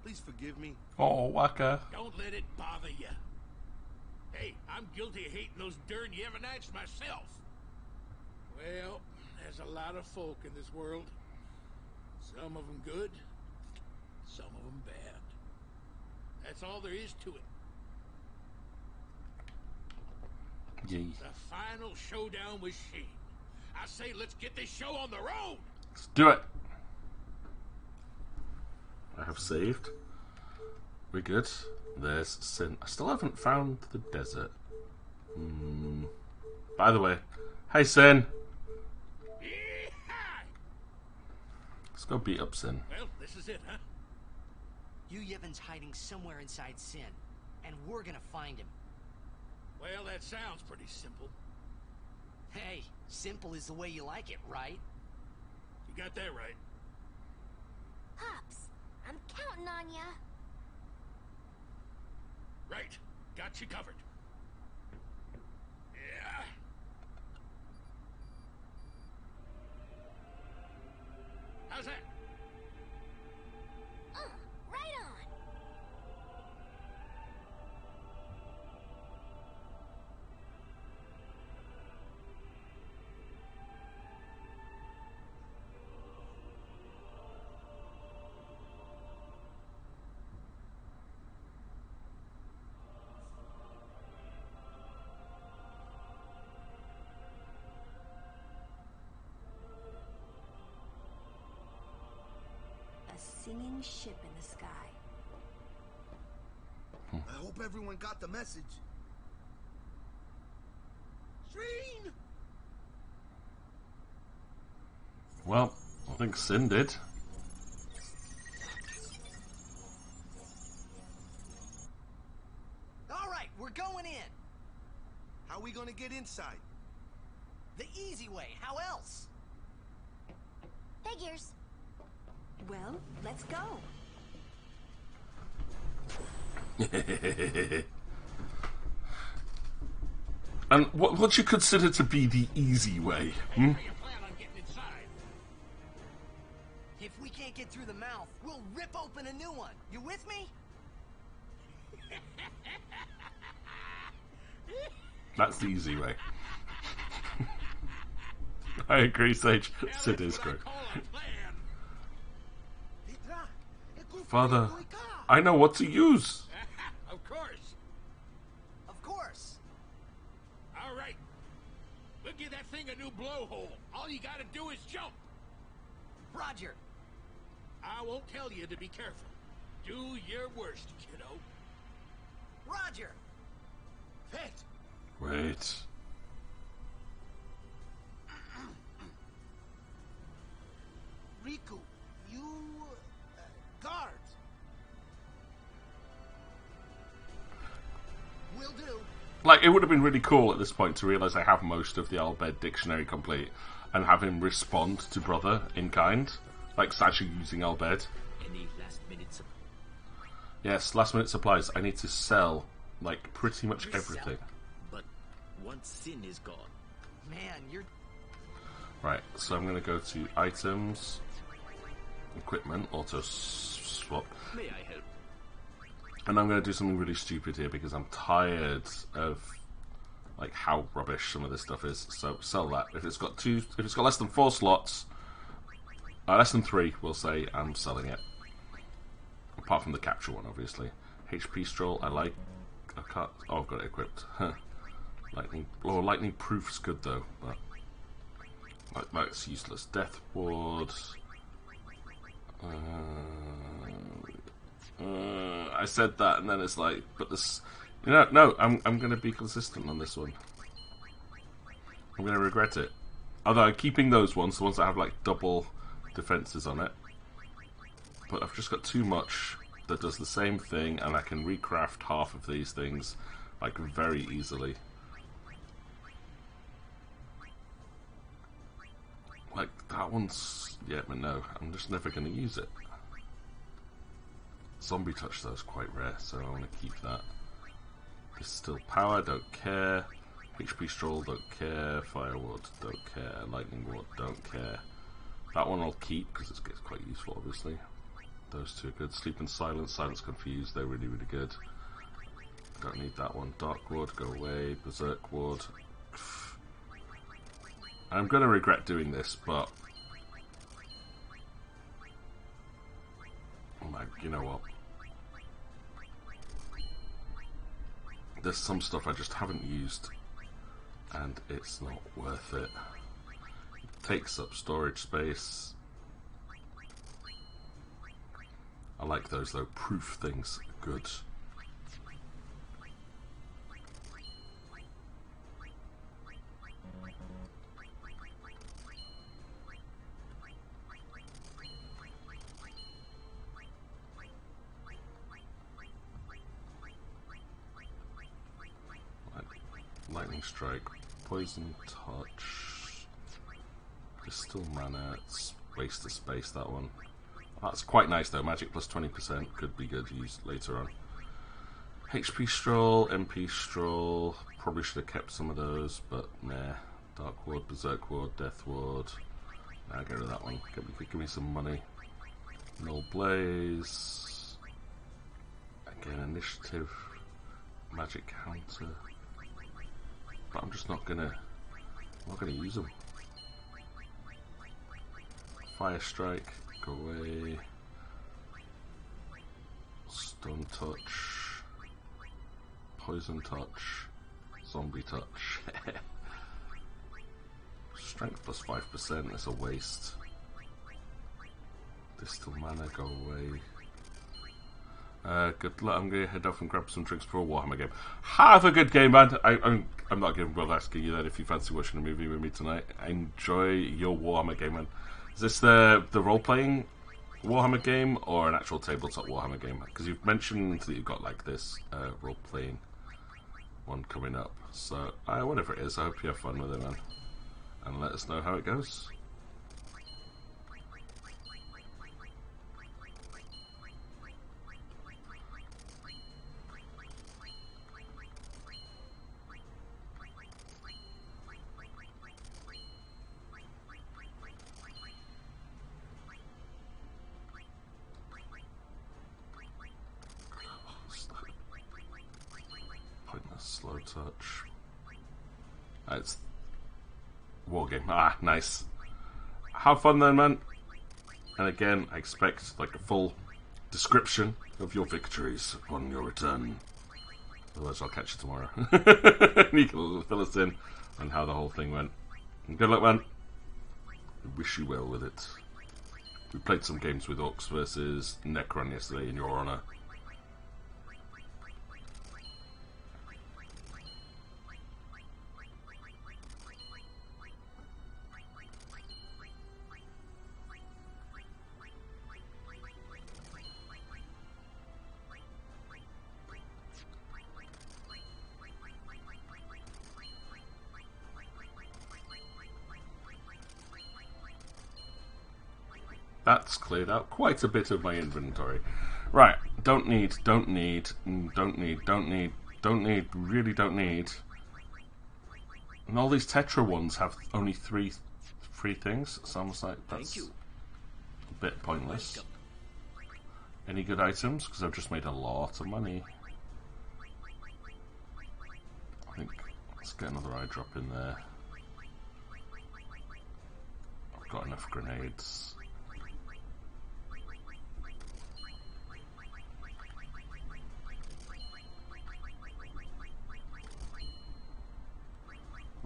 Please forgive me. Oh, Waka. Don't let it bother you. Hey, I'm guilty of hating those darn Yevonites myself. Well, there's a lot of folk in this world. Some of them good, some of them bad. That's all there is to it. Yay. The final showdown with Sheen. I say let's get this show on the road. Let's do it. I have saved. We're good. There's Sin. I still haven't found the desert. By the way, hey Sin. Let's go beat up Sin. Well, this is it, huh? Yu Yevon's hiding somewhere inside Sin, and we're gonna find him. Well, that sounds pretty simple. Hey, simple is the way you like it, right? You got that right. Pops, I'm counting on ya. Right. Got you covered. Yeah. How's that? Right on. A singing ship in the sky. I hope everyone got the message. Sheen! Well, I think Sin did. All right, we're going in. How we gonna get inside? The easy way. How else? Figures. Well, let's go. And what would you consider to be the easy way? How you plan on getting inside? If we can't take it through the mouth, we'll rip open a new one. You with me? That's the easy way. I agree, Sage. Sid is great. Father, I know what to use. Of course. Of course. All right. We'll give that thing a new blowhole. All you gotta do is jump. Roger. I won't tell you to be careful. Do your worst, kiddo. Roger. Fit. Wait. Riku, you... guard. Will do. Like, it would have been really cool at this point to realise I have most of the Al Bhed dictionary complete and have him respond to brother in kind. Like, actually using Al Bhed. Any last-minute supply? Yes, last minute supplies. I need to sell, like, pretty much everything. But once Sin is gone... Man, you're... Right, so I'm going to go to items, equipment, auto swap. May I help? And I'm going to do something really stupid here because I'm tired of like how rubbish some of this stuff is. So sell that. If it's got less than 4 slots, less than 3, we'll say, I'm selling it. Apart from the capture one, obviously. HP stroll, I like. I can't. Oh, I've got it equipped. Lightning. Oh, lightning proof's good though, but that's useless. Death ward. I said that, and then it's like, but this, no, I'm going to be consistent on this one. I'm going to regret it. Although keeping those ones, the ones that have like double defenses on it, but I've just got too much that does the same thing, and I can recraft half of these things like very easily. Like that one's, yeah, but no, I'm just never going to use it. Zombie touch though is quite rare, so I want to keep that. Distill power, don't care. HP stroll, don't care. Fire ward, don't care. Lightning ward, don't care. That one I'll keep because it's quite useful, obviously. Those two are good. Sleep and silence, silence confused, they're really, really good. Don't need that one. Dark ward, go away. Berserk ward. I'm going to regret doing this, but you know what? There's some stuff I just haven't used, and it's not worth it. It takes up storage space. I like those though. Proof things are good. Lightning strike, poison touch, distill mana, it's waste of space, that one. That's quite nice though, magic plus 20%, could be good used later on. HP stroll, MP stroll, probably should have kept some of those, but nah. Dark ward, berserk ward, death ward, nah, get rid of that one, give me some money. Null blaze, again initiative, magic counter. But I'm just not gonna use them. Fire strike, go away. Stone touch, poison touch, zombie touch. Strength plus 5%, that's a waste. Distill mana, go away. Good luck. I'm going to head off and grab some drinks for a Warhammer game. Have a good game, man. I'm not going to bother asking you that if you fancy watching a movie with me tonight. Enjoy your Warhammer game, man. Is this the role-playing Warhammer game or an actual tabletop Warhammer game? Because you've mentioned that you've got like this role-playing one coming up. So, whatever it is, I hope you have fun with it, man. And let us know how it goes. Slow touch. It's wargame. Ah, nice. Have fun then, man. And again, I expect like a full description of your victories upon your return. Otherwise, I'll catch you tomorrow. You can fill us in on how the whole thing went. And good luck, man. I wish you well with it. We played some games with Orcs versus Necron yesterday in your honour. That's cleared out quite a bit of my inventory. Right, don't need, really don't need. And all these Tetra ones have only three things, so I'm like, that's a bit pointless. Any good items? Because I've just made a lot of money. I think, let's get another eye drop in there. I've got enough grenades.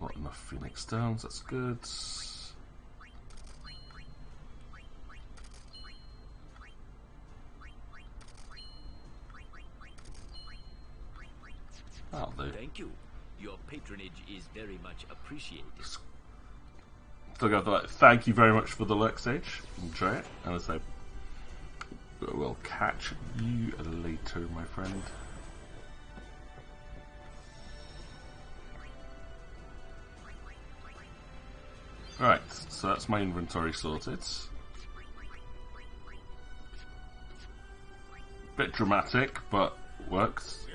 Not enough Phoenix Stones, that's good. That'll do. Thank you. Your patronage is very much appreciated. Still got that. Thank you very much for the lurk stage. Enjoy it. And as I will catch you later, my friend. Right, so that's my inventory sorted. Bit dramatic, but works.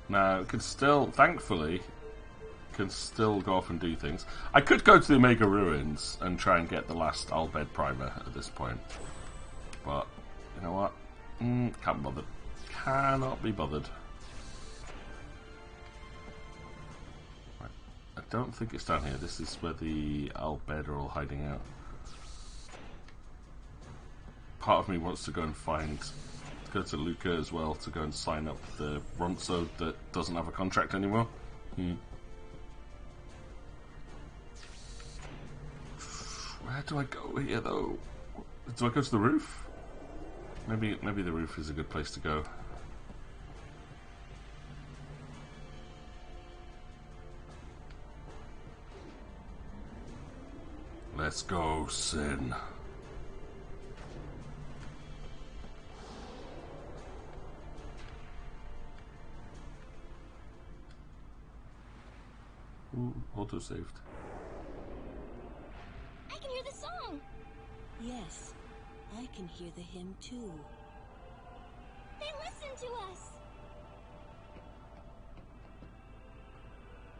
Now, can still, thankfully, can still go off and do things. I could go to the Omega Ruins and try and get the last Al Bhed primer at this point. But, you know what? Can't bother. Cannot be bothered. I don't think it's down here. This is where the Al Bhed are all hiding out. Part of me wants to go and go to Luca as well to go and sign up the Ronso that doesn't have a contract anymore. Where do I go here though? Do I go to the roof? Maybe the roof is a good place to go. Let's go, Sin. Ooh, auto-saved. I can hear the song! Yes, I can hear the hymn too. They listen to us!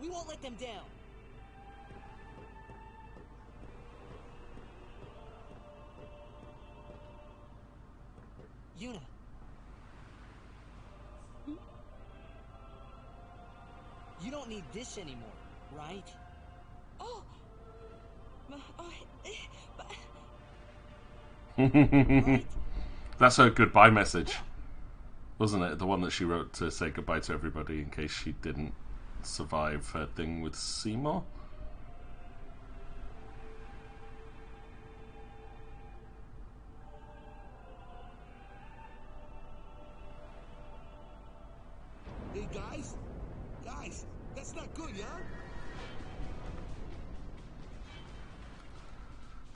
We won't let them down. Yuna. You don't need this anymore, right? Oh! Right? That's her goodbye message, wasn't it? The one that she wrote to say goodbye to everybody in case she didn't survive her thing with Seymour. Hey guys, that's not good, yeah?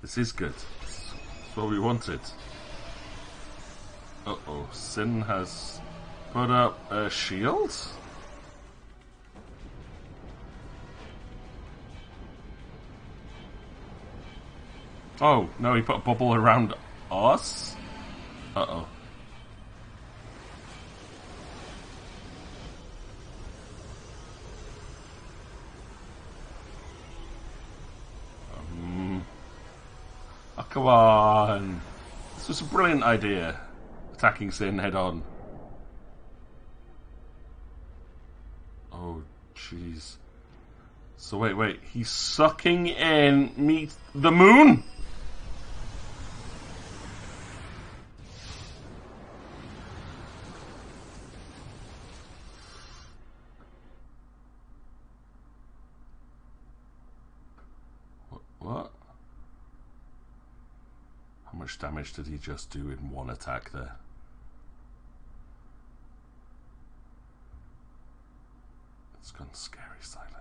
This is good. It's what we wanted. Uh-oh, Sin has put up a shield? Oh, no, he put a bubble around us? Uh-oh. Oh, come on. This was a brilliant idea. Attacking Sin head on. jeez. So wait. He's sucking in the moon? What? How much damage did he just do in one attack there? It's gone scary silent.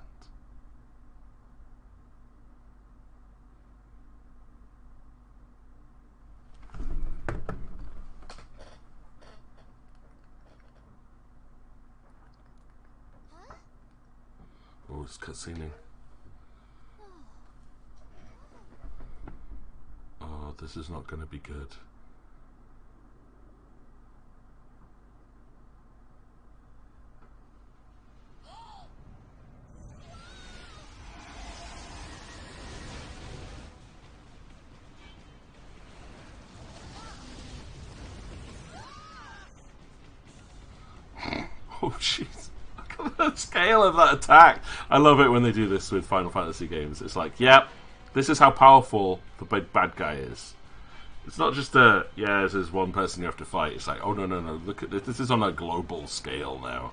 Oh, it's cutscening. Oh, this is not going to be good. Oh, jeez. Look at the scale of that attack. I love it when they do this with Final Fantasy games. It's like, yep, this is how powerful the big bad guy is. It's not just there's one person you have to fight. It's like, oh, no, look at this. This is on a global scale now.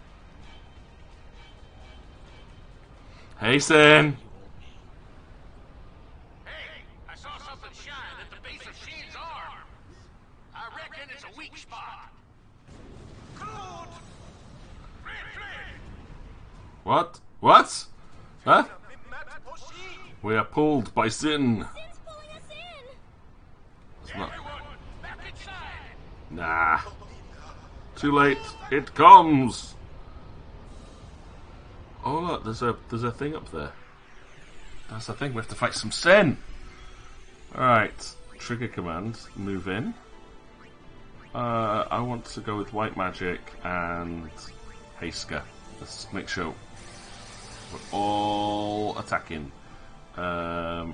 Hey, Sin. Hey, I saw something shine at the base of Shane's arm. I reckon it's a weak spot. Good. What? What? Huh? We are pulled by Sin. Sin's pulling us in. It's not. Everyone, back inside. Nah. Too late. It comes. Oh look, there's a thing up there. That's the thing. We have to fight some Sin. All right. Trigger command. Move in. I want to go with white magic and Heiska. Let's make sure we're all attacking. Actually,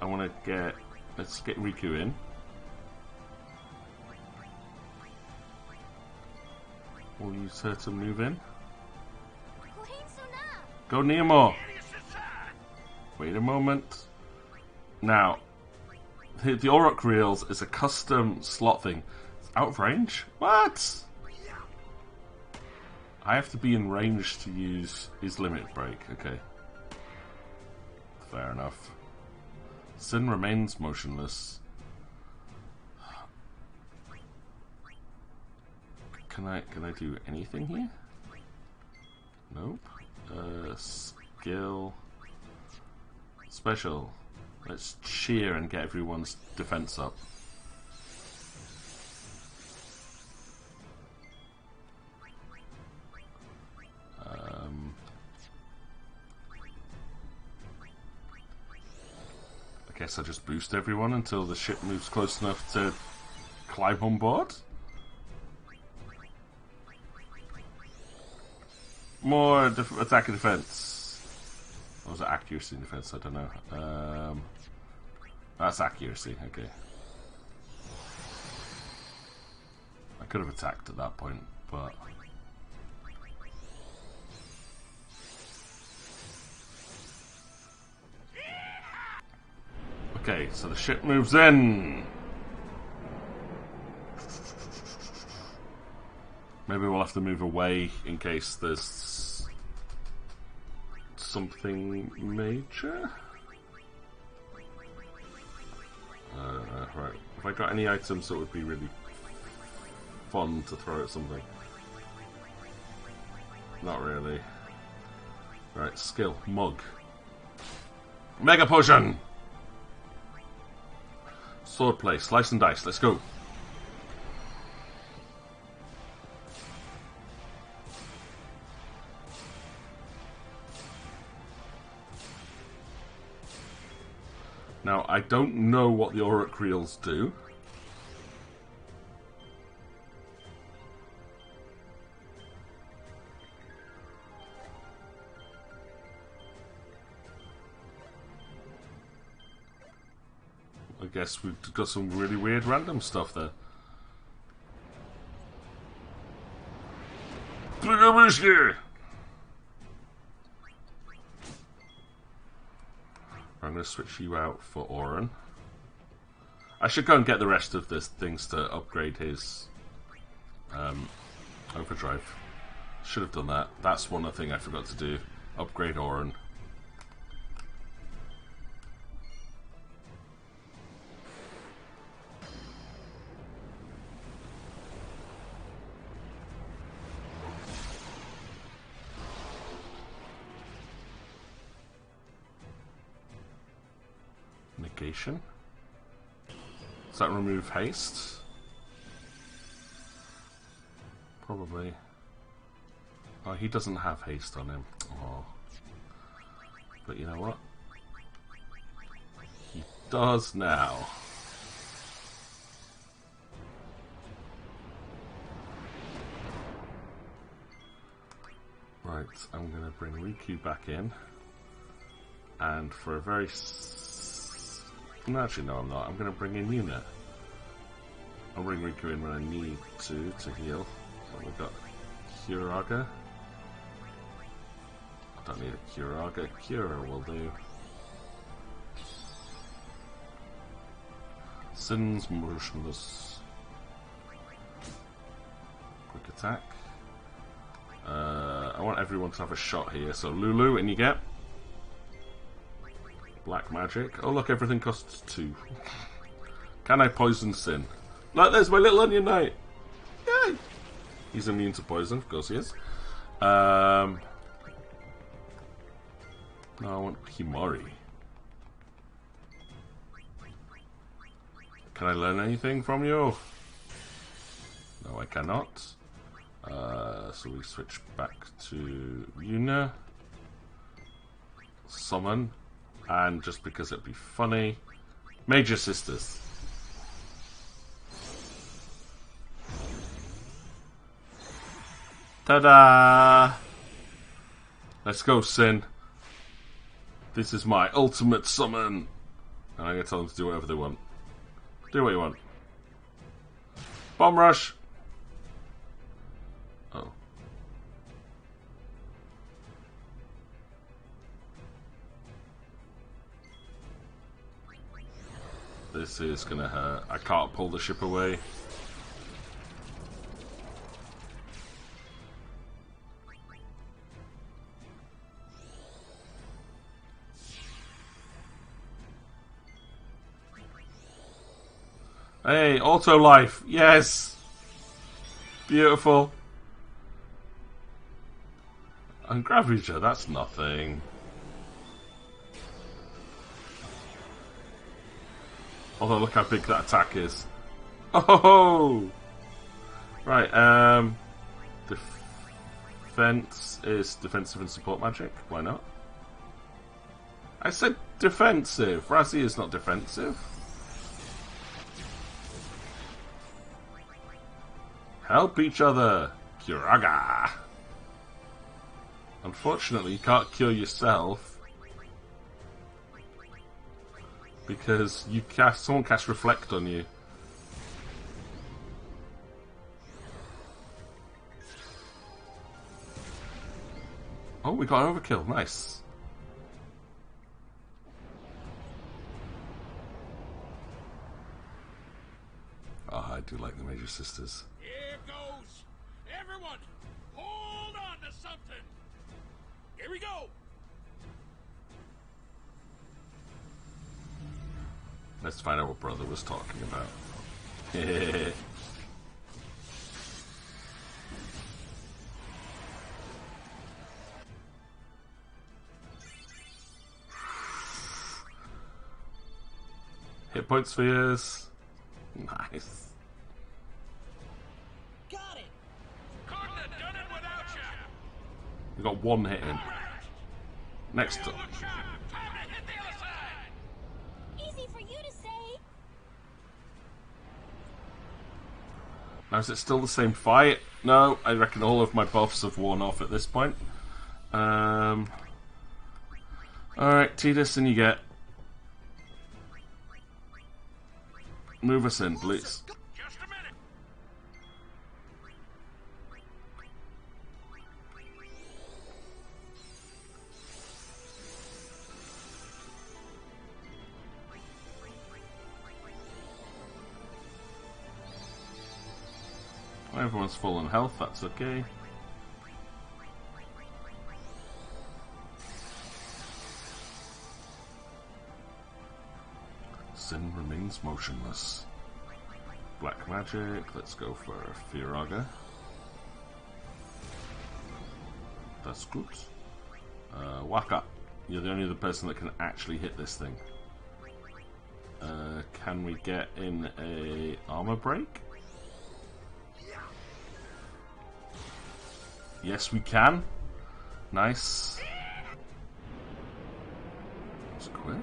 I want to get. Let's get Riku in. We'll use her to move in. Go Nemo. Wait a moment. Now, the Auroch Reels is a custom slot thing. It's out of range? What? I have to be in range to use his limit break. Okay. Fair enough. Sin remains motionless. Can I do anything here? Nope. Skill. Special. Let's cheer and get everyone's defense up. I guess I just boost everyone until the ship moves close enough to climb on board. More attack and defense. Or was it accuracy and defense? I don't know. That's accuracy, okay. I could have attacked at that point, but... Okay, so the ship moves in. Maybe we'll have to move away in case there's something major. Right. If I got any items that would be really fun to throw at something. Not really. Right, skill. Mug. Mega Potion! Swordplay. Slice and dice. Let's go. Now, I don't know what the Auroch Reels do. I guess we've got some really weird random stuff there. going to switch you out for Oren. I should go and get the rest of the things to upgrade his overdrive. Should have done that. That's one other thing I forgot to do. Upgrade Oren. Negation. Does that remove haste? Probably. Oh, he doesn't have haste on him. Oh. But you know what? He does now. Right, I'm going to bring Riku back in. And for a very... No, actually, no, I'm not. I'm going to bring in Yuna. I'll bring Riku in when I need to heal. So we've got Kuraga. I don't need a Kuraga. Cura will do. Sin's motionless. Quick attack. I want everyone to have a shot here. So Lulu, in you get. Black magic. Oh look, everything costs 2. Can I poison Sin? Look, there's my little onion knight. Yay! He's immune to poison, of course he is. No, I want Himori. Can I learn anything from you? No, I cannot. So we switch back to Yuna. Summon. And just because it'd be funny, Major Sisters. Ta-da! Let's go, Sin. This is my ultimate summon. And I'm going to tell them to do whatever they want. Do what you want. Bomb rush! Oh. This is gonna hurt. I can't pull the ship away. Hey, auto life. Yes. Beautiful. And Graviture, that's nothing. Although look how big that attack is. Oh! Right, defense is defensive and support magic. Why not? I said defensive. Razzie is not defensive. Help each other. Kuraga. Unfortunately, you can't cure yourself because you cast. Someone cast Reflect on you. Oh, we got an overkill. Nice. Oh, I do like the Major Sisters. Here goes! Everyone, hold on to something! Here we go! Let's find out what Brother was talking about. Hit point spheres. Nice. Got it! Couldn't have done it without you! We got one hit in. Next up. Easy for you to say. Now, is it still the same fight? No, I reckon all of my buffs have worn off at this point. Alright, Tidus, and you get. Move us in, please. Just a minute! Everyone's full on health, that's okay. Sin remains motionless. Black magic, let's go for Firaga. That's good. Waka, you're the only other person that can actually hit this thing. Can we get in a armor break? Yes, we can. Nice. That's quick.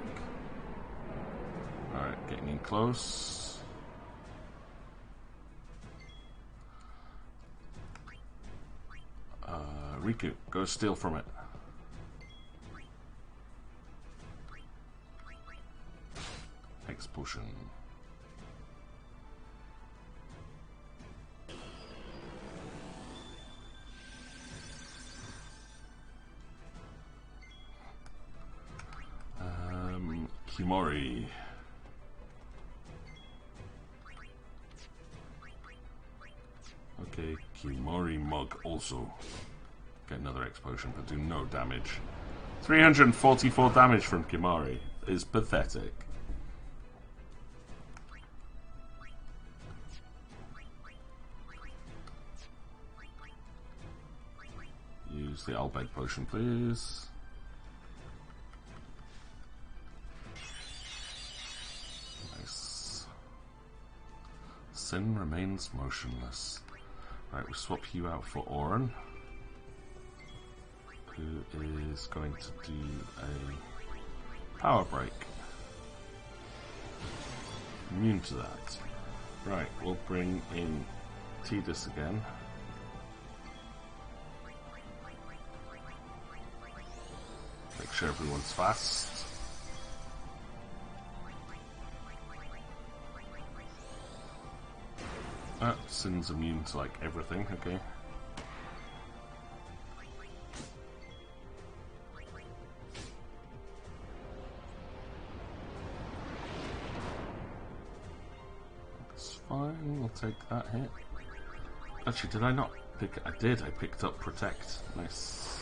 Alright, getting in close. Riku, go steal from it. Hex potion. Kimori. Okay, Kimori mug also. Get another X potion, but do no damage. 344 damage from Kimori is pathetic. Use the Albed potion, please. Nice. Sin remains motionless. Right, we'll swap you out for Oren, who is going to do a power break. Immune to that. Right, we'll bring in Tidus again. Make sure everyone's fast. Sin's immune to like everything, okay. That's fine, we'll take that hit. Actually, did I not pick it? I did, I picked up Protect. Nice.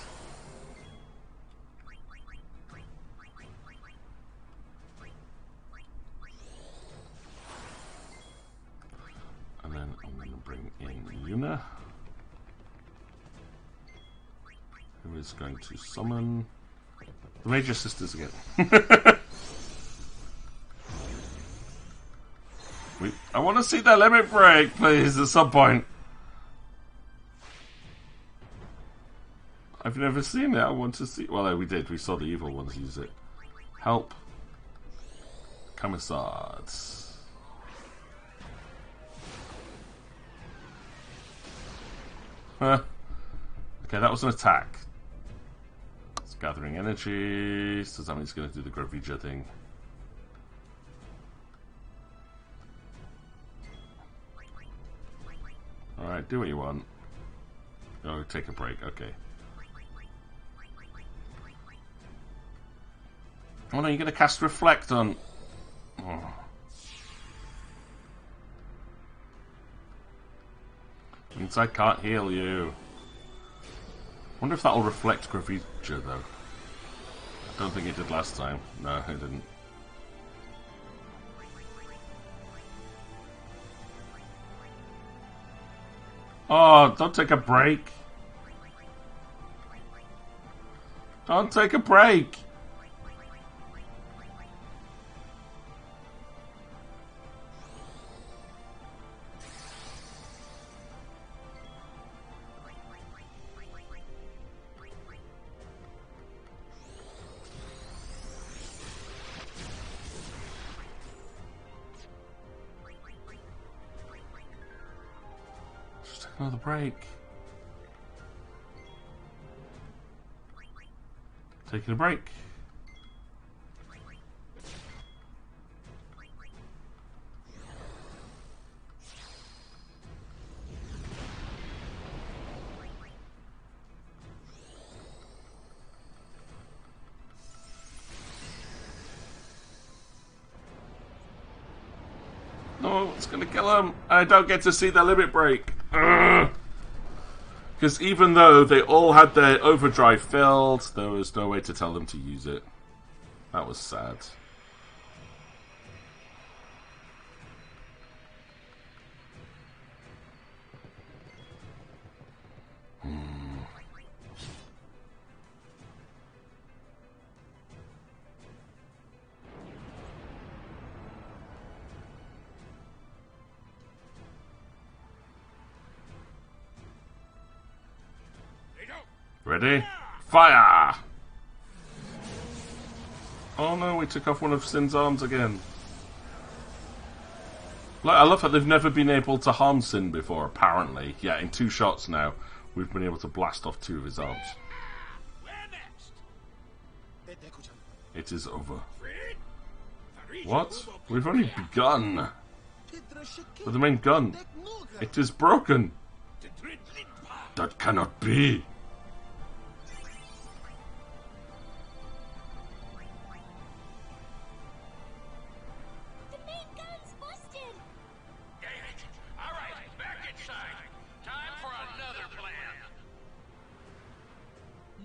And then I'm going to bring in Yuna, who is going to summon the Major Sisters again. I want to see their limit break, please, at some point. I've never seen it. I want to see. Well, we did. We saw the evil ones use it. Help. Camisards. Okay, that was an attack. It's gathering energy. So that means it's going to do the Gravija thing. Alright, do what you want. Oh, take a break. Okay. Oh no, you're going to cast Reflect on... Oh. Means I can't heal you. Wonder if that'll reflect Gravija though. I don't think it did last time. No, it didn't. Oh, don't take a break. Don't take a break. Another break. Taking a break. No, it's gonna kill him. I don't get to see the limit break. Because even though they all had their overdrive filled, there was no way to tell them to use it. That was sad. Ready? Fire! Oh no, we took off one of Sin's arms again. Like, I love how they've never been able to harm Sin before, apparently. Yeah, in 2 shots now, we've been able to blast off 2 of his arms. It is over. What? We've only begun. But the main gun, it is broken. That cannot be.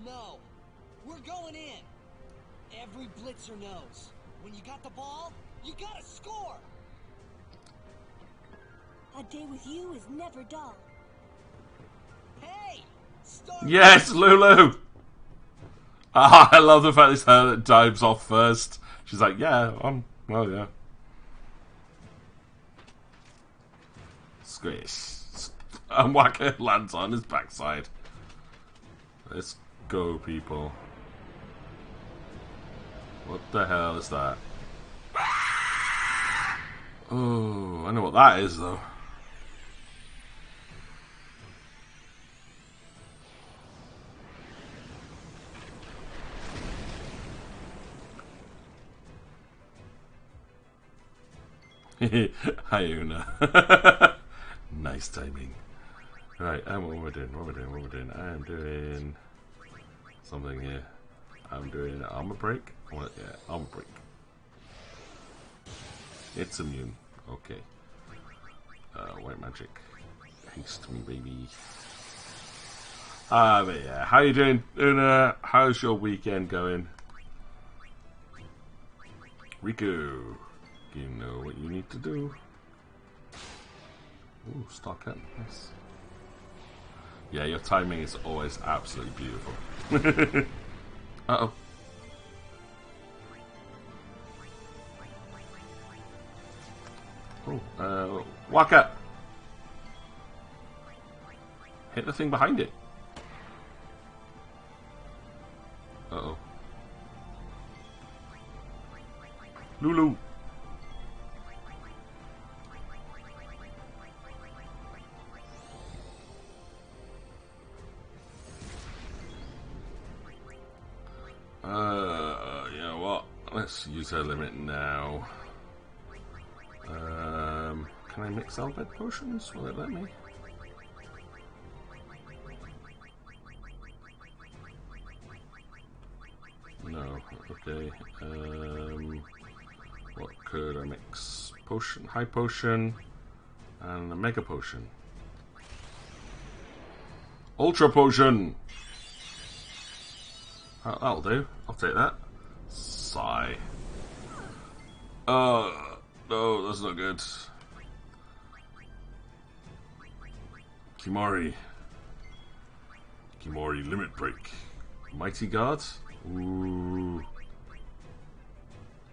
No, we're going in. Every blitzer knows. When you got the ball, you gotta score. A day with you is never dull. Hey, yes, Lulu. Ah, I love the fact it's her that dives off first. She's like, yeah, well, yeah. Squish. And Whacker lands on his backside. Let's go, people. What the hell is that? Oh, I know what that is, though. Hi, Una. Nice timing. Right, and what we're doing, I am doing something here. I'm doing armor break. What? Yeah, armor break. It's immune. Okay. White magic. Haste me, baby. But yeah, how you doing, Una? How's your weekend going? Riku, you know what you need to do. Ooh, star cut. Nice. Yeah, your timing is always absolutely beautiful. Uh-oh. Oh, walk up. Hit the thing behind it. Uh-oh. Lulu. You know what? Let's use her limit now. Can I mix Albed potions? Will it let me? No. Okay. What could I mix? Potion, high potion, and a mega potion. Ultra potion. That'll do. I'll take that. Sigh. No, that's not good. Kimori. Kimori limit break. Mighty Guard? Ooh.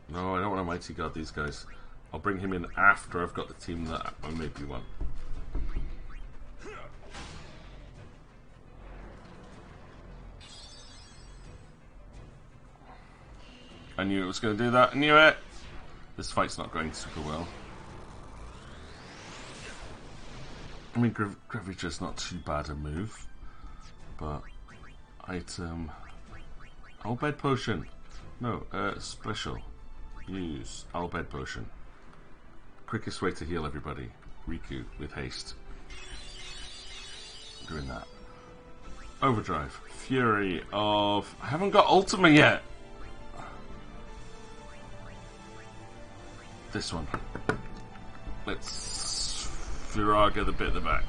No, I don't want to Mighty Guard these guys. I'll bring him in after I've got the team that I maybe want. I knew it was going to do that. I knew it. This fight's not going super well. I mean, Gravita's not too bad a move, but item, Albed potion. No, special. Use Albed potion. Quickest way to heal everybody. Riku with haste. Doing that. Overdrive. Fury of. I haven't got Ultima yet. This one. Let's Firaga the bit at the back.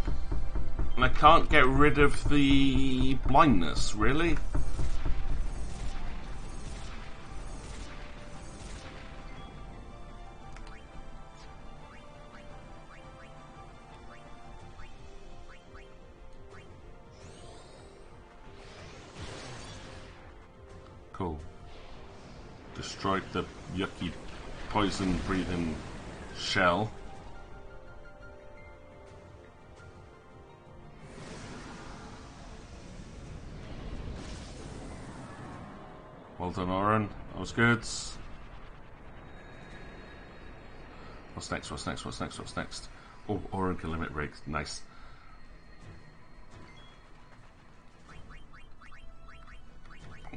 And I can't get rid of the blindness, really? Cool. Destroyed the yucky poison breathing shell. Well done, Oren. That was good. What's next? What's next? What's next? What's next? Oh, Oren can limit break. Nice.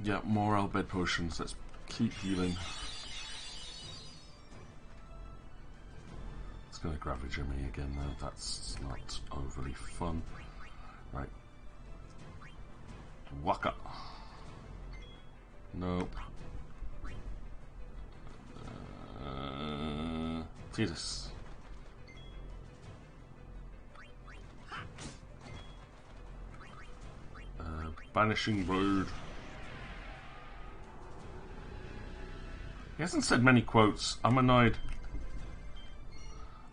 Yeah, more Albed potions. Let's keep healing. It's going to Gravager me again, though. That's not overly fun. Right. Waka. Nope. Titus. Banishing Road. He hasn't said many quotes. I'm annoyed.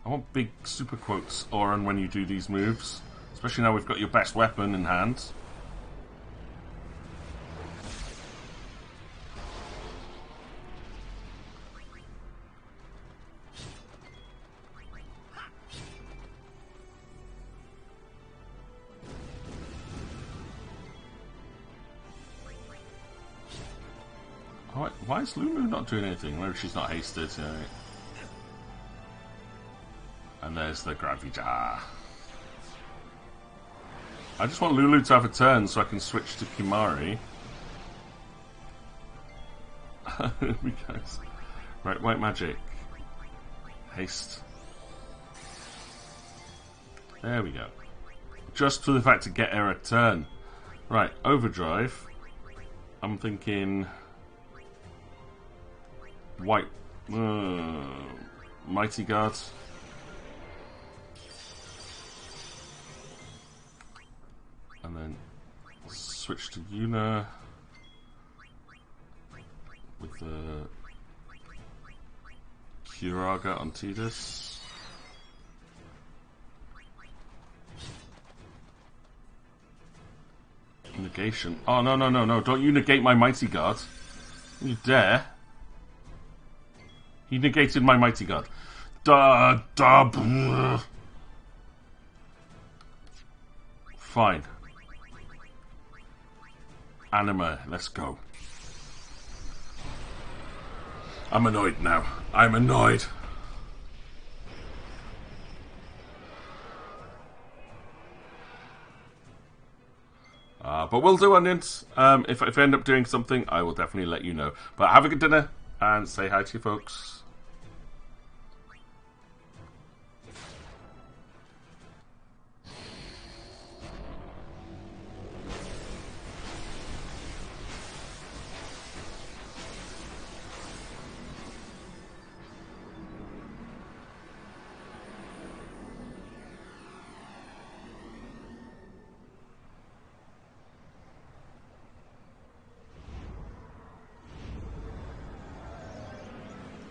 I want big super quotes, Oren, when you do these moves. Especially now we've got your best weapon in hand. Why is Lulu not doing anything? Maybe she's not hasted. Yeah. And there's the Gravity. I just want Lulu to have a turn so I can switch to Kimari. Here we go. Right, white magic. Haste. There we go. Just for the fact to get her a turn. Right, overdrive. I'm thinking... White... Mighty Guard. And then switch to Yuna with the Curaga on Tidus. Negation. Oh, no, no, no, no. Don't you negate my Mighty Guard. You dare. He negated my Mighty Guard. Fine. Anima, let's go. I'm annoyed now. I'm annoyed. But we'll do onions. If I end up doing something, I will definitely let you know. But have a good dinner and say hi to you folks.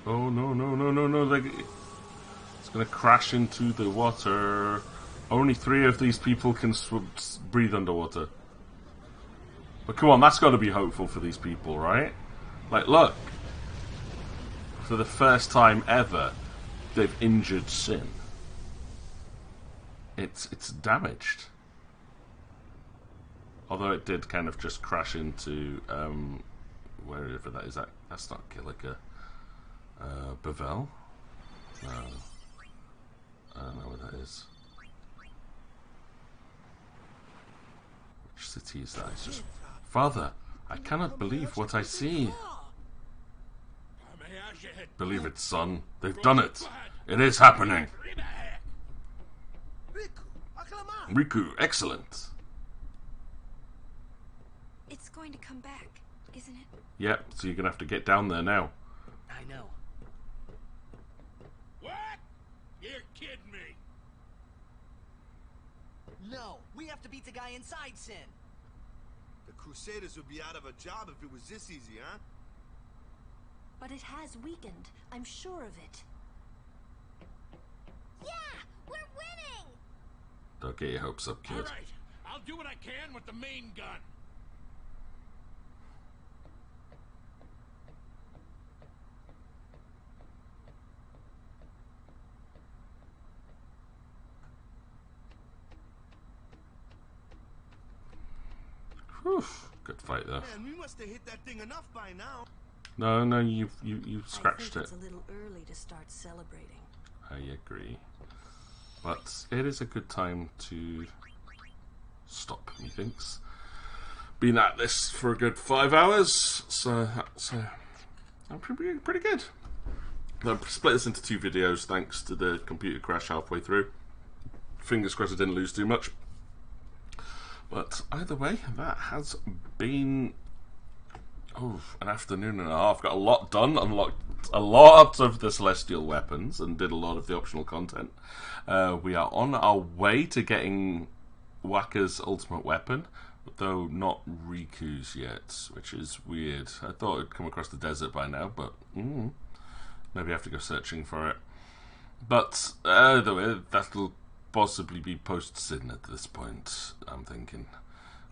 Oh, no, no, no, no, no. It's going to crash into the water. Only 3 of these people can breathe underwater. But come on, that's got to be hopeful for these people, right? Like, look. For the first time ever, they've injured Sin. It's damaged. Although it did kind of just crash into... wherever that is. That's not Killica. Bevel? No. I don't know where that is. Which city is that? It's just... Father, I cannot believe what I see. Believe it, son. They've done it. It is happening. Riku, excellent. It's going to come back, isn't it? Yep, so you're going to have to get down there now. I know. What? You're kidding me. No, we have to beat the guy inside Sin. The Crusaders would be out of a job if it was this easy, huh? But it has weakened. I'm sure of it. Yeah, we're winning. Don't get your hopes up, kid. All right, I'll do what I can with the main gun. Whew, good fight though. Man, we must have hit that thing enough by now. No, you scratched I think it. it's a little early to start celebrating. I agree. But it is a good time to stop, methinks. Been at this for a good 5 hours, so that's pretty good. I've split this into 2 videos thanks to the computer crash halfway through. Fingers crossed I didn't lose too much. But either way, that has been an afternoon and a half. Got a lot done, unlocked a lot of the celestial weapons, and did a lot of the optional content. We are on our way to getting Wakka's ultimate weapon, though not Riku's yet, which is weird. I thought it'd come across the desert by now, but maybe I have to go searching for it. But either way, that'll possibly be post-Sin at this point, I'm thinking.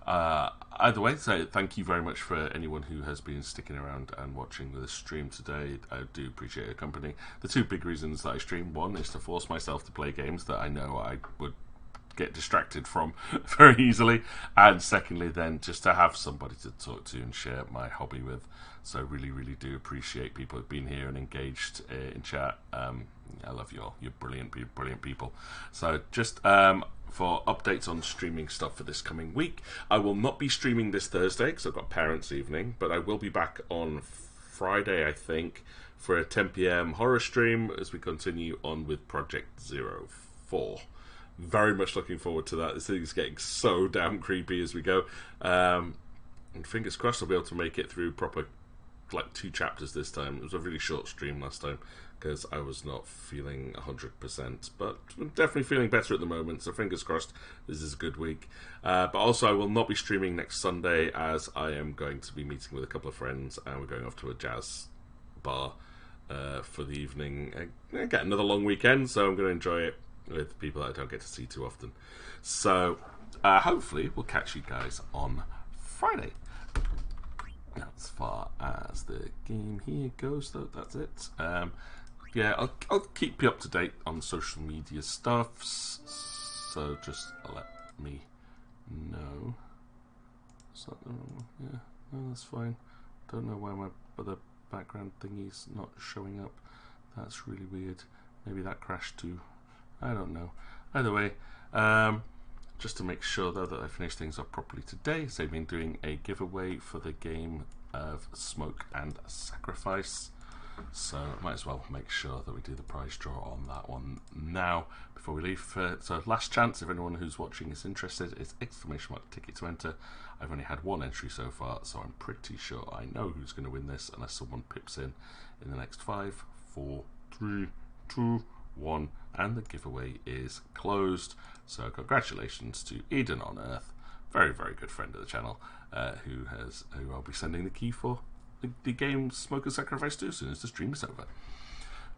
Either way, so thank you very much for anyone who has been sticking around and watching this stream today. I do appreciate your company. The 2 big reasons that I stream: one is to force myself to play games that I know I would get distracted from very easily, and secondly then just to have somebody to talk to and share my hobby with. So really do appreciate people who've been here and engaged in chat. I love you all. You're brilliant people. So just for updates on streaming stuff for this coming week, I will not be streaming this Thursday because I've got parents' evening, but I will be back on Friday, I think, for a 10 PM horror stream as we continue on with Project 04. Very much looking forward to that. This thing is getting so damn creepy as we go. And fingers crossed I'll be able to make it through proper, like, 2 chapters this time. It was a really short stream last time because I was not feeling 100%, but I'm definitely feeling better at the moment, so fingers crossed this is a good week. But also I will not be streaming next Sunday, as I am going to be meeting with a couple of friends and we're going off to a jazz bar for the evening. I get another long weekend, so I'm going to enjoy it with people that I don't get to see too often. So hopefully we'll catch you guys on Friday. As far as the game here goes, though, that's it. Yeah, I'll keep you up to date on social media stuff, so just let me know. Is that the wrong one? Yeah, no, that's fine. Don't know why my other background thingy's not showing up. That's really weird. Maybe that crashed too. I don't know. Either way, just to make sure though that I finish things up properly today, so I've been doing a giveaway for the game of Smoke and Sacrifice, so I might as well make sure that we do the prize draw on that one now before we leave. So last chance, if anyone who's watching is interested, it's !ticket to enter. I've only had 1 entry so far, so I'm pretty sure I know who's going to win this unless someone pips in the next 5, 4, 3, 2, 1, and the giveaway is closed. So congratulations to Eden on Earth, very good friend of the channel, who I'll be sending the key for the game Smoke and Sacrifice to as soon as the stream is over.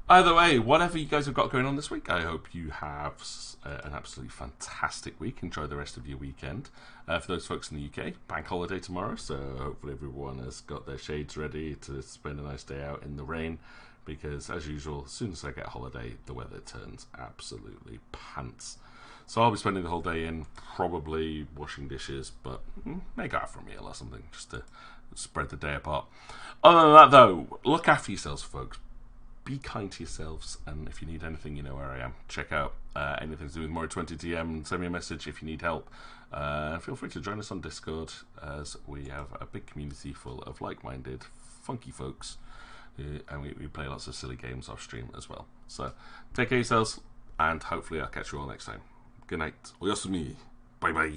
Either way, whatever you guys have got going on this week, I hope you have an absolutely fantastic week. Enjoy the rest of your weekend. For those folks in the UK, bank holiday tomorrow, so hopefully everyone has got their shades ready to spend a nice day out in the rain, because as usual, as soon as I get a holiday, the weather turns absolutely pants. So I'll be spending the whole day in, probably washing dishes, but may go out for a meal or something, just to spread the day apart. Other than that though, look after yourselves, folks. Be kind to yourselves, and if you need anything, you know where I am. Check out anything to do with MORI20 TM, send me a message if you need help. Feel free to join us on Discord, as we have a big community full of like-minded, funky folks, and we play lots of silly games off stream as well. So take care of yourselves, and hopefully I'll catch you all next time. Good night. Oyasumi. Bye bye.